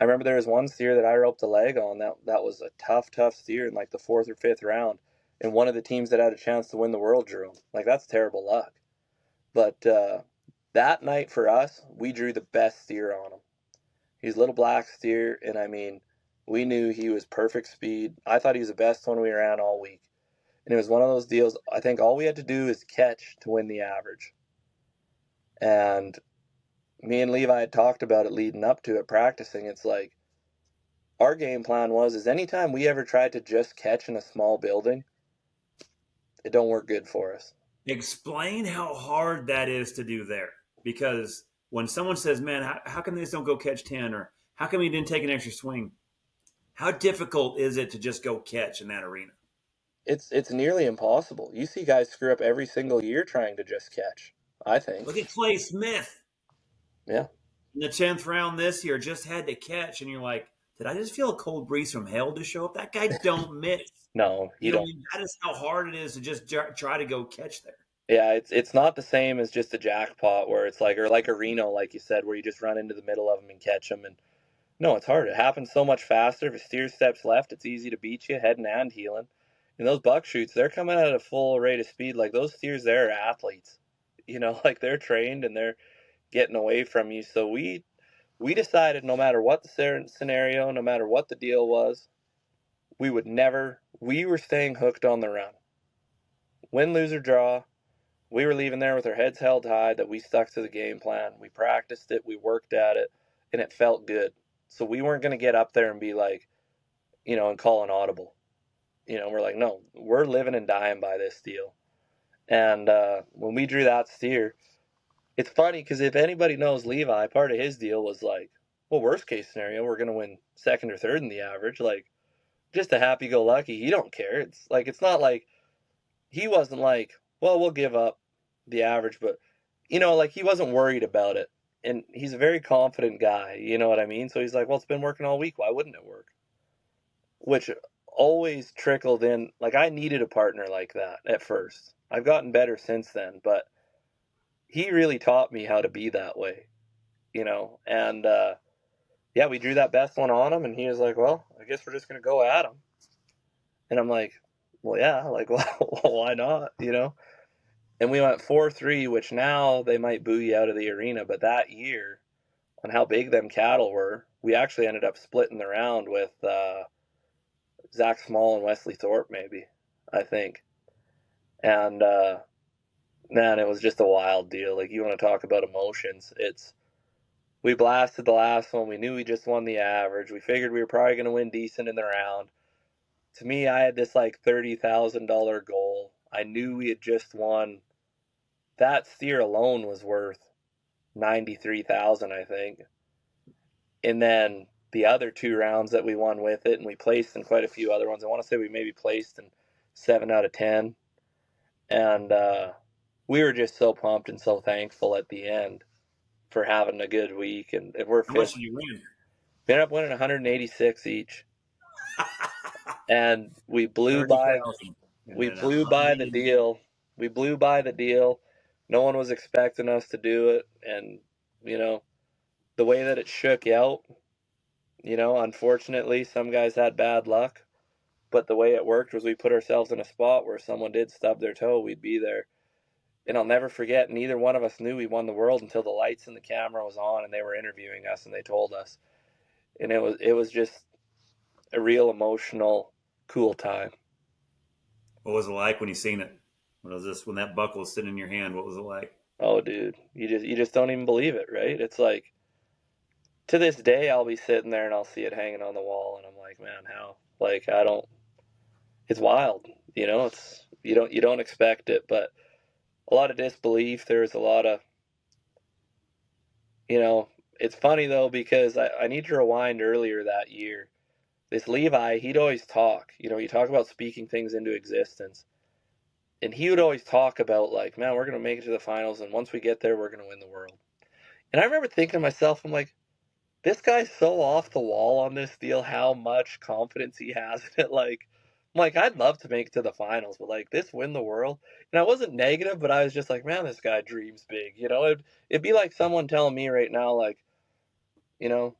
I remember there was one steer that I roped a leg on that was a tough steer in like the 4th or 5th round, and one of the teams that had a chance to win the world drew him. Like, that's terrible luck. But that night for us, we drew the best steer on him. He's a little black steer, and I mean, we knew he was perfect speed. I thought he was the best one we ran all week. And it was one of those deals, I think all we had to do is catch to win the average. And me and Levi had talked about it leading up to it, practicing. It's like, our game plan is anytime we ever tried to just catch in a small building, it don't work good for us. Explain how hard that is to do there. Because when someone says, man, how come they just don't go catch 10? Or how come you didn't take an extra swing? How difficult is it to just go catch in that arena? It's nearly impossible. You see guys screw up every single year trying to just catch, I think. Look at Clay Smith. Yeah. In the 10th round this year, just had to catch, and you're like, did I just feel a cold breeze from hell to show up? That guy don't miss. No, you don't. That is how hard it is to just try to go catch there. Yeah, it's not the same as just a jackpot where it's like, or like a Reno, like you said, where you just run into the middle of them and catch them. And no, it's hard. It happens so much faster. If a steer steps left, it's easy to beat you, heading and heeling. And those buck shoots, they're coming at a full rate of speed. Like, those steers there are athletes. Like, they're trained and they're getting away from you. So we decided no matter what the scenario, no matter what the deal was, we were staying hooked on the run. Win, lose, or draw, we were leaving there with our heads held high that we stuck to the game plan. We practiced it, we worked at it, and it felt good. So we weren't going to get up there and be like, and call an audible. We're like, no, we're living and dying by this deal. And when we drew that steer, it's funny because if anybody knows Levi, part of his deal was like, well, worst case scenario, we're going to win 2nd or 3rd in the average. Like, just a happy-go-lucky. He don't care. It's not like, he wasn't like, well, we'll give up the average, but, like, he wasn't worried about it. And he's a very confident guy, you know what I mean? So he's like, well, it's been working all week. Why wouldn't it work? Which always trickled in. Like, I needed a partner like that at first. I've gotten better since then, but he really taught me how to be that way, and yeah, we drew that best one on him, and he was like, well, I guess we're just going to go at him. And I'm like, well, yeah, like, well, why not, you know? And we went 4-3, which now they might boo you out of the arena. But that year, on how big them cattle were, we actually ended up splitting the round with Zach Small and Wesley Thorpe, maybe, I think. And, man, it was just a wild deal. Like, you want to talk about emotions. We blasted the last one. We knew we just won the average. We figured we were probably going to win decent in the round. To me, I had this like $30,000 goal. I knew we had just won. That steer alone was worth $93,000, I think. And then the other 2 rounds that we won with it, and we placed in quite a few other ones. I want to say we maybe placed in 7 out of 10. And we were just so pumped and so thankful at the end for having a good week. And we're How much did you win? We ended up winning 186 each. And we blew 30,000. by the deal. We blew by the deal. No one was expecting us to do it. And, you know, the way that it shook out, you know, unfortunately, some guys had bad luck. But the way it worked was we put ourselves in a spot where if someone did stub their toe, we'd be there. And I'll never forget, neither one of us knew we won the world until the lights and the camera was on and they were interviewing us and they told us. And it was just a real emotional, cool time. What was it like when you seen it? What was this when that buckle was sitting in your hand? What was it like? Oh, dude, you just don't even believe it, right? It's like, to this day, I'll be sitting there and I'll see it hanging on the wall, and I'm like, man, how? Like, I don't. It's wild, you know. It's you don't expect it, but a lot of disbelief. There's a lot of, you know. It's funny though because I need to rewind earlier that year. This Levi, he'd always talk. You know, you talk about speaking things into existence. And he would always talk about, like, man, we're going to make it to the finals, and once we get there, we're going to win the world. And I remember thinking to myself, I'm like, this guy's so off the wall on this deal, how much confidence he has in it. Like, I'm like, I'd love to make it to the finals, but, like, this win the world. And I wasn't negative, but I was just like, man, this guy dreams big. You know, it'd be like someone telling me right now, like, you know,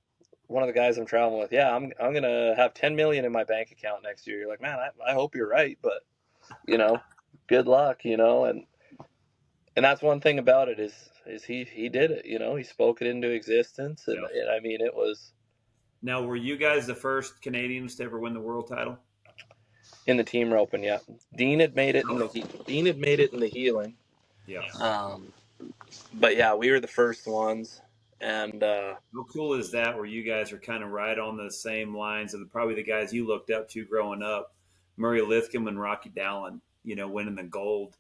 one of the guys I'm traveling with, yeah, I'm going to have 10 million in my bank account next year. You're like, man, I hope you're right, but, you know, good luck, you know, and that's one thing about it is he did it, you know, he spoke it into existence, and, Yeah. and I mean, it was Now, were you guys the first Canadians to ever win the world title? in the team roping. Yeah, Dean had made it in the healing. Yeah. But yeah, we were the first ones, and How cool is that? Where you guys are kind of right on the same lines of probably the guys you looked up to growing up, Murray Lithcom and Rocky Dallin. You know, winning the gold.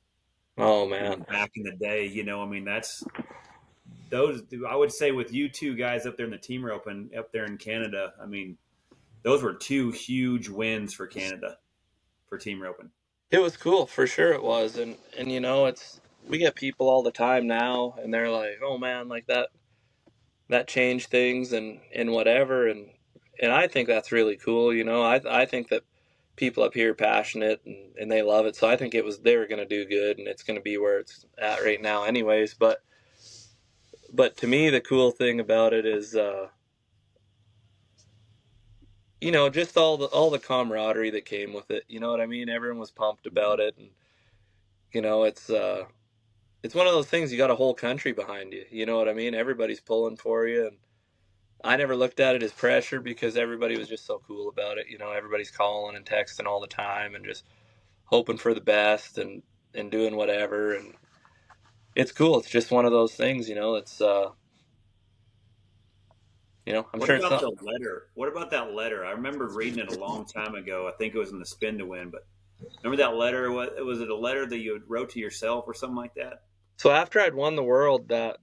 oh You know, man, back in the day. You know, I mean, that's those. I would say with you 2 guys up there in the team roping up there in Canada. I mean, those were 2 huge wins for Canada for team roping. it was cool for sure. It was, and you know, we get people all the time now, and they're like, oh man, like that changed things and whatever, and I think that's really cool. You know, I think that people up here are passionate and they love it, so I think they were going to do good, and it's going to be where it's at right now anyways. But to me, the cool thing about it is you know, just all the camaraderie that came with it. You know what I mean? Everyone was pumped about it, and you know, it's one of those things, you got a whole country behind you. You know what I mean? Everybody's pulling for you, and I never looked at it as pressure because everybody was just so cool about it. You know, everybody's calling and texting all the time and just hoping for the best and doing whatever. And it's cool. It's just one of those things, you know, it's, you know, I'm What sure it's about not. the letter? What about that letter? I remember reading it a long time ago. I think it was in the Spin to Win, but remember that letter? Was it a letter that you wrote to yourself or something like that? So after I'd won the world, that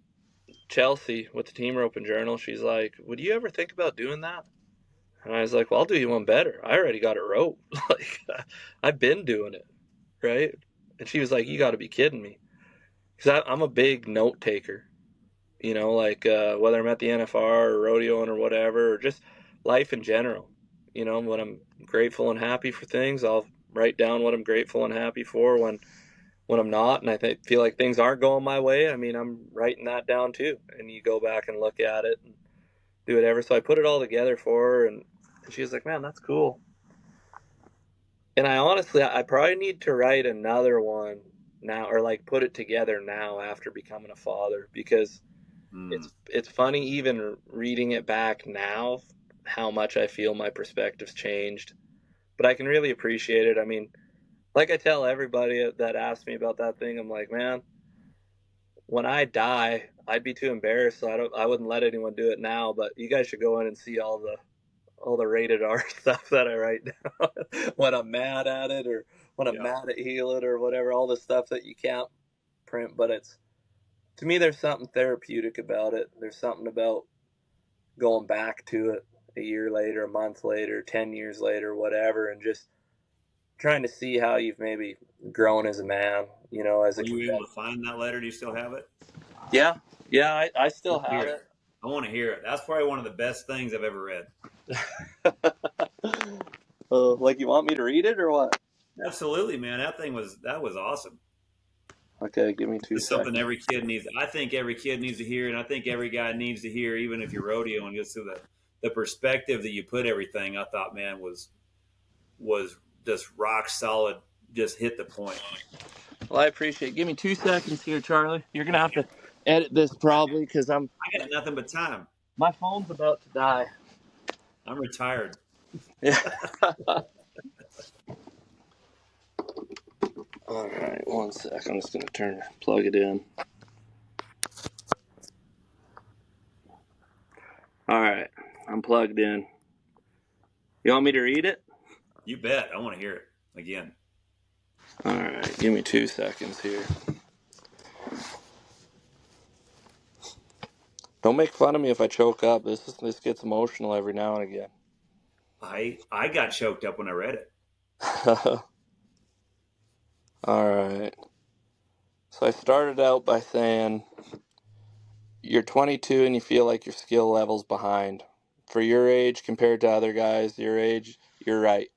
Chelsea with the Team Roping Journal, she's like, would you ever think about doing that? And I was like, well, I'll do you one better. I already got it wrote. Like, I've been doing it, right? And she was like, you got to be kidding me. Because I'm a big note taker, you know, like whether I'm at the NFR or rodeoing or whatever, or just life in general. You know, when I'm grateful and happy for things, I'll write down what I'm grateful and happy for. When I'm not, and I feel like things aren't going my way, I mean, I'm writing that down too. And you go back and look at it, and do whatever. So I put it all together for her, and she was like, man, that's cool. And I probably need to write another one now, or like put it together now after becoming a father, because it's funny even reading it back now how much I feel my perspective's changed. But I can really appreciate it. I mean, like I tell everybody that asks me about that thing, I'm like, man, when I die, I'd be too embarrassed, so I wouldn't let anyone do it now. But you guys should go in and see all the rated R stuff that I write down when I'm mad at it, or when I'm mad at Heal It, or whatever. All the stuff that you can't print, but it's, to me, there's something therapeutic about it. There's something about going back to it a year later, a month later, 10 years later, whatever, and just trying to see how you've maybe grown as a man, as a kid. Were you able to find that letter? Do you still have it? Yeah, I still have it. I want to hear it. That's probably one of the best things I've ever read. Like, you want me to read it or what? Absolutely, man. That was awesome. Okay, give me 2 seconds. It's something every kid needs. I think every kid needs to hear, and I think every guy needs to hear, even if you're rodeo, and just to the perspective that you put everything. I thought, man, was just rock solid. Just hit the point. Well, I appreciate it. Give me 2 seconds here, Charlie. You're gonna have to edit this probably, because I got nothing but time. My phone's about to die. I'm retired. Yeah. All right, 1 sec. I'm just gonna plug it in. All right, I'm plugged in. You want me to read it? You bet. I want to hear it again. All right, give me 2 seconds here. Don't make fun of me if I choke up. This gets emotional every now and again. I got choked up when I read it. All right. So I started out by saying, you're 22 and you feel like your skill level's behind. For your age compared to other guys your age, you're right.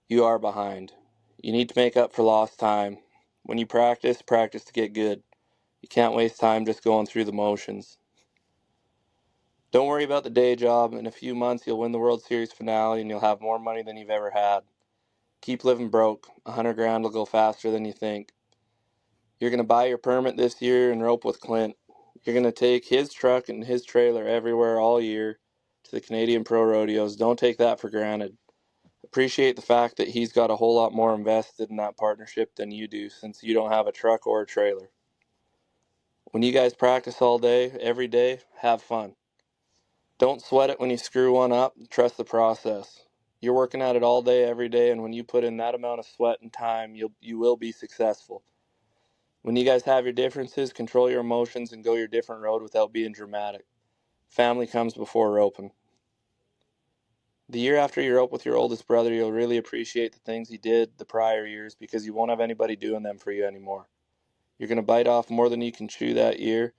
You are behind. You need to make up for lost time. When you practice to get good. You can't waste time just going through the motions. Don't worry about the day job. In a few months, you'll win the World Series finale and you'll have more money than you've ever had. Keep living broke. $100,000 will go faster than you think. You're going to buy your permit this year and rope with Clint. You're going to take his truck and his trailer everywhere all year to the Canadian Pro Rodeos. Don't take that for granted. Appreciate the fact that he's got a whole lot more invested in that partnership than you do, since you don't have a truck or a trailer. When you guys practice all day, every day, have fun. Don't sweat it when you screw one up. Trust the process. You're working at it all day, every day, and when you put in that amount of sweat and time, you will be successful. When you guys have your differences, control your emotions and go your different road without being dramatic. Family comes before roping. The year after you rope with your oldest brother, you'll really appreciate the things he did the prior years, because you won't have anybody doing them for you anymore. You're going to bite off more than you can chew that year.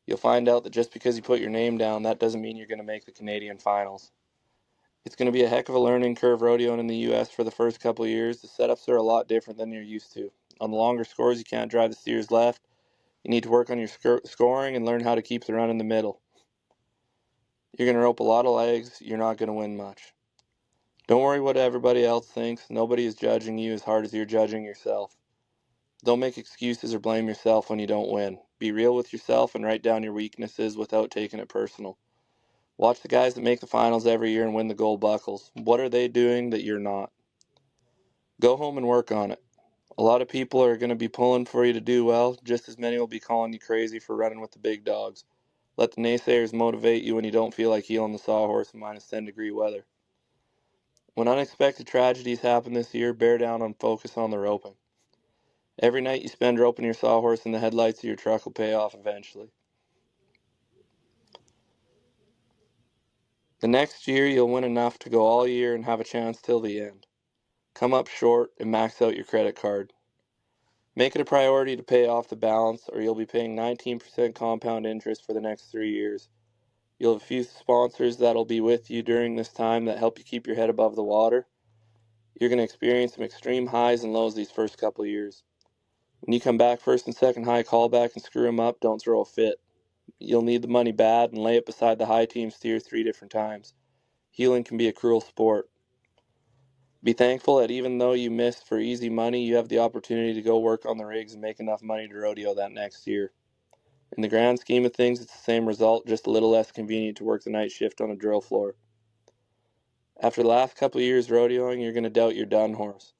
You'll find out that just because you put your name down, that doesn't mean you're going to make the Canadian finals. It's going to be a heck of a learning curve rodeoing in the U.S. for the first couple of years. The setups are a lot different than you're used to. On the longer scores, you can't drive the steers left. You need to work on your scoring and learn how to keep the run in the middle. You're going to rope a lot of legs. You're not going to win much. Don't worry what everybody else thinks. Nobody is judging you as hard as you're judging yourself. Don't make excuses or blame yourself when you don't win. Be real with yourself and write down your weaknesses without taking it personal. Watch the guys that make the finals every year and win the gold buckles. What are they doing that you're not? Go home and work on it. A lot of people are going to be pulling for you to do well. Just as many will be calling you crazy for running with the big dogs. Let the naysayers motivate you when you don't feel like heeling the sawhorse in minus 10-degree weather. When unexpected tragedies happen this year, bear down and focus on the roping. Every night you spend roping your sawhorse in the headlights of your truck will pay off eventually. The next year you'll win enough to go all year and have a chance till the end. Come up short and max out your credit card. Make it a priority to pay off the balance, or you'll be paying 19% compound interest for the next 3 years. You'll have a few sponsors that'll be with you during this time that help you keep your head above the water. You're going to experience some extreme highs and lows these first couple of years. When you come back first and second high callback and screw them up, don't throw a fit. You'll need the money bad and lay it beside the high team steer 3 different times. Heeling can be a cruel sport. Be thankful that even though you missed for easy money, you have the opportunity to go work on the rigs and make enough money to rodeo that next year. In the grand scheme of things, it's the same result, just a little less convenient to work the night shift on a drill floor. After the last couple of years rodeoing, you're going to doubt your dun horse.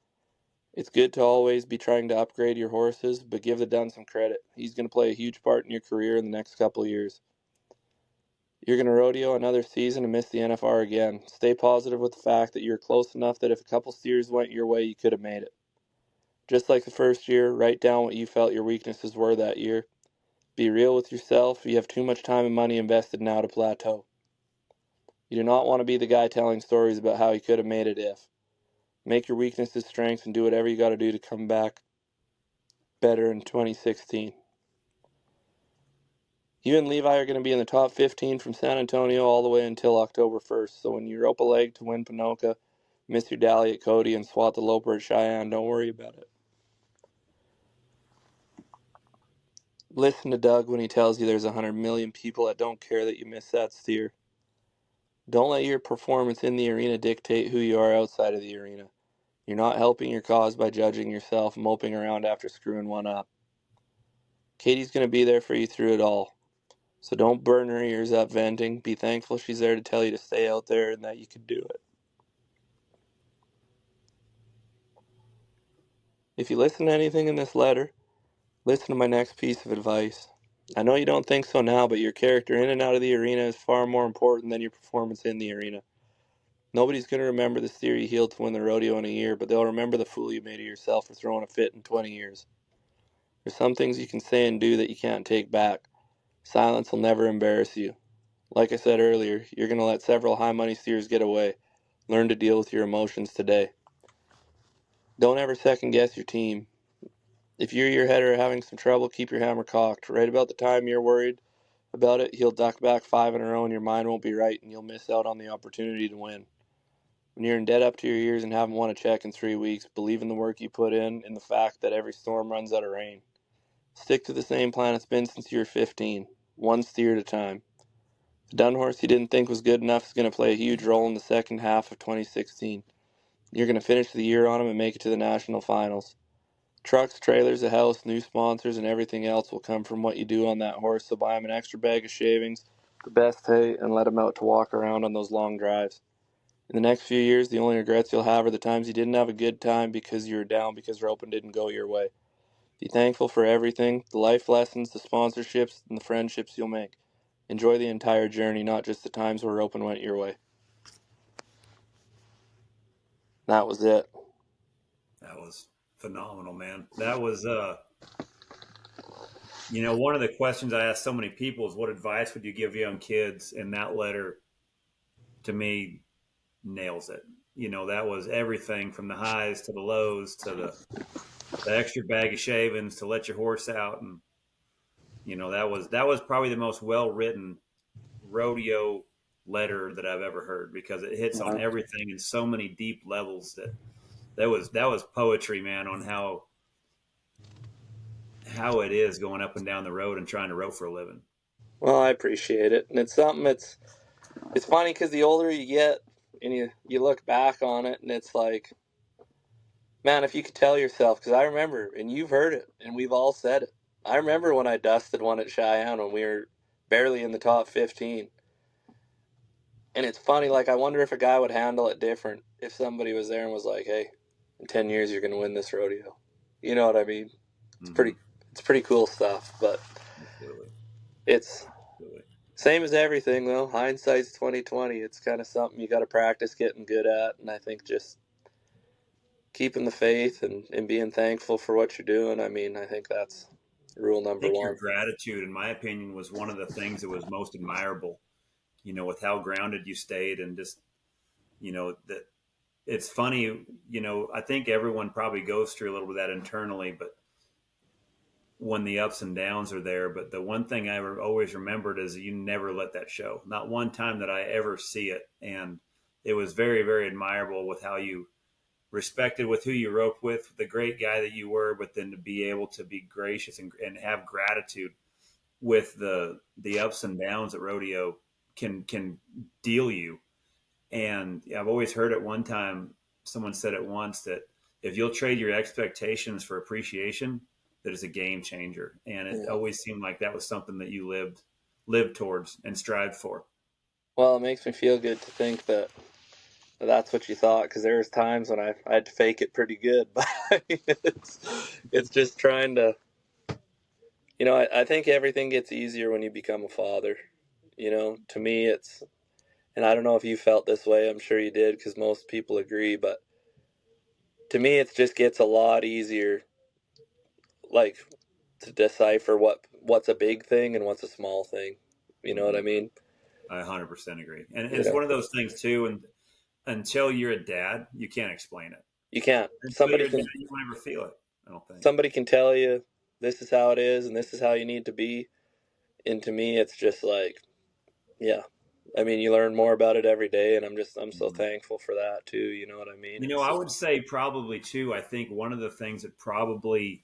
It's good to always be trying to upgrade your horses, but give the dun some credit. He's going to play a huge part in your career in the next couple of years. You're going to rodeo another season and miss the NFR again. Stay positive with the fact that you're close enough that if a couple steers went your way, you could have made it. Just like the first year, write down what you felt your weaknesses were that year. Be real with yourself. You have too much time and money invested now to plateau. You do not want to be the guy telling stories about how he could have made it if. Make your weaknesses strengths and do whatever you got to do to come back better in 2016. You and Levi are going to be in the top 15 from San Antonio all the way until October 1st. So when you rope a leg to win Ponoka, miss your dally at Cody, and swat the loper at Cheyenne, don't worry about it. Listen to Doug when he tells you there's 100 million people that don't care that you missed that steer. Don't let your performance in the arena dictate who you are outside of the arena. You're not helping your cause by judging yourself, moping around after screwing one up. Katie's going to be there for you through it all. So don't burn her ears up venting. Be thankful she's there to tell you to stay out there and that you can do it. If you listen to anything in this letter, listen to my next piece of advice. I know you don't think so now, but your character in and out of the arena is far more important than your performance in the arena. Nobody's going to remember the steer you heeled to win the rodeo in a year, but they'll remember the fool you made of yourself for throwing a fit in 20 years. There's some things you can say and do that you can't take back. Silence will never embarrass you. Like I said earlier, you're going to let several high-money steers get away. Learn to deal with your emotions today. Don't ever second-guess your team. If you or your header are having some trouble, keep your hammer cocked. Right about the time you're worried about it, he'll duck back 5 in a row and your mind won't be right and you'll miss out on the opportunity to win. When you're in debt up to your ears and haven't won a check in 3 weeks, believe in the work you put in and the fact that every storm runs out of rain. Stick to the same plan it's been since you were 15, one steer at a time. The dun horse you didn't think was good enough is going to play a huge role in the second half of 2016. You're going to finish the year on him and make it to the national finals. Trucks, trailers, a house, new sponsors, and everything else will come from what you do on that horse, so buy him an extra bag of shavings, the best hay, and let him out to walk around on those long drives. In the next few years, the only regrets you'll have are the times you didn't have a good time because you were down because roping didn't go your way. Be thankful for everything, the life lessons, the sponsorships, and the friendships you'll make. Enjoy the entire journey, not just the times where roping went your way. That was it. That was phenomenal, man. That was, one of the questions I asked so many people is what advice would you give young kids? And that letter, to me, nails it. That was everything from the highs to the lows to the extra bag of shavings to let your horse out. And, that was probably the most well-written rodeo letter that I've ever heard because it hits on everything in so many deep levels that was poetry, man, on how it is going up and down the road and trying to rope for a living. Well, I appreciate it. And it's something it's funny because the older you get and you look back on it and it's like, man, if you could tell yourself, because I remember, and you've heard it, and we've all said it. I remember when I dusted one at Cheyenne when we were barely in the top 15. And it's funny, like, I wonder if a guy would handle it different if somebody was there and was like, hey, in 10 years you're going to win this rodeo. You know what I mean? It's pretty cool stuff, but Absolutely. It's same as everything, though. Hindsight's 20/20. It's kind of something you got to practice getting good at, and I think just keeping the faith and being thankful for what you're doing. I mean, I think that's rule number one. Your gratitude, in my opinion, was one of the things that was most admirable, with how grounded you stayed and just, that it's funny, I think everyone probably goes through a little bit of that internally, but when the ups and downs are there. But the one thing I always remembered is you never let that show. Not one time that I ever see it. And it was very, very admirable with how you respected with who you roped with, the great guy that you were, but then to be able to be gracious and have gratitude with the ups and downs that rodeo can deal you. And I've always heard at one time, someone said it once, that if you'll trade your expectations for appreciation, that is a game changer. And it always seemed like that was something that you lived towards and strived for. Well, it makes me feel good to think that that's what you thought, because there was times when I had to fake it pretty good, but it's just trying to, I think everything gets easier when you become a father. To me, and I don't know if you felt this way, I'm sure you did, because most people agree, but to me, it just gets a lot easier, like, to decipher what's a big thing and what's a small thing. You know what I mean? I 100% agree. And it's one of those things too. And until you're a dad, you can't explain it. You can't. Until you're a dad, you won't ever feel it, I don't think. Somebody can tell you this is how it is and this is how you need to be. And to me, it's just like, yeah. I mean, you learn more about it every day, and I'm so thankful for that too. You know what I mean? I would say probably too, I think one of the things that probably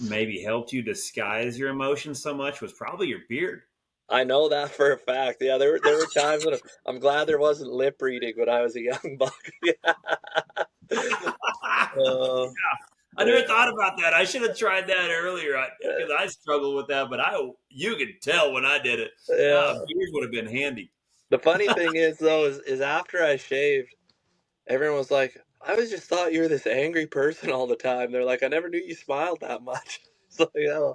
maybe helped you disguise your emotions so much was probably your beard. I know that for a fact. Yeah, there were times when I'm glad there wasn't lip reading when I was a young buck. Yeah. I never thought about that. I should have tried that earlier because I struggled with that, but you could tell when I did it. Yeah. Beard would have been handy. The funny thing is, though, is after I shaved, everyone was like, I always just thought you were this angry person all the time. They're like, I never knew you smiled that much. So, yeah.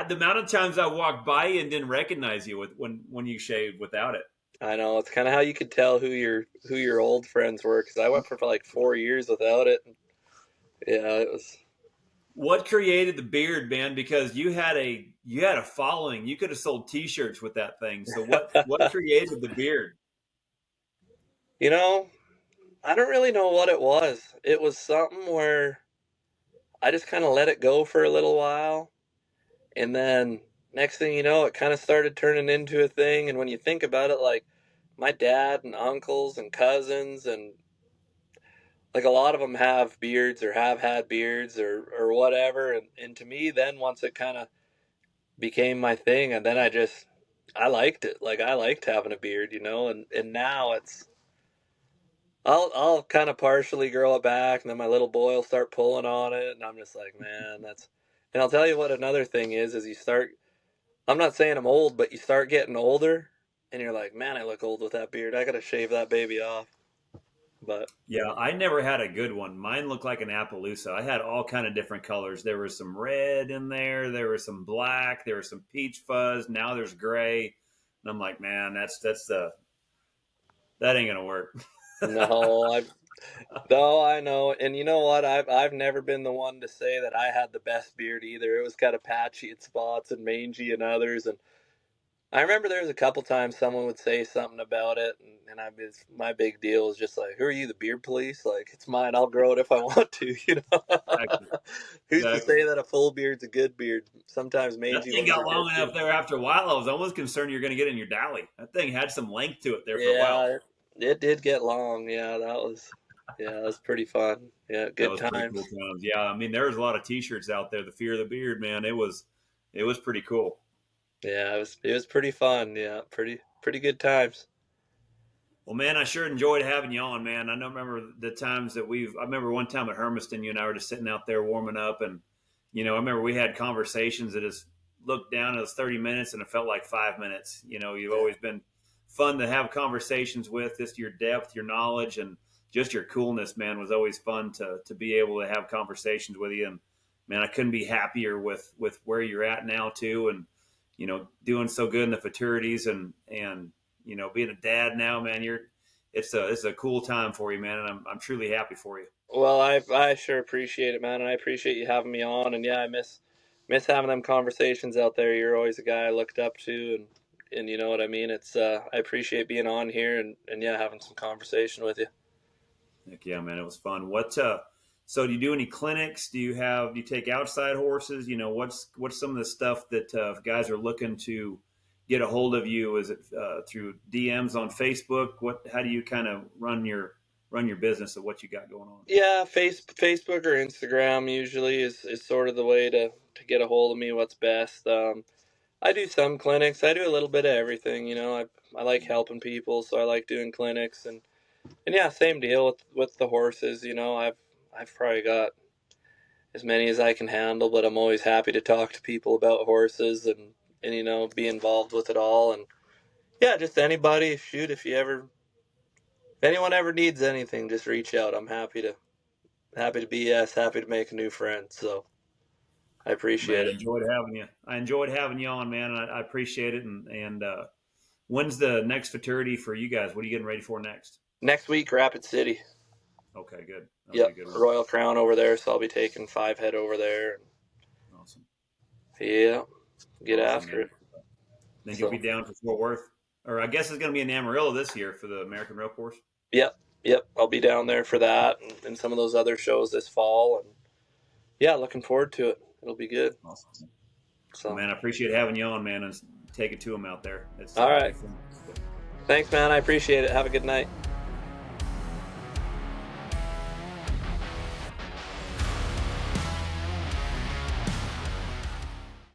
The amount of times I walked by you and didn't recognize you when you shaved without it. I know, it's kind of how you could tell who your old friends were, because I went for like 4 years without it. Yeah, it was. What created the beard, man? Because you had a following. You could have sold T-shirts with that thing. So what created the beard? I don't really know what it was. It was something where I just kind of let it go for a little while, and then next thing you know, it kind of started turning into a thing. And when you think about it, like my dad and uncles and cousins and like a lot of them have beards or have had beards or whatever. And to me, then once it kind of became my thing, and then I liked it. Like I liked having a beard, and now I'll kind of partially grow it back, and then my little boy will start pulling on it, and I'm just like, man, and I'll tell you what another thing is you start, I'm not saying I'm old, but you start getting older, and you're like, man, I look old with that beard. I got to shave that baby off. But yeah, I never had a good one. Mine looked like an Appaloosa. I had all kind of different colors. There was some red in there. There was some black. There was some peach fuzz. Now there's gray. And I'm like, man, that ain't gonna work. No, I know. And you know what? I've never been the one to say that I had the best beard either. It was kind of patchy at spots and mangy in others. And I remember there was a couple times someone would say something about it, and my big deal was just like, who are you, the beard police? Like, it's mine. I'll grow it if I want to, Exactly. Who's to say that a full beard's a good beard? Sometimes mangy. That thing got long enough there after a while. I was almost concerned you're going to get in your dally. That thing had some length to it there for a while. It did get long. Yeah, that was pretty fun. Yeah, good times. Cool times. Yeah, I mean, there was a lot of T-shirts out there. The Fear of the Beard, man. It was pretty cool. Yeah, it was pretty fun. Yeah, pretty good times. Well, man, I sure enjoyed having you on, man. I remember the times that I remember one time at Hermiston, you and I were just sitting out there warming up, and I remember we had conversations that just looked down. It was 30 minutes, and it felt like 5 minutes. You've always been fun to have conversations with. Just your depth, your knowledge, and just your coolness, man, was always fun to be able to have conversations with you. And man, I couldn't be happier with where you're at now too, and doing so good in the fraternities and being a dad now, man. It's a cool time for you, man, and I'm truly happy for you. Well, I sure appreciate it, man, and I appreciate you having me on. And yeah, I miss having them conversations out there. You're always a guy I looked up to, and you know what I mean. It's I appreciate being on here and yeah, having some conversation with you. Heck yeah, man, it was fun. So do you do any clinics? Do you take outside horses? What's some of the stuff that if guys are looking to get a hold of you? Is it through DMs on Facebook? How do you kind of run your business of what you got going on? Yeah, Facebook or Instagram usually is sort of the way to get a hold of me. What's best. I do some clinics. I do a little bit of everything. I like helping people, so I like doing clinics, and yeah, same deal with the horses. I've probably got as many as I can handle, but I'm always happy to talk to people about horses and be involved with it all. And yeah, just anybody, shoot, if anyone ever needs anything, just reach out. I'm happy to BS, happy to make a new friend. So I appreciate Man, it. enjoyed having you. I enjoyed having you on, man. And I appreciate it. And when's the next Futurity for you guys? What are you getting ready for next? Next week, Rapid City. Okay, good. Yep, Be a good one. Royal Crown over there, so I'll be taking 5 head over there. Awesome. Yeah, get Awesome, after man. it. Then you'll be down for Fort Worth, or I guess it's going to be in Amarillo this year for the American Rail Course. Yep. I'll be down there for that and some of those other shows this fall, and yeah, looking forward to it. It'll be good. Awesome. So, man, I appreciate having you on, man, and take it to them out there. It's all right. Thanks, man. I appreciate it. Have a good night.